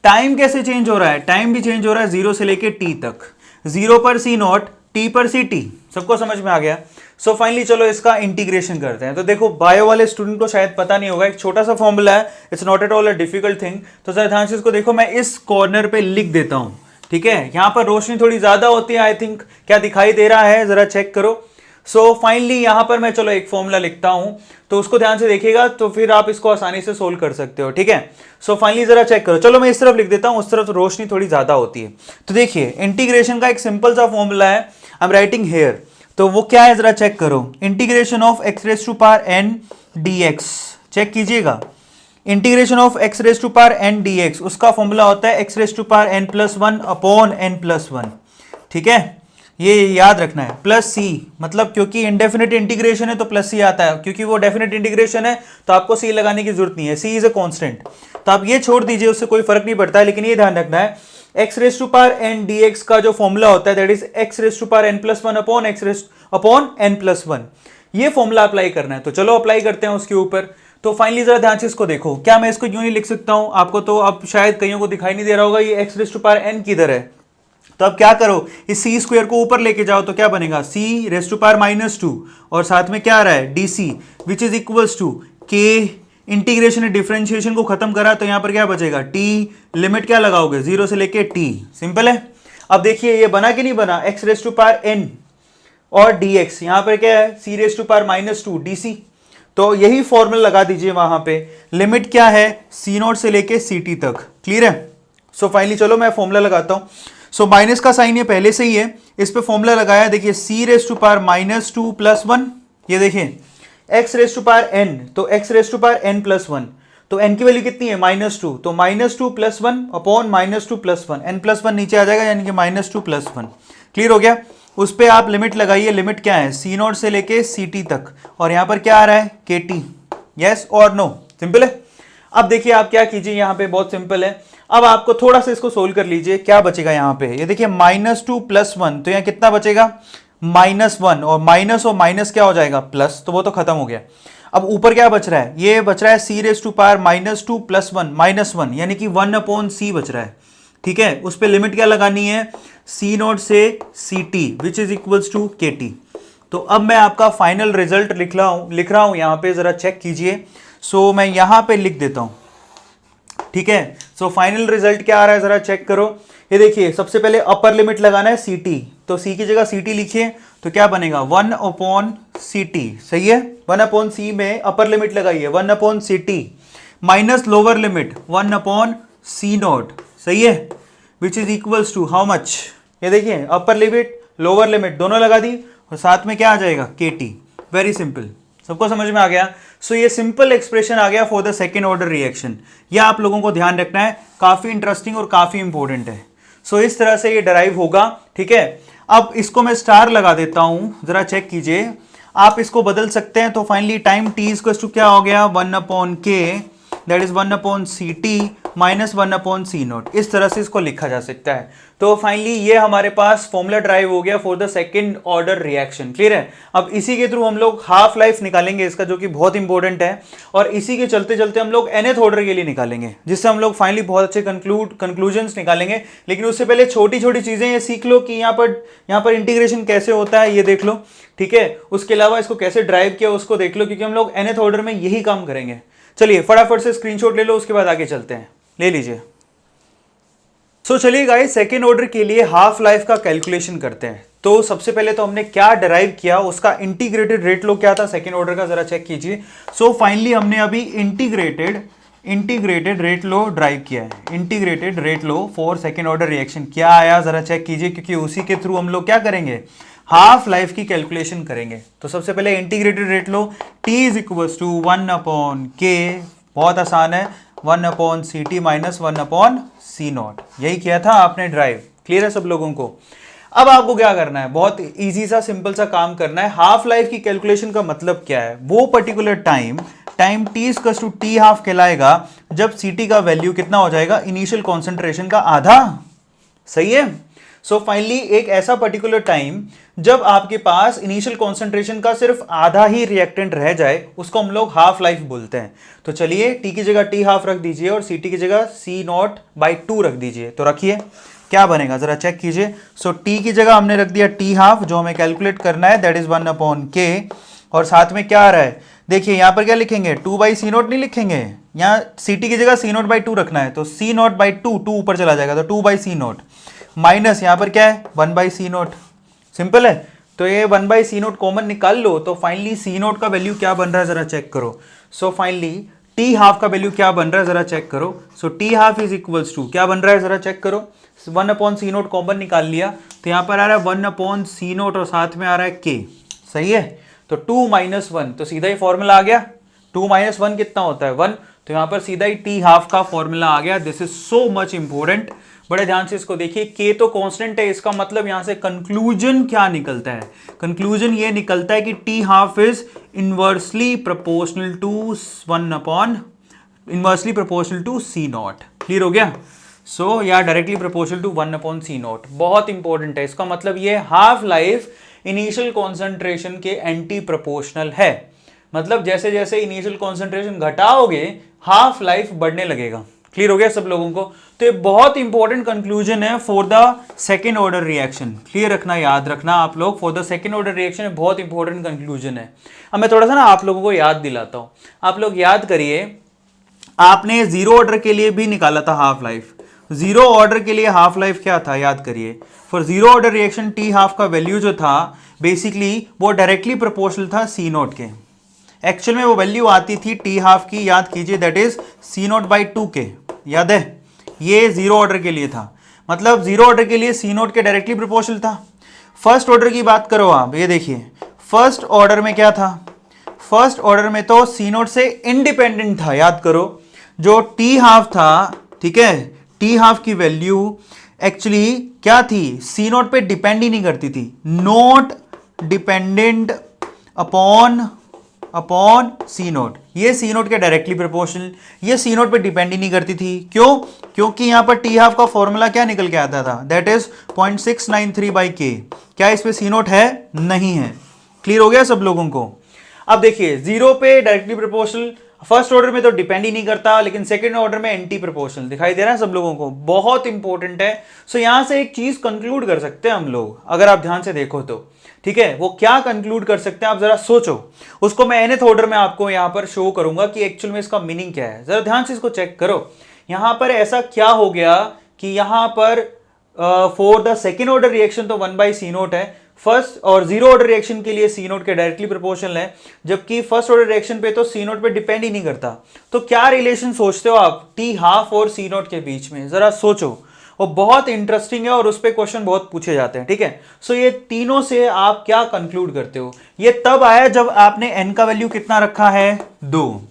A: टाइम कैसे चेंज हो रहा है? टाइम भी चेंज हो रहा है 0 से लेके टी तक, 0 पर सी नोट, टी पर सी टी। सबको समझ में आ गया? सो फाइनली चलो इसका इंटीग्रेशन करते हैं। तो देखो बायो वाले स्टूडेंट को शायद पता नहीं होगा, एक छोटा सा फॉर्मूला है, it's not at all a difficult thing. तो जरा ध्यान से इसको देखो, मैं इस कॉर्नर पे लिख देता हूं, ठीक है, यहां पर रोशनी थोड़ी ज्यादा होती है आई थिंक, क्या दिखाई दे रहा है जरा चेक करो। सो फाइनली यहां पर मैं चलो एक फॉर्मूला लिखता हूं, तो उसको ध्यान से देखिएगा तो फिर आप इसको आसानी से सोल्व कर सकते हो, ठीक है। सो फाइनली जरा चेक करो, चलो मैं इस तरफ लिख देता हूं, उस तरफ रोशनी थोड़ी ज्यादा होती है। तो देखिए इंटीग्रेशन का एक सिंपल सा फॉर्मूला है, आई एम राइटिंग हियर, तो वो क्या है जरा चेक करो, integration of x raise to power N D X. Check कीजिएगा, integration of x raise to power N D X, उसका फॉर्मूला होता है x raise to power N plus one upon N plus one, ठीक है, ये याद रखना है। प्लस सी, मतलब क्योंकि इंडेफिनिट इंटीग्रेशन है तो प्लस सी आता है, क्योंकि वो डेफिनेट इंटीग्रेशन है तो आपको सी लगाने की जरूरत नहीं है, सी इज ए कांस्टेंट, तो आप ये छोड़ दीजिए, उससे कोई फर्क नहीं पड़ता है। लेकिन ये ध्यान रखना है x raise to power N D x का जो फॉर्मूला होता है that is x raise to power N plus one upon x raise upon N plus one, ये फॉर्मूला अप्लाई करना है। तो चलो अप्लाई करते हैं उसके ऊपर। तो फाइनली जरा ध्यान से इसको देखो, क्या मैं इसको यूं नहीं लिख सकता हूं? आपको तो अब शायद कईयों को दिखाई नहीं दे रहा होगा ये x raise to power n किधर है। तो अब क्या करो, इस सी स्क्वायर को ऊपर लेके जाओ तो क्या बनेगा, सी रेज टू पावर -2 और साथ में क्या आ रहा है D C which is equals to K. Integration differentiation को खत्म करा तो यहां पर क्या बचेगा टी, लिमिट क्या लगाओगे 0 से लेके टी, सिंपल है। अब देखिए ये बना कि नहीं बना, x raise to power n और dx, यहां पर क्या है c raise to power -2 dc। तो यही फॉर्मूला लगा दीजिए वहां पे, लिमिट क्या है c0 से लेके ct तक, क्लियर है। सो फाइनली चलो मैं फॉर्मूला लगाता हूं। सो माइनस का साइन ये पहले से ही है, इस पे फॉर्मूला लगाया, देखिए c रेज टू पावर -2 + 1, ये देखिए x raise to power n, तो x raise to power n + 1, तो n की वैल्यू कितनी है -2, तो -2 + 1 अपॉन -2 + 1, n + 1 नीचे आ जाएगा यानी कि -2 + 1, क्लियर हो गया। उस पे आप लिमिट लगाइए, लिमिट क्या है c0 से लेके ct तक, और यहां पर क्या आ रहा है kt, यस और नो, सिंपल है। अब देखिए आप क्या कीजिए, यहां पे बहुत सिंपल है, अब आपको थोड़ा सा इसको सोल्व कर लीजिए, क्या बचेगा यहां पे, ये देखिए -2 + 1, तो यहां कितना बचेगा -1, और माइनस क्या हो जाएगा प्लस, तो वो तो खत्म हो गया। अब ऊपर क्या बच रहा है, ये बच रहा है c रेज टू पावर -2 + 1 -1 यानी कि 1/c बच रहा है, ठीक है। उस पे लिमिट क्या लगानी है c0 से ct which is equals to kt। तो अब मैं आपका फाइनल रिजल्ट लिख रहा हूं यहां पे, जरा चेक कीजिए। सो मैं यहां पे लिख देता हूं, ठीक है। सो फाइनल रिजल्ट क्या आ रहा है जरा चेक करो। ये देखिए सबसे पहले अपर लिमिट लगाना है ct, तो c की जगह ct लिखिए, तो क्या बनेगा 1/ct, सही है। 1/c में अपर लिमिट लगाइए 1/ct minus lower limit 1/c0, सही है, which is equals to how much, ये देखिए अपर लिमिट लोअर लिमिट दोनों लगा दी, और साथ में क्या आ जाएगा kt, वेरी सिंपल, सबको समझ में आ गया। सो ये सिंपल एक्सप्रेशन आ गया for the second order reaction, यह आप लोगों को ध्यान रखना है, काफी इंटरेस्टिंग और काफी इंपॉर्टेंट है। सो इस तरह से ये डराइव होगा, ठीक है। अब इसको मैं स्टार लगा देता हूं, जरा चेक कीजिए, आप इसको बदल सकते हैं। तो finally time t equals to क्या हो गया 1/k, that is 1/ct minus 1/c0, इस तरह से इसको लिखा जा सकता है। तो फाइनली ये हमारे पास फॉर्मूला ड्राइव हो गया for the second order reaction, clear है। अब इसी के थ्रू हम लोग हाफ लाइफ निकालेंगे इसका, जो कि बहुत इंपॉर्टेंट है, और इसी के चलते चलते हम लोग nth ऑर्डर के लिए निकालेंगे, जिससे हम लोग फाइनली बहुत अच्छे कंक्लूजन्स निकालेंगे। लेकिन उससे पहले छोटी छोटी चीजें ये सीख लो कि यहाँ पर इंटीग्रेशन कैसे होता है, ये देख लो, ठीक है। उसके अलावा इसको कैसे ड्राइव किया उसको देख लो, क्योंकि हम लोग nth ऑर्डर में यही काम करेंगे। चलिए फटाफट से स्क्रीनशॉट ले लो, उसके बाद आगे चलते हैं, ले लीजिए। सो चलिए गाइस सेकेंड ऑर्डर के लिए हाफ लाइफ का कैलकुलेशन करते हैं। तो सबसे पहले तो हमने क्या डराइव किया, उसका इंटीग्रेटेड रेट लो क्या था सेकेंड ऑर्डर का, जरा चेक कीजिए। सो फाइनली हमने अभी इंटीग्रेटेड रेट लो ड्राइव किया है, integrated rate low for second order reaction क्या आया जरा चेक कीजिए, क्योंकि उसी के थ्रू हम लोग क्या करेंगे हाफ लाइफ की कैलकुलेशन करेंगे। तो सबसे पहले integrated rate law, t is equals to 1/k, बहुत आसान है, 1/ct माइनस 1/c0, यही किया था आपने ड्राइव, क्लियर है सब लोगों को। अब आपको क्या करना है, बहुत इजी सा सिंपल सा काम करना है। हाफ लाइफ की कैलकुलेशन का मतलब क्या है, वो particular time t equals to t half कहलाएगा जब ct का वैल्यू कितना हो जाएगा इनिशियल कॉन्सेंट्रेशन का आधा, सही है। सो फाइनली एक ऐसा पर्टिकुलर टाइम जब आपके पास इनिशियल कॉन्सेंट्रेशन का सिर्फ आधा ही रिएक्टेंट रह जाए, उसको हम लोग हाफ लाइफ बोलते हैं। तो चलिए t की जगह t हाफ रख दीजिए और ct की जगह c0/2 रख दीजिए, तो रखिए क्या बनेगा जरा चेक कीजिए। सो t की जगह हमने रख दिया t हाफ, जो हमें कैलकुलेट करना है, दैट इज 1/k, और साथ में क्या आ रहा है, देखिए यहां पर क्या लिखेंगे 2/c0 नहीं लिखेंगे, यहाँ ct की जगह c0/2 रखना है, तो c0/2 2 ऊपर चला जाएगा तो 2/c0 माइनस यहां पर क्या है 1/c0, सिंपल है। तो ये 1/c0 कॉमन निकाल लो, तो फाइनली c0 का वैल्यू क्या बन रहा है जरा चेक करो। सो फाइनली t हाफ का वैल्यू क्या बन रहा है जरा चेक करो। So t half is equals to क्या बन रहा है जरा चेक करो, 1/c0 कॉमन निकाल लिया, तो यहां पर आ रहा है 1/c0 और साथ में आ रहा है k, सही है। तो 2 - 1, तो सीधा ही फॉर्मूला आ गया, 2 - 1 कितना होता है 1, तो यहां पर सीधा ही t हाफ का फॉर्मूला आ गया। This is so much important, बड़े ध्यान से इसको देखिए, k तो कांस्टेंट है, इसका मतलब यहां से कंक्लूजन क्या निकलता है, कंक्लूजन ये निकलता है कि t half is inversely proportional to c0, clear हो गया। सो या डायरेक्टली प्रोपोर्शनल टू 1/c0, बहुत इंपॉर्टेंट है, इसका मतलब ये हाफ लाइफ इनिशियल कॉन्सेंट्रेशन के एंटी प्रोपोर्शनल है। मतलब जैसे जैसे इनिशियल कॉन्सेंट्रेशन घटाओगे हाफ लाइफ बढ़ने लगेगा। क्लियर हो गया सब लोगों को? तो ये बहुत इंपॉर्टेंट कंक्लूजन है for the second order reaction. Clear रखना, याद रखना आप लोग, for the second order reaction बहुत इंपॉर्टेंट कंक्लूजन है। अब मैं थोड़ा सा ना आप लोगों को याद दिलाता हूं। आप लोग याद करिए, आपने जीरो ऑर्डर के लिए भी निकाला था हाफ लाइफ। जीरो ऑर्डर के लिए हाफ लाइफ क्या था, याद करिए। For zero order reaction T half का वैल्यू जो था बेसिकली वो डायरेक्टली प्रोपोर्शनल था सी नोट के। एक्चुअल में वो वैल्यू आती थी टी हाफ की, याद कीजिए, that is C naught by 2 K. याद है, ये जीरो ऑर्डर के लिए था, मतलब जीरो ऑर्डर के लिए सी नोट के डायरेक्टली प्रोपोर्शनल था। फर्स्ट ऑर्डर की बात करो आप, ये देखिए फर्स्ट ऑर्डर में क्या था, फर्स्ट ऑर्डर में तो सी नोट से इंडिपेंडेंट था। याद करो, जो टी हाफ था, ठीक है, टी हाफ की वैल्यू एक्चुअली क्या थी, सी नोट पे डिपेंड ही नहीं करती थी, not dependent upon C naught. ये सी नोट के डायरेक्टली प्रोपोर्शनल, ये सी नोट पे डिपेंड ही नहीं करती थी। क्यों? क्योंकि यहां पर टी हाफ का फॉर्मूला क्या निकल के आता था, दैट इज 0.693 बाई के। क्या इस पे सी नोट है? नहीं है। क्लियर हो गया सब लोगों को? अब देखिए, जीरो पे डायरेक्टली प्रोपोर्शनल, फर्स्ट ऑर्डर में तो डिपेंड ही नहीं करता, लेकिन सेकंड ऑर्डर में एंटी प्रोपोर्शनल। दिखाई दे रहा है सब लोगों को? बहुत इंपॉर्टेंट है। सो यहां से एक चीज कंक्लूड कर सकते हैं हम लोग, अगर आप ध्यान से देखो तो, ठीक है। वो क्या कंक्लूड कर सकते हैं आप जरा सोचो, उसको मैं nth ऑर्डर में आपको यहां पर शो करूंगा कि एक्चुअल में इसका मीनिंग क्या है। जरा ध्यान से इसको चेक करो। यहां पर ऐसा क्या हो गया कि यहां पर for the second order reaction तो 1 बाई सी नोट है, फर्स्ट और जीरो ऑर्डर रिएक्शन के लिए सी नोट के डायरेक्टली प्रोपोर्शनल है, जबकि फर्स्ट ऑर्डर रिएक्शन पे तो सी नोट पे डिपेंड ही नहीं करता। तो क्या रिलेशन सोचते हो आप टी हाफ और सी नोट के बीच में? जरा सोचो, वो बहुत इंटरेस्टिंग है और उस पर क्वेश्चन बहुत पूछे जाते हैं, ठीक है। सो ये तीनों से आप क्या कंक्लूड करते हो? ये तब आया जब आपने एन का वैल्यू कितना रखा है, 2।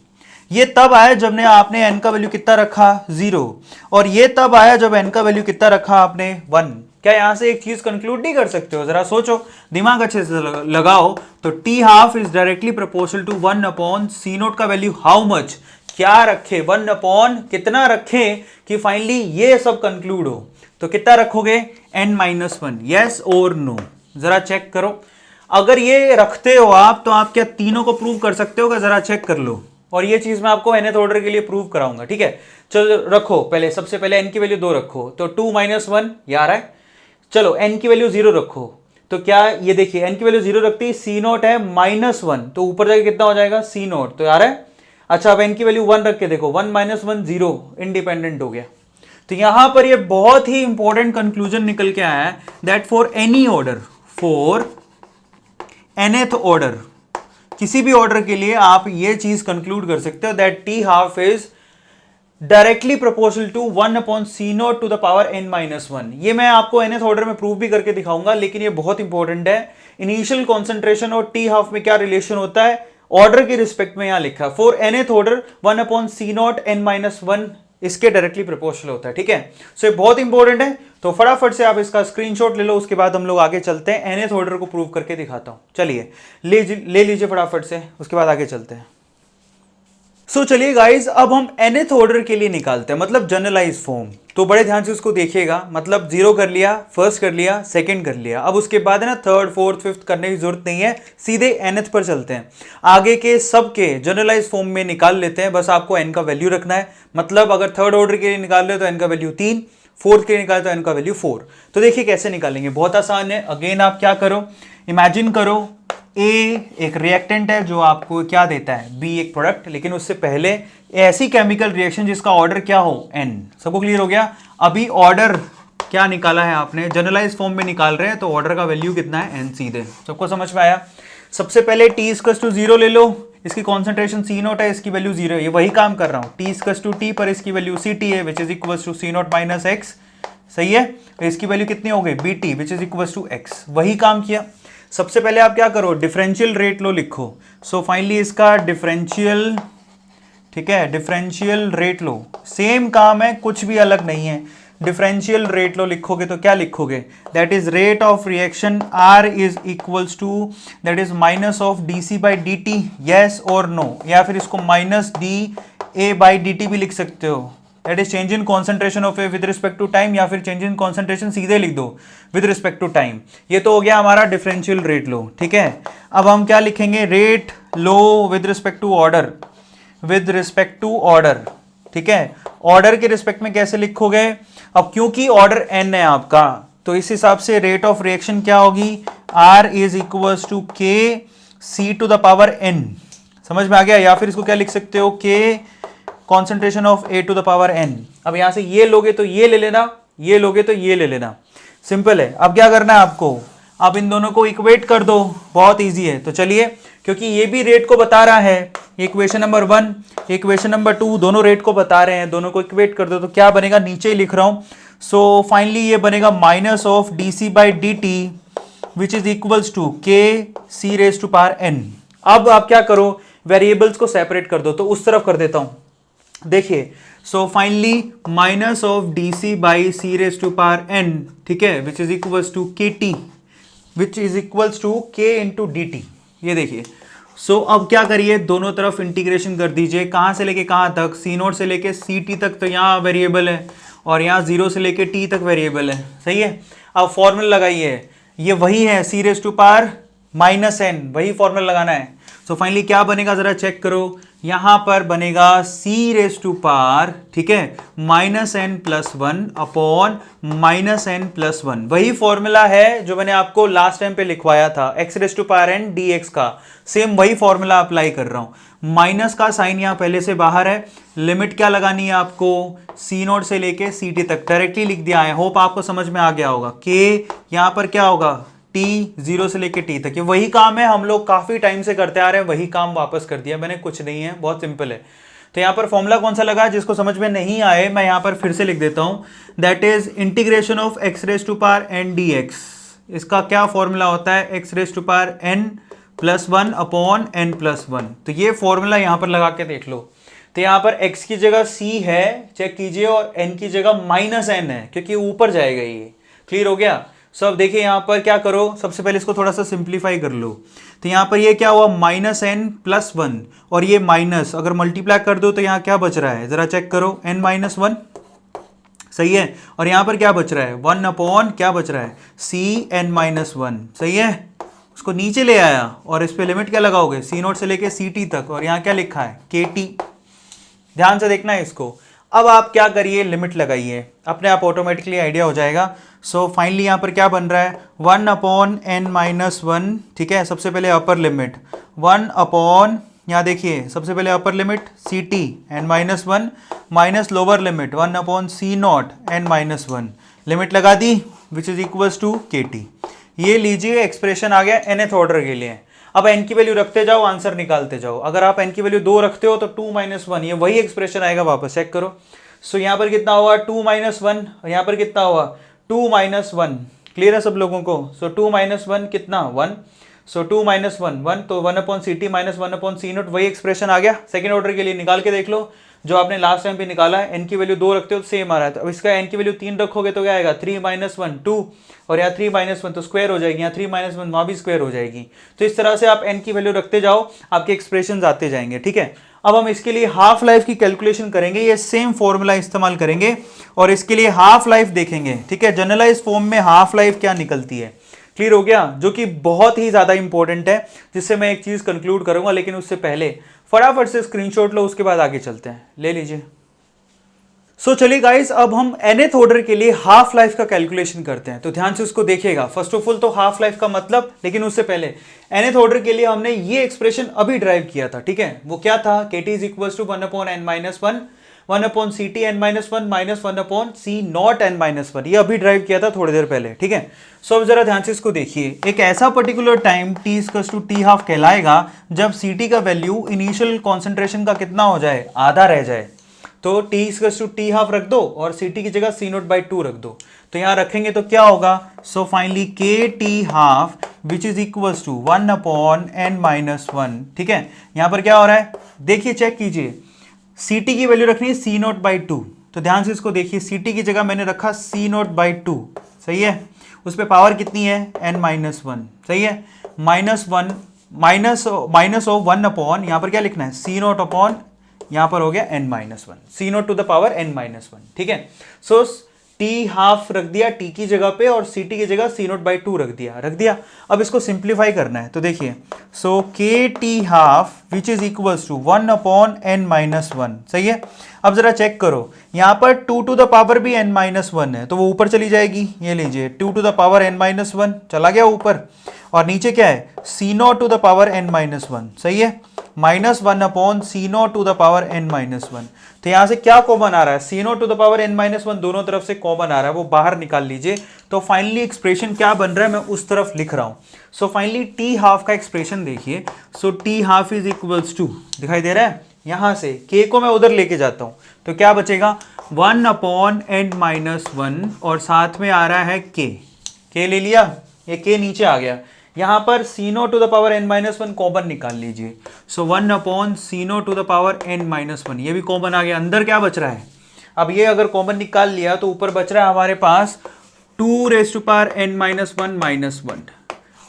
A: ये तब आया जब ने आपने एन का वैल्यू कितना रखा, 0। और ये तब आया जब एन का वैल्यू कितना रखा आपने, 1। क्या यहां से एक चीज कंक्लूड नहीं कर सकते हो? जरा सोचो, दिमाग अच्छे से लगाओ। तो T half is directly proportional to 1 upon C naught का वैल्यू हाउ मच, क्या रखे, 1 अपॉन कितना रखे कि फाइनली ये सब कंक्लूड हो। तो कितना रखोगे, n-1, यस और नो? जरा चेक करो। अगर ये रखते हो आप तो आप क्या तीनों को प्रूव कर सकते हो क्या? जरा चेक कर लो। और ये चीज मैं आपको nth ऑर्डर के लिए प्रूव कराऊंगा, ठीक है। चलो रखो, पहले सबसे पहले n की वैल्यू 2 रखो, तो 2-1 ये आ रहा है। चलो n की वैल्यू 0 रखो, तो क्या ये देखिए n की वैल्यू 0 रखती है, सी नोट है -1, तो ऊपर जाके कितना हो जाएगा, सी नोट, तो आ रहा है। अच्छा, अब n की वैल्यू 1 रख के देखो, 1-1 0, इंडिपेंडेंट हो गया। तो यहां पर ये बहुत ही इंपॉर्टेंट कंक्लूजन निकल के आया है that for any order, for nth order, किसी भी ऑर्डर के लिए आप ये चीज कंक्लूड कर सकते हो that T half is directly proportional to 1 upon C naught to the power n-1। ये मैं आपको nth ऑर्डर में प्रूव भी करके दिखाऊंगा, लेकिन ये बहुत इंपॉर्टेंट है। इनिशियल कॉन्सेंट्रेशन और टी हाफ में क्या रिलेशन होता है, ऑर्डर के रिस्पेक्ट में यहां लिखा, for nth order 1 upon C naught n-1 इसके डायरेक्टली प्रोपोर्शनल होता है, ठीक है। सो ये बहुत इंपॉर्टेंट है। तो फटाफट से आप इसका स्क्रीनशॉट ले लो, उसके बाद हम लोग आगे चलते हैं। nth ऑर्डर को प्रूव करके दिखाता हूं, चलिए ले लीजिए फटाफट से, उसके बाद आगे चलते हैं। सो चलिए गाइज, अब हम nth ऑर्डर के लिए निकालते हैं, मतलब जनरलाइज फॉर्म। तो बड़े ध्यान से उसको देखिएगा, मतलब 0 कर लिया, फर्स्ट कर लिया, सेकंड कर लिया, अब उसके बाद है ना थर्ड, फोर्थ, फिफ्थ करने की जरूरत नहीं है, सीधे nth पर चलते हैं। आगे के सब के जनरलाइज फॉर्म में निकाल लेते हैं, बस आपको n का वैल्यू रखना है। मतलब अगर थर्ड ऑर्डर के लिए निकाल रहे हो तो n का वैल्यू 3, फोर्थ के लिए निकाले तो n का वैल्यू 4। तो देखिए कैसे निकालेंगे, बहुत आसान है। अगेन आप क्या करो, इमेजिन करो A एक रिएक्टेंट है जो आपको क्या देता है, B एक प्रोडक्ट, लेकिन उससे पहले ऐसी केमिकल रिएक्शन जिसका ऑर्डर क्या हो, N। सबको क्लियर हो गया? अभी ऑर्डर क्या निकाला है आपने, जनरलाइज फॉर्म में निकाल रहे हैं, तो ऑर्डर का वैल्यू कितना है, N सीधे। सबको समझ में आया? सबसे पहले T=0 ले लो, इसकी कॉन्सेंट्रेशन C नोट है, इसकी वैल्यू 0 है, ये वही काम कर रहा हूँ। T=T पर इसकी वैल्यू Ct है, which is equal to C naught minus x, सही है। तो इसकी वैल्यू कितनी हो गई, Bt, which is equal to x, वही काम किया। सबसे पहले आप क्या करो, डिफरेंशियल रेट लो, लिखो। सो फाइनली इसका डिफरेंशियल, ठीक है, डिफरेंशियल रेट लो, सेम काम है, कुछ भी अलग नहीं है। डिफरेंशियल रेट लो लिखोगे तो क्या लिखोगे, that is rate of reaction R is equals to that is minus of dc by dt, yes और नो, या फिर इसको माइनस da बाई dt भी लिख सकते हो, that is change in concentration of A with respect to time, या फिर चेंज इन कॉन्सेंट्रेशन सीधे लिख दो विद रिस्पेक्ट टू टाइम। ये तो हो गया हमारा डिफरेंशियल रेट लो, ठीक है। अब हम क्या लिखेंगे, rate law with respect to order, with respect to order, ठीक है। ऑर्डर के रिस्पेक्ट में कैसे लिखोगे, अब क्योंकि ऑर्डर n है आपका, तो इस हिसाब से रेट ऑफ रिएक्शन क्या होगी, R इज इक्वल टू के सी टू द पावर n। समझ में आ गया। या फिर इसको क्या लिख सकते हो, के concentration of A to the power n। अब यहां से ये लोगे तो ये ले लेना, ये लोगे तो ये ले लेना, सिंपल है। अब क्या करना है आपको, आप इन दोनों को इक्वेट कर दो, बहुत इजी है। तो चलिए, क्योंकि ये भी रेट को बता रहा है, इक्वेशन नंबर 1 इक्वेशन नंबर 2 दोनों रेट को बता रहे हैं, दोनों को इक्वेट कर दो तो क्या बनेगा, नीचे ही लिख रहा हूं। सो फाइनली ये बनेगा minus of D by D T which is equals to के C raise to power N. अब आप क्या करो, वेरिएबल्स को सेपरेट कर दो, तो उस तरफ कर देता हूं। देखिए, so finally minus of D C by C raise to power N, ठीक है, which is equals to K T which is equals to K into D T. ये देखिए, सो अब क्या करिए, दोनों तरफ इंटीग्रेशन कर दीजिए, कहां से लेके कहां तक, सी नोट से लेके सी टी तक, तो यहाँ वेरिएबल है, और यहाँ 0 से लेके टी तक वेरिएबल है, सही है। अब फॉर्मूला लगाइए, ये वही है C raise to power minus N, वही फॉर्मूला लगाना है। सो फाइनली क्या बनेगा, जरा चेक करो, यहां पर बनेगा सी रेज टू पावर, ठीक है, minus N plus 1 upon minus N plus 1। वही फॉर्मूला है जो मैंने आपको लास्ट टाइम पे लिखवाया था, x raise to power N D x का, सेम वही फॉर्मूला अप्लाई कर रहा हूं। माइनस का साइन यहां पहले से बाहर है, लिमिट क्या लगानी है आपको, सी नोट से लेके सी टी तक डायरेक्टली लिख दिया है। होप आपको समझ में आ गया होगा। के यहां पर क्या होगा, टी 0 से लेके टी तक, ये वही काम है, हम लोग काफी टाइम से करते आ रहे हैं, वही काम वापस कर दिया मैंने, कुछ नहीं है, बहुत सिंपल है। तो यहाँ पर फॉर्मूला कौन सा लगा, जिसको समझ में नहीं आए मैं यहाँ पर फिर से लिख देता हूँ, that is integration of x raise to power N D x. इसका क्या फॉर्मूला होता है, x raise to power N plus 1 upon N plus 1। तो ये फॉर्मूला यहाँ पर लगा के देख लो। तो यहाँ पर x की जगह c है, चेक कीजिए, और n की जगह माइनस n है, क्योंकि ऊपर जाएगा ये। क्लियर हो गया। सो अब देखिए यहाँ पर क्या करो, सबसे पहले इसको थोड़ा सा सिंप्लीफाई कर लो। तो यहाँ पर ये क्या हुआ, माइनस एन प्लस 1, और ये माइनस अगर मल्टीप्लाई कर दो तो यहाँ क्या बच रहा है, जरा चेक करो, n माइनस 1, सही है। और यहाँ पर क्या बच रहा है, 1 अपॉन क्या बच रहा है, सी एन माइनस 1, सही है। उसको नीचे ले आया और इस पे लिमिट क्या लगाओगे, सी नोट से लेके सी टी तक, और यहाँ क्या लिखा है, के टी। ध्यान से देखना है इसको। अब आप क्या करिए, लिमिट लगाइए, अपने आप ऑटोमेटिकली आइडिया हो जाएगा। सो फाइनली यहाँ पर क्या बन रहा है, 1 अपॉन एन माइनस 1, ठीक है। सबसे पहले अपर लिमिट 1 अपॉन, यहाँ देखिए सबसे पहले upper limit C T N minus 1 minus lower limit 1 upon C naught N minus 1, limit लगा दी which is equals to K T. ये लीजिए एक्सप्रेशन आ गया nth ऑर्डर के लिए। अब n की वैल्यू रखते जाओ, आंसर निकालते जाओ। अगर आप n की वैल्यू 2 रखते हो तो 2 माइनस 1, ये वही एक्सप्रेशन आएगा वापस, चेक करो। सो यहाँ पर कितना हुआ, 2 माइनस 1, और यहाँ पर कितना हुआ, 2 माइनस 1। क्लियर है सब लोगों को। सो 2 माइनस 1 कितना, 1। सो 2 माइनस 1 1, तो 1 upon C T minus 1 upon C naught, वही एक्सप्रेशन आ गया। सेकंड ऑर्डर के लिए निकाल के देख लो, जो आपने लास्ट टाइम पे निकाला है। n की वैल्यू 2 रखते हो तो सेम आ रहा है, तो अब इसका n की वैल्यू 3 रखोगे तो क्या आएगा, 3 माइनस 1 2, और यहाँ 3 माइनस 1 तो स्क्वायर हो जाएगी, यहाँ 3 माइनस 1 वहाँ भी स्क्वायर हो जाएगी। तो इस तरह से आप n की वैल्यू रखते जाओ, आपके एक्सप्रेशन आते जाएंगे, ठीक है। अब हम इसके लिए हाफ लाइफ की कैलकुलेशन करेंगे, ये सेम फॉर्मूला इस्तेमाल करेंगे और इसके लिए हाफ लाइफ देखेंगे, ठीक है। जनरलाइज फॉर्म में हाफ लाइफ क्या निकलती है, क्लियर हो गया, जो कि बहुत ही ज्यादा इंपॉर्टेंट है, जिससे मैं एक चीज कंक्लूड करूंगा। लेकिन उससे पहले फटाफट से स्क्रीनशॉट लो, उसके बाद आगे चलते हैं, ले लीजिए। सो चलिए गाइस, अब हम nth ऑर्डर के लिए हाफ लाइफ का कैलकुलेशन करते हैं, तो ध्यान से उसको देखिएगा। फर्स्ट ऑफ ऑल तो हाफ लाइफ का मतलब, लेकिन उससे पहले nth ऑर्डर के लिए हमने ये एक्सप्रेशन अभी ड्राइव किया था, ठीक है। वो क्या था, kt is equals to 1 upon n minus 1 1 upon C T N minus 1 minus 1 upon C naught N minus 1, ये अभी ड्राइव किया था थोड़ी देर पहले, ठीक है। सो अब जरा ध्यान से इसको देखिए, एक ऐसा particular time t equals to T half कहलाएगा जब सी टी का वैल्यू इनिशियल कॉन्सेंट्रेशन का कितना हो जाए, आधा रह जाए। तो t equals to T half रख दो और सी टी की जगह सी नोट बाई 2 रख दो। तो यहां रखेंगे तो क्या होगा, so finally K T half which is equals to 1 upon N minus 1, ठीक है। यहां पर क्या हो रहा है, देखिए चेक कीजिए, सी टी की वैल्यू रखनी है सी नोट बाई 2, तो ध्यान से इसको देखिए, सी टी की जगह मैंने रखा सी नोट बाई 2, सही है। उस पर पावर कितनी है, एन माइनस 1, सही है। माइनस 1 माइनस ऑफ 1 अपॉन, यहां पर क्या लिखना है, सी नोट अपॉन यहां पर हो गया n-1, C naught to the power n-1, ठीक है। सो टी हाफ रख दिया टी की जगह पे और सी टी की जगह सी नॉट बाई 2 रख दिया। अब इसको सिंप्लीफाई करना है, तो देखिए सो के T half which is equals to 1/n-1, सही है। अब जरा चेक करो, यहां पर 2 टू द पावर भी n-1 है तो वो ऊपर चली जाएगी, ये लीजिए 2 टू द पावर n-1 चला गया ऊपर, और नीचे क्या है C naught to the power n-1, सही है, -1 C naught to the power n-1। तो यहां से क्या कॉमन आ रहा है, C naught to the power n-1 दोनों तरफ से कॉमन आ रहा है, वो बाहर निकाल लीजिए। तो फाइनली एक्सप्रेशन क्या बन रहा है, मैं उस तरफ लिख रहा हूं। सो फाइनली टी हाफ का एक्सप्रेशन देखिए, so T half is equals to, दिखाई दे रहा है, यहां से के को मैं उधर लेके जाता हूं तो क्या बचेगा 1/n-1 और साथ में आ रहा है के ले लिया, ये के नीचे आ गया, यहां पर C naught to the power n-1 common निकाल लीजिए। So 1/c naught to the power n-1, ये भी कॉमन आ गया। अंदर क्या बच रहा है, अब ये अगर कॉमन निकाल लिया तो ऊपर बच रहा है हमारे पास 2 रेज़ टू पावर n-1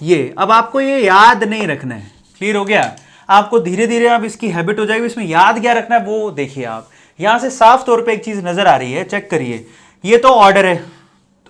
A: ये। अब आपको ये याद नहीं रखना है, क्लियर हो गया, आपको धीरे धीरे अब इसकी हैबिट हो जाएगी, इसमें याद क्या रखना है वो देखिए। आप यहां से साफ तौर पे एक चीज नजर आ रही है, चेक करिए, ये तो ऑर्डर है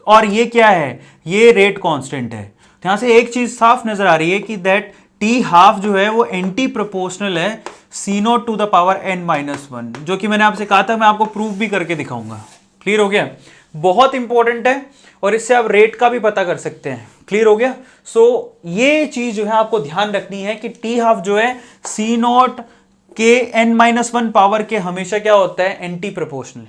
A: और ये क्या है, ये रेट कांस्टेंट है। तो यहां से एक चीज साफ नजर आ रही है कि दैट टी हाफ जो है वो एंटी प्रोपोर्शनल है C naught to the power n-1, जो कि मैंने आपसे कहा था, मैं आपको प्रूफ भी करके दिखाऊंगा। क्लियर हो गया, बहुत इंपॉर्टेंट है और इससे आप रेट का भी पता कर सकते हैं। क्लियर हो गया। सो ये चीज जो है आपको ध्यान रखनी है कि टी हाफ जो है सी नॉट के n-1 पावर के हमेशा क्या होता है, एंटी प्रोपोर्शनल।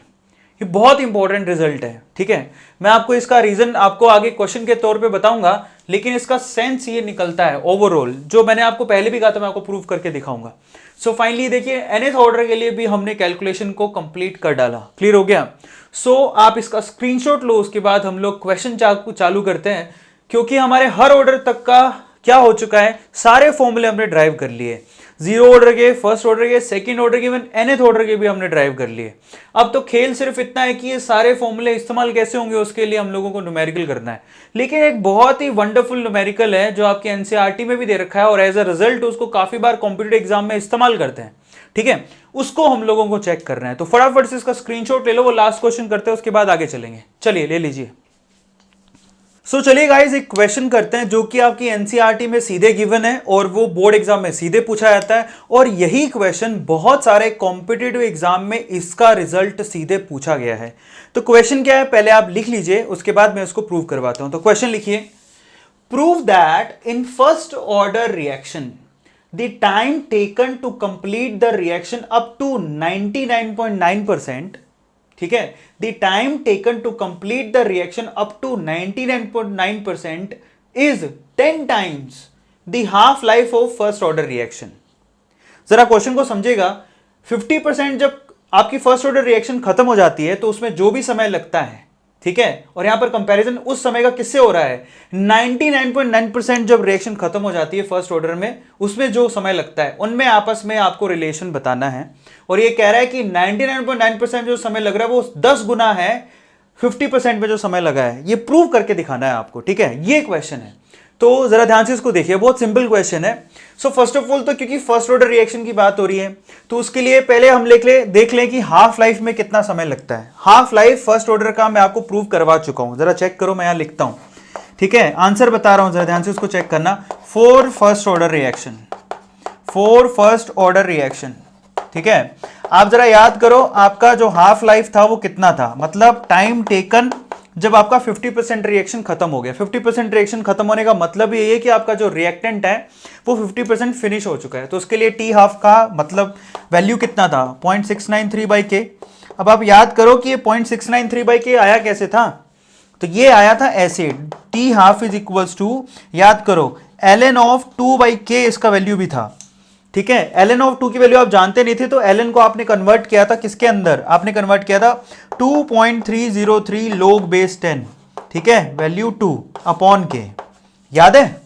A: ये बहुत इंपॉर्टेंट रिजल्ट है, ठीक है। मैं आपको इसका रीजन आपको आगे क्वेश्चन के तौर पे बताऊंगा, लेकिन इसका सेंस ये निकलता है ओवरऑल, जो मैंने आपको पहले भी कहा था, मैं आपको प्रूव करके दिखाऊंगा। सो फाइनली देखिए nth ऑर्डर के लिए भी हमने कैलकुलेशन को कंप्लीट कर डाला। क्लियर हो गया। सो आप इसका स्क्रीनशॉट लो, उसके बाद हम लोग क्वेश्चन चालू करते हैं, क्योंकि हमारे हर ऑर्डर तक का क्या हो चुका है, सारे फॉर्मूले हमने ड्राइव कर लिए, 0 ऑर्डर के, फर्स्ट ऑर्डर के, सेकंड ऑर्डर के, इवन nth ऑर्डर के भी हमने ड्राइव कर लिए। अब तो खेल सिर्फ इतना है कि ये सारे फॉर्मूले इस्तेमाल कैसे होंगे, उसके लिए हम लोगों को न्यूमेरिकल करना है। लेकिन एक बहुत ही वंडरफुल न्यूमेरिकल है जो आपके एनसीईआरटी में भी दे रखा है और एज अ रिजल्ट उसको काफी बार कॉम्पिटिटिव एग्जाम में इस्तेमाल करते हैं, ठीक है, उसको हम लोगों को चेक करना है। तो फटाफट से इसका स्क्रीनशॉट ले लो, वो लास्ट क्वेश्चन करते हैं, उसके बाद आगे चलेंगे। चलिए ले लीजिए। सो चलिए गाइस, एक क्वेश्चन करते हैं जो कि आपकी एनसीईआरटी में सीधे गिवन है और वो बोर्ड एग्जाम में सीधे पूछा जाता है, और यही क्वेश्चन बहुत सारे कॉम्पिटिटिव एग्जाम में इसका रिजल्ट सीधे पूछा गया है। तो क्वेश्चन क्या है पहले आप लिख लीजिए, उसके बाद मैं उसको प्रूव करवाता हूं। तो क्वेश्चन लिखिए, prove that in first order reaction the time taken to complete the reaction up to 99.9%, ठीक है, the time taken to complete the reaction up to 99.9% is 10 times the half life of first order reaction. जरा question को समझेगा, 50% जब आपकी first order reaction खत्म हो जाती है तो उसमें जो भी समय लगता है, ठीक है, और यहां पर कंपैरिजन उस समय का किससे हो रहा है, 99.9% जब रिएक्शन खत्म हो जाती है फर्स्ट ऑर्डर में, उसमें जो समय लगता है उनमें आपस में आपको रिलेशन बताना है। और ये कह रहा है कि 99.9% जो समय लग रहा है वो 10 गुना है 50% में जो समय लगा है। ये प्रूव करके दिखाना है आपको, ठीक है, ये क्वेश्चन है। तो जरा ध्यान से इसको देखिए, बहुत सिंपल क्वेश्चन है। सो फर्स्ट ऑफ ऑल तो क्योंकि फर्स्ट ऑर्डर रिएक्शन की बात हो रही है तो उसके लिए पहले हम देख लें कि हाफ लाइफ में कितना समय लगता है। हाफ लाइफ फर्स्ट ऑर्डर का मैं आपको प्रूव करवा चुका हूं, जरा चेक करो, मैं यहां लिखता हूं, ठीक है, आंसर बता रहा हूं, जरा ध्यान से उसको चेक करना। फॉर फर्स्ट ऑर्डर रिएक्शन, ठीक है, आप जरा याद करो आपका जो हाफ लाइफ था वो कितना था, मतलब टाइम टेकन जब आपका 50% रिएक्शन खत्म हो गया। 50% रिएक्शन खत्म होने का मतलब ये है कि आपका जो रिएक्टेंट है वो 50% फिनिश हो चुका है। तो उसके लिए टी हाफ का मतलब वैल्यू कितना था, 0.693/k। अब आप याद करो कि ये 0.693/k आया कैसे था, तो ये आया था ऐसे, T half is equals to, याद करो, ln ऑफ 2/k इसका वैल्यू भी था, ठीक है। ln ऑफ 2 की वैल्यू आप जानते नहीं थे तो ln को आपने कन्वर्ट किया था किसके अंदर, आपने कन्वर्ट किया था 2.303 log base 10, ठीक है, वैल्यू 2/k, याद है।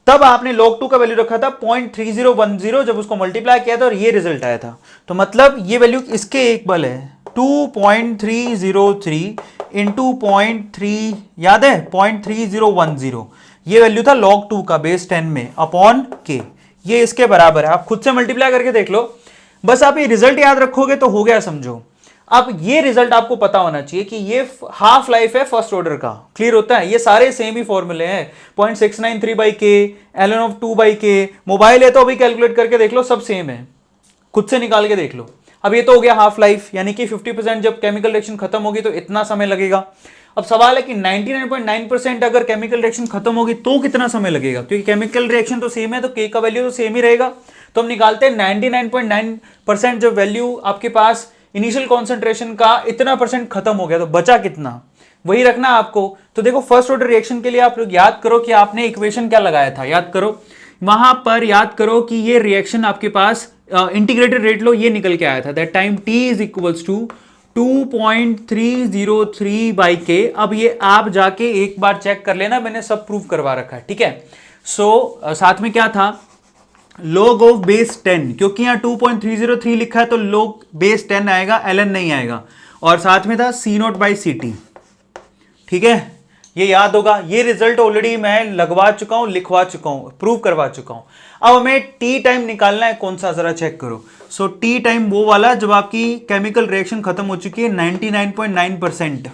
A: तब आपने log 2 का वैल्यू रखा था 0.3010 जब उसको मल्टीप्लाई किया था और ये रिजल्ट आया था। तो मतलब ये वैल्यू इसके इक्वल है 2.303 इंटू 0.3, याद है 0.3010, ये वैल्यू था log 2 का बेस 10 में अपॉन k, ये इसके बराबर है। आप खुद से मल्टीप्लाई करके देख लो, बस आप ये रिजल्ट याद रखोगे तो हो गया समझो। अब ये रिजल्ट आपको पता होना चाहिए कि ये हाफ लाइफ है फर्स्ट ऑर्डर का, क्लियर होता है। ये सारे सेम ही फॉर्मूले हैं, 0.693 बाई के, ln ऑफ 2 बाई के। मोबाइल है तो अभी कैलकुलेट करके देख लो, सब सेम है, खुद से निकाल के देख लो। अब ये तो हो गया हाफ लाइफ, यानी कि 50% जब केमिकल रिएक्शन खत्म होगी तो इतना समय लगेगा। अब सवाल है कि 99.9% अगर केमिकल रिएक्शन खत्म होगी तो कितना समय लगेगा, क्योंकि केमिकल रिएक्शन तो सेम है तो के का वैल्यू तो सेम ही रहेगा। तो हम निकालते हैं 99.9% जब वैल्यू आपके पास इनिशियल कॉन्सेंट्रेशन का इतना परसेंट खत्म हो गया तो बचा कितना, वही रखना आपको। तो देखो फर्स्ट ऑर्डर रिएक्शन के लिए आप लोग याद करो कि आपने इक्वेशन क्या लगाया था, याद करो वहां पर, याद करो कि ये रिएक्शन आपके पास इंटीग्रेटेड रेट लो ये निकल के आया था, that time t is equals to 2.303 by K. अब ये आप जाके एक बार चेक कर लेना, मैंने सब प्रूव करवा रखा है, ठीक है। सो साथ में क्या था, log ऑफ बेस 10, क्योंकि यहां 2.303 लिखा है तो log बेस 10 आएगा, ln नहीं आएगा। और साथ में था C naught by C T, ठीक है, ये याद होगा। ये रिजल्ट ऑलरेडी मैं लगवा चुका हूं, लिखवा चुका हूं, प्रूव करवा चुका हूं। अब हमें टी टाइम निकालना है, कौन सा जरा चेक करो। सो टी टाइम वो वाला जब आपकी केमिकल रिएक्शन खत्म हो चुकी है 99.9%,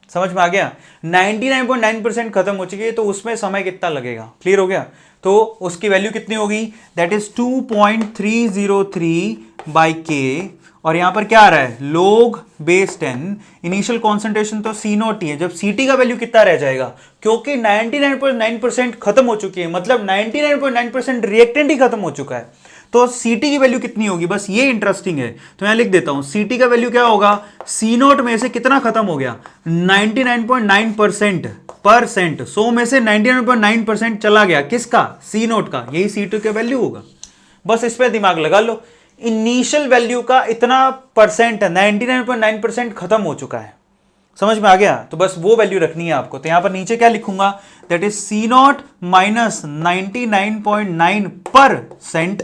A: समझ में आ गया, 99.9% खत्म हो चुकी है तो उसमें समय कितना लगेगा, क्लियर हो गया। तो उसकी वैल्यू कितनी होगी, दैट इज 2.303 बाई के। और यहां पर क्या आ रहा है, log बेस 10, इनिशियल कॉन्सेंट्रेशन तो C नॉट ही है, जब CT का वैल्यू कितना रह जाएगा, क्योंकि 99.9% खत्म हो चुकी है, मतलब 99.9% रिएक्टेंट ही खत्म हो चुका है, तो CT की वैल्यू कितनी होगी, बस ये इंटरेस्टिंग है। तो मैं लिख देता हूं, CT का वैल्यू क्या होगा, C नॉट में से कितना खत्म हो गया, 99.9% परसेंट, 100 में से 99.9% चला गया, किसका, C नॉट का, यही C2 का वैल्यू होगा। बस इस पे दिमाग लगा लो, इनिशियल वैल्यू का इतना परसेंट, 99.9% खत्म हो चुका है, समझ में आ गया। तो बस वो वैल्यू रखनी है आपको। तो यहां पर नीचे क्या लिखूंगा, that is C naught minus 99.9%,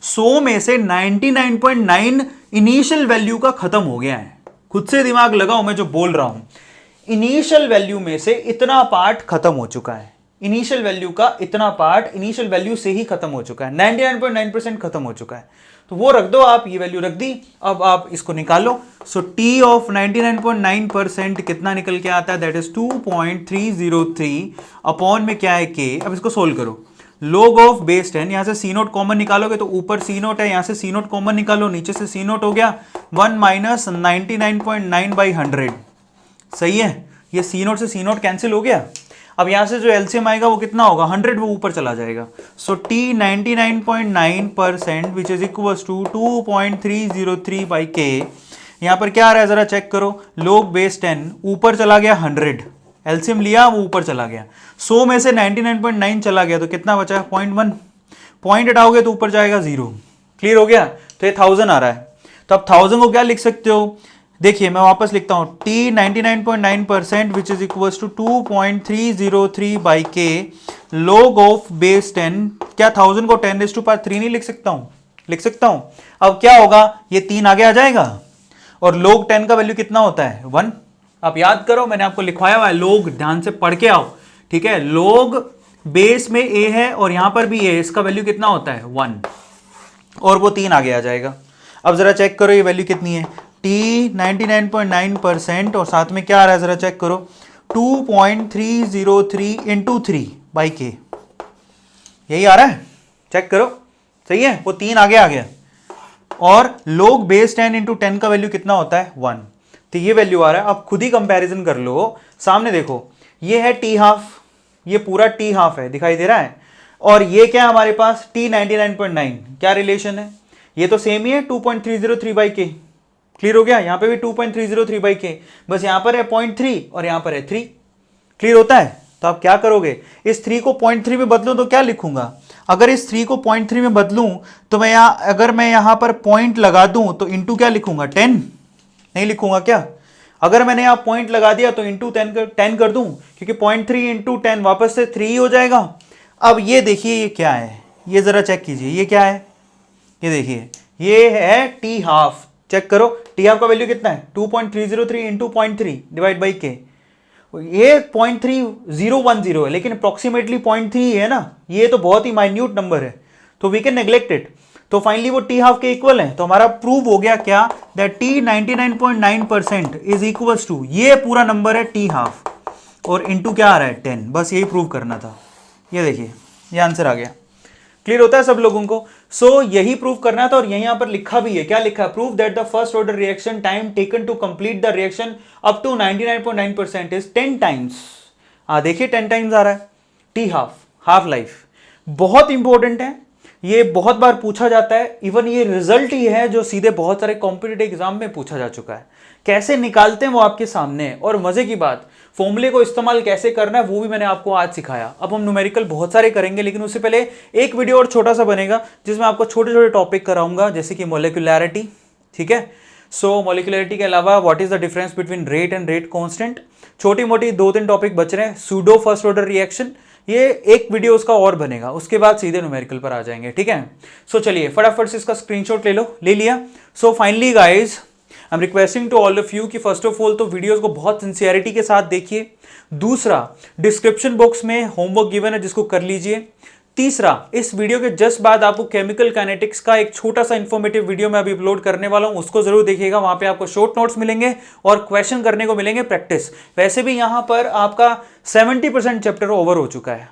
A: 100 में से 99.9 इनिशियल वैल्यू का खत्म हो गया है। खुद से दिमाग लगाओ, मैं जो बोल रहा हूं, इनिशियल वैल्यू में से इतना पार्ट खत्म हो चुका है, इनिशियल वैल्यू का इतना पार्ट इनिशियल वैल्यू से ही खत्म हो चुका है, 99.9% खत्म हो चुका है। तो वो रख दो आप, ये वैल्यू रख दी। अब आप इसको निकालो। सो टी ऑफ 99.9% कितना निकल के आता है, दैट इज 2.303 अपॉन में क्या है के। अब इसको सोल्व करो, log ऑफ बेस 10, यहां से C नोट कॉमन निकालोगे तो ऊपर C नोट है, यहां से C नोट कॉमन निकालो, नीचे से C नोट हो गया 1 माइनस 99.9 बाई 100, सही है। ये C नोट से C नोट कैंसिल हो गया। अब यहां से जो एलसीएम आएगा वो कितना होगा, 100, वो ऊपर चला जाएगा। So T 99.9% which is equal to 2.303 by K. यहां पर क्या आ रहा है जरा चेक करो, log बेस 10 ऊपर चला गया 100, एलसीएम लिया वो ऊपर चला गया, 100 में से 99.9 चला गया तो कितना बचा, 0.1, पॉइंट हटाओगे तो ऊपर जाएगा 0, क्लियर हो गया। तो ये 1000 आ रहा है। तो अब 1000 को क्या लिख सकते हो, देखिए मैं वापस लिखता हूं, T 99.9% which is equal to 2.303 by K, log of base 10, क्या 1000 को 10⁻³ नहीं लिख सकता हूं, लिख सकता हूं। अब क्या होगा, ये 3 आगे आ जाएगा और log 10 का वैल्यू कितना होता है, 1। आप याद करो, मैंने आपको लिखवाया हुआ है, log ध्यान से पढ़ के आओ, ठीक है। log बेस में a है और यहां पर भी a है, इसका वैल्यू कितना होता है 1, और वो 3 आगे आ जाएगा। अब जरा चेक करो ये वैल्यू कितनी है, T 99.9% और साथ में क्या आ रहा है जरा चेक करो, 2.303 इंटू 3 बाई के, यही आ रहा है, चेक करो, सही है, वो 3 आगे आ गया। और log बेस 10 इंटू 10 का वैल्यू कितना होता है 1, तो ये वैल्यू आ रहा है। अब खुद ही कंपैरिजन कर लो, सामने देखो, ये है T हाफ, ये पूरा T हाफ है, दिखाई दे रहा है, और ये क्या है हमारे पास T 99.9, क्या रिलेशन है, ये तो सेम ही है 2.303 बाई के, क्लियर हो गया। यहां पे भी 2.303 बाई के, बस यहां पर है 0.3 और यहां पर है 3, क्लियर होता है। तो आप क्या करोगे, इस 3 को 0.3 में बदलूं तो क्या लिखूंगा, अगर इस 3 को 0.3 में बदलूं तो मैं यहां, अगर मैं यहां पर पॉइंट लगा दूं तो इंटू क्या लिखूंगा, 10 नहीं लिखूंगा क्या, अगर मैंने यहां पॉइंट लगा दिया तो इंटू 10 कर दूं, क्योंकि 0.3 इंटू 10 वापस से 3 हो जाएगा। अब ये देखिए ये क्या है, ये जरा चेक कीजिए, ये क्या है, ये देखिए ये है T हाफ, चेक करो T हाफ का वैल्यू कितना है, 2.303 इंटू 0.3 डिवाइड बाई के, ये 0.3010 है, लेकिन अप्रोक्सीमेटली 0.3 है ना, ये तो बहुत ही माइन्यूट नंबर है, तो वी कैन नेग्लेक्ट इट। तो फाइनली वो टी हाफ के इक्वल है। तो हमारा प्रूव हो गया क्या, that T 99.9% is equals to, ये पूरा नंबर है टी हाफ और इनटू क्या आ रहा है 10, बस यही प्रूव करना था। ये देखिए ये आंसर आ गया। क्लियर होता है सब लोगों को? सो यही प्रूव करना था और यहीं यहां पर लिखा भी है, क्या लिखा है, prove that the first order reaction time taken to complete the reaction up to 99.9% is 10 times. देखिए 10 टाइम्स आ रहा है। टी हाफ लाइफ बहुत इंपॉर्टेंट है, ये बहुत बार पूछा जाता है। इवन ये रिजल्ट ही है जो सीधे बहुत सारे कॉम्पिटिटिव एग्जाम में पूछा जा चुका है। कैसे निकालते हैं वो आपके सामने है। और मजे की बात, फॉर्मूले को इस्तेमाल कैसे करना है वो भी मैंने आपको आज सिखाया। अब हम न्यूमेरिकल बहुत सारे करेंगे, लेकिन उससे पहले एक वीडियो और छोटा सा बनेगा जिसमें आपको छोटे छोटे टॉपिक कराऊंगा, जैसे कि मोलिकुलैरिटी। ठीक है, सो मोलिकुलैरिटी के अलावा what is the difference between rate and rate constant, छोटी मोटी 2-3 टॉपिक बच रहे हैं। सूडो फर्स्ट ऑर्डर रिएक्शन, ये एक वीडियो उसका और बनेगा, उसके बाद सीधे न्यूमेरिकल पर आ जाएंगे। ठीक है, सो चलिए फटाफट से इसका स्क्रीनशॉट ले लो। ले लिया? So finally guys I am requesting to all of you कि फर्स्ट ऑफ ऑल तो वीडियोस को बहुत सिंसियरिटी के साथ देखिए। दूसरा, डिस्क्रिप्शन बॉक्स में होमवर्क गिवन है जिसको कर लीजिए। तीसरा, इस वीडियो के जस्ट बाद आपको केमिकल काइनेटिक्स का एक छोटा सा इंफॉर्मेटिव वीडियो मैं अभी अपलोड करने वाला हूं, उसको जरूर देखिएगा। वहां पे आपको शॉर्ट नोट्स मिलेंगे और क्वेश्चन करने को मिलेंगे प्रैक्टिस। वैसे भी यहां पर आपका 70% चैप्टर ओवर हो चुका है।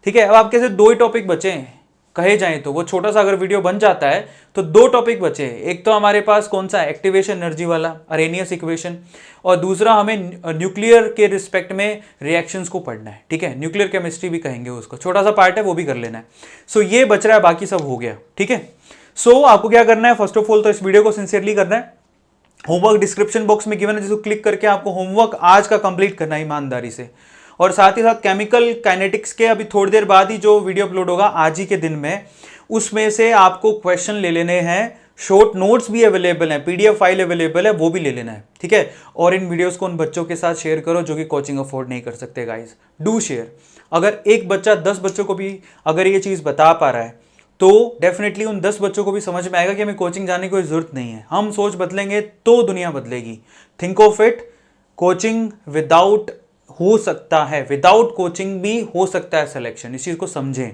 A: ठीक है, अब आपके से 2 ही टॉपिक बचे हैं कहे जाए तो। वो छोटा सा अगर वीडियो बन जाता है तो 2 टॉपिक बचे हैं। एक तो हमारे पास कौन सा, एक्टिवेशन एनर्जी वाला, अरेनियस इक्वेशन, और दूसरा हमें न्यूक्लियर के रिस्पेक्ट में रिएक्शंस को पढ़ना है। ठीक है, न्यूक्लियर केमिस्ट्री भी कहेंगे उसको, छोटा सा पार्ट है वो भी कर लेना है। सो ये बच रहा है, बाकी सब हो गया। ठीक है, सो आपको क्या करना है, फर्स्ट ऑफ ऑल तो इस वीडियो को सिंसियरली करना है। होमवर्क डिस्क्रिप्शन बॉक्स में गिवन है, जिसको क्लिक करके आपको होमवर्क आज का कंप्लीट करना है ईमानदारी से। और साथ ही साथ केमिकल काइनेटिक्स के अभी थोड़ी देर बाद ही जो वीडियो अपलोड होगा आज ही के दिन में, उसमें से आपको क्वेश्चन ले लेने हैं। शॉर्ट नोट्स भी अवेलेबल हैं, पीडीएफ फाइल अवेलेबल है, वो भी ले लेना है। ठीक है, और इन वीडियोस को उन बच्चों के साथ शेयर करो जो कि कोचिंग अफोर्ड नहीं कर सकते। Guys do share. अगर एक बच्चा 10 बच्चों को भी अगर ये चीज़ बता पा रहा है तो डेफिनेटली उन 10 बच्चों को भी समझ में आएगा कि हमें कोचिंग जाने की कोई जरूरत नहीं है। हम सोच बदलेंगे तो दुनिया बदलेगी। Think of it, coaching without हो सकता है, विदाउट कोचिंग भी हो सकता है सिलेक्शन, इस चीज को समझें।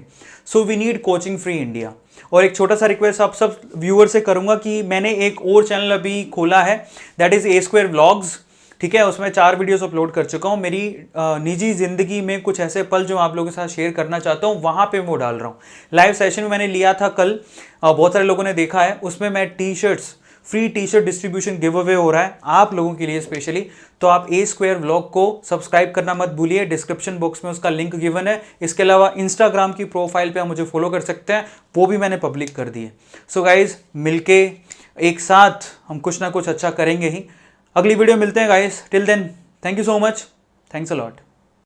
A: So we need coaching free India. और एक छोटा सा रिक्वेस्ट आप सब व्यूअर से करूंगा कि मैंने एक और चैनल अभी खोला है, that is A Square vlogs. ठीक है, उसमें 4 वीडियोस अपलोड कर चुका हूं। मेरी निजी जिंदगी में कुछ ऐसे पल जो आप लोगों के साथ शेयर करना चाहता हूं, वहां पे वो डाल रहा हूं। लाइव सेशन में मैंने लिया था कल, बहुत सारे लोगों ने देखा है। उसमें मैं T-shirts, free T-shirt distribution give away हो रहा है आप लोगों के लिए स्पेशली। तो आप A Square व्लॉग को सब्सक्राइब करना मत भूलिए, डिस्क्रिप्शन बॉक्स में उसका लिंक गिवन है। इसके अलावा इंस्टाग्राम की प्रोफाइल पे आप मुझे फॉलो कर सकते हैं, वो भी मैंने पब्लिक कर दी है। सो गाइज मिलके एक साथ हम कुछ ना कुछ अच्छा करेंगे ही। अगली वीडियो मिलते हैं guys, till then thank you so much, thanks a lot.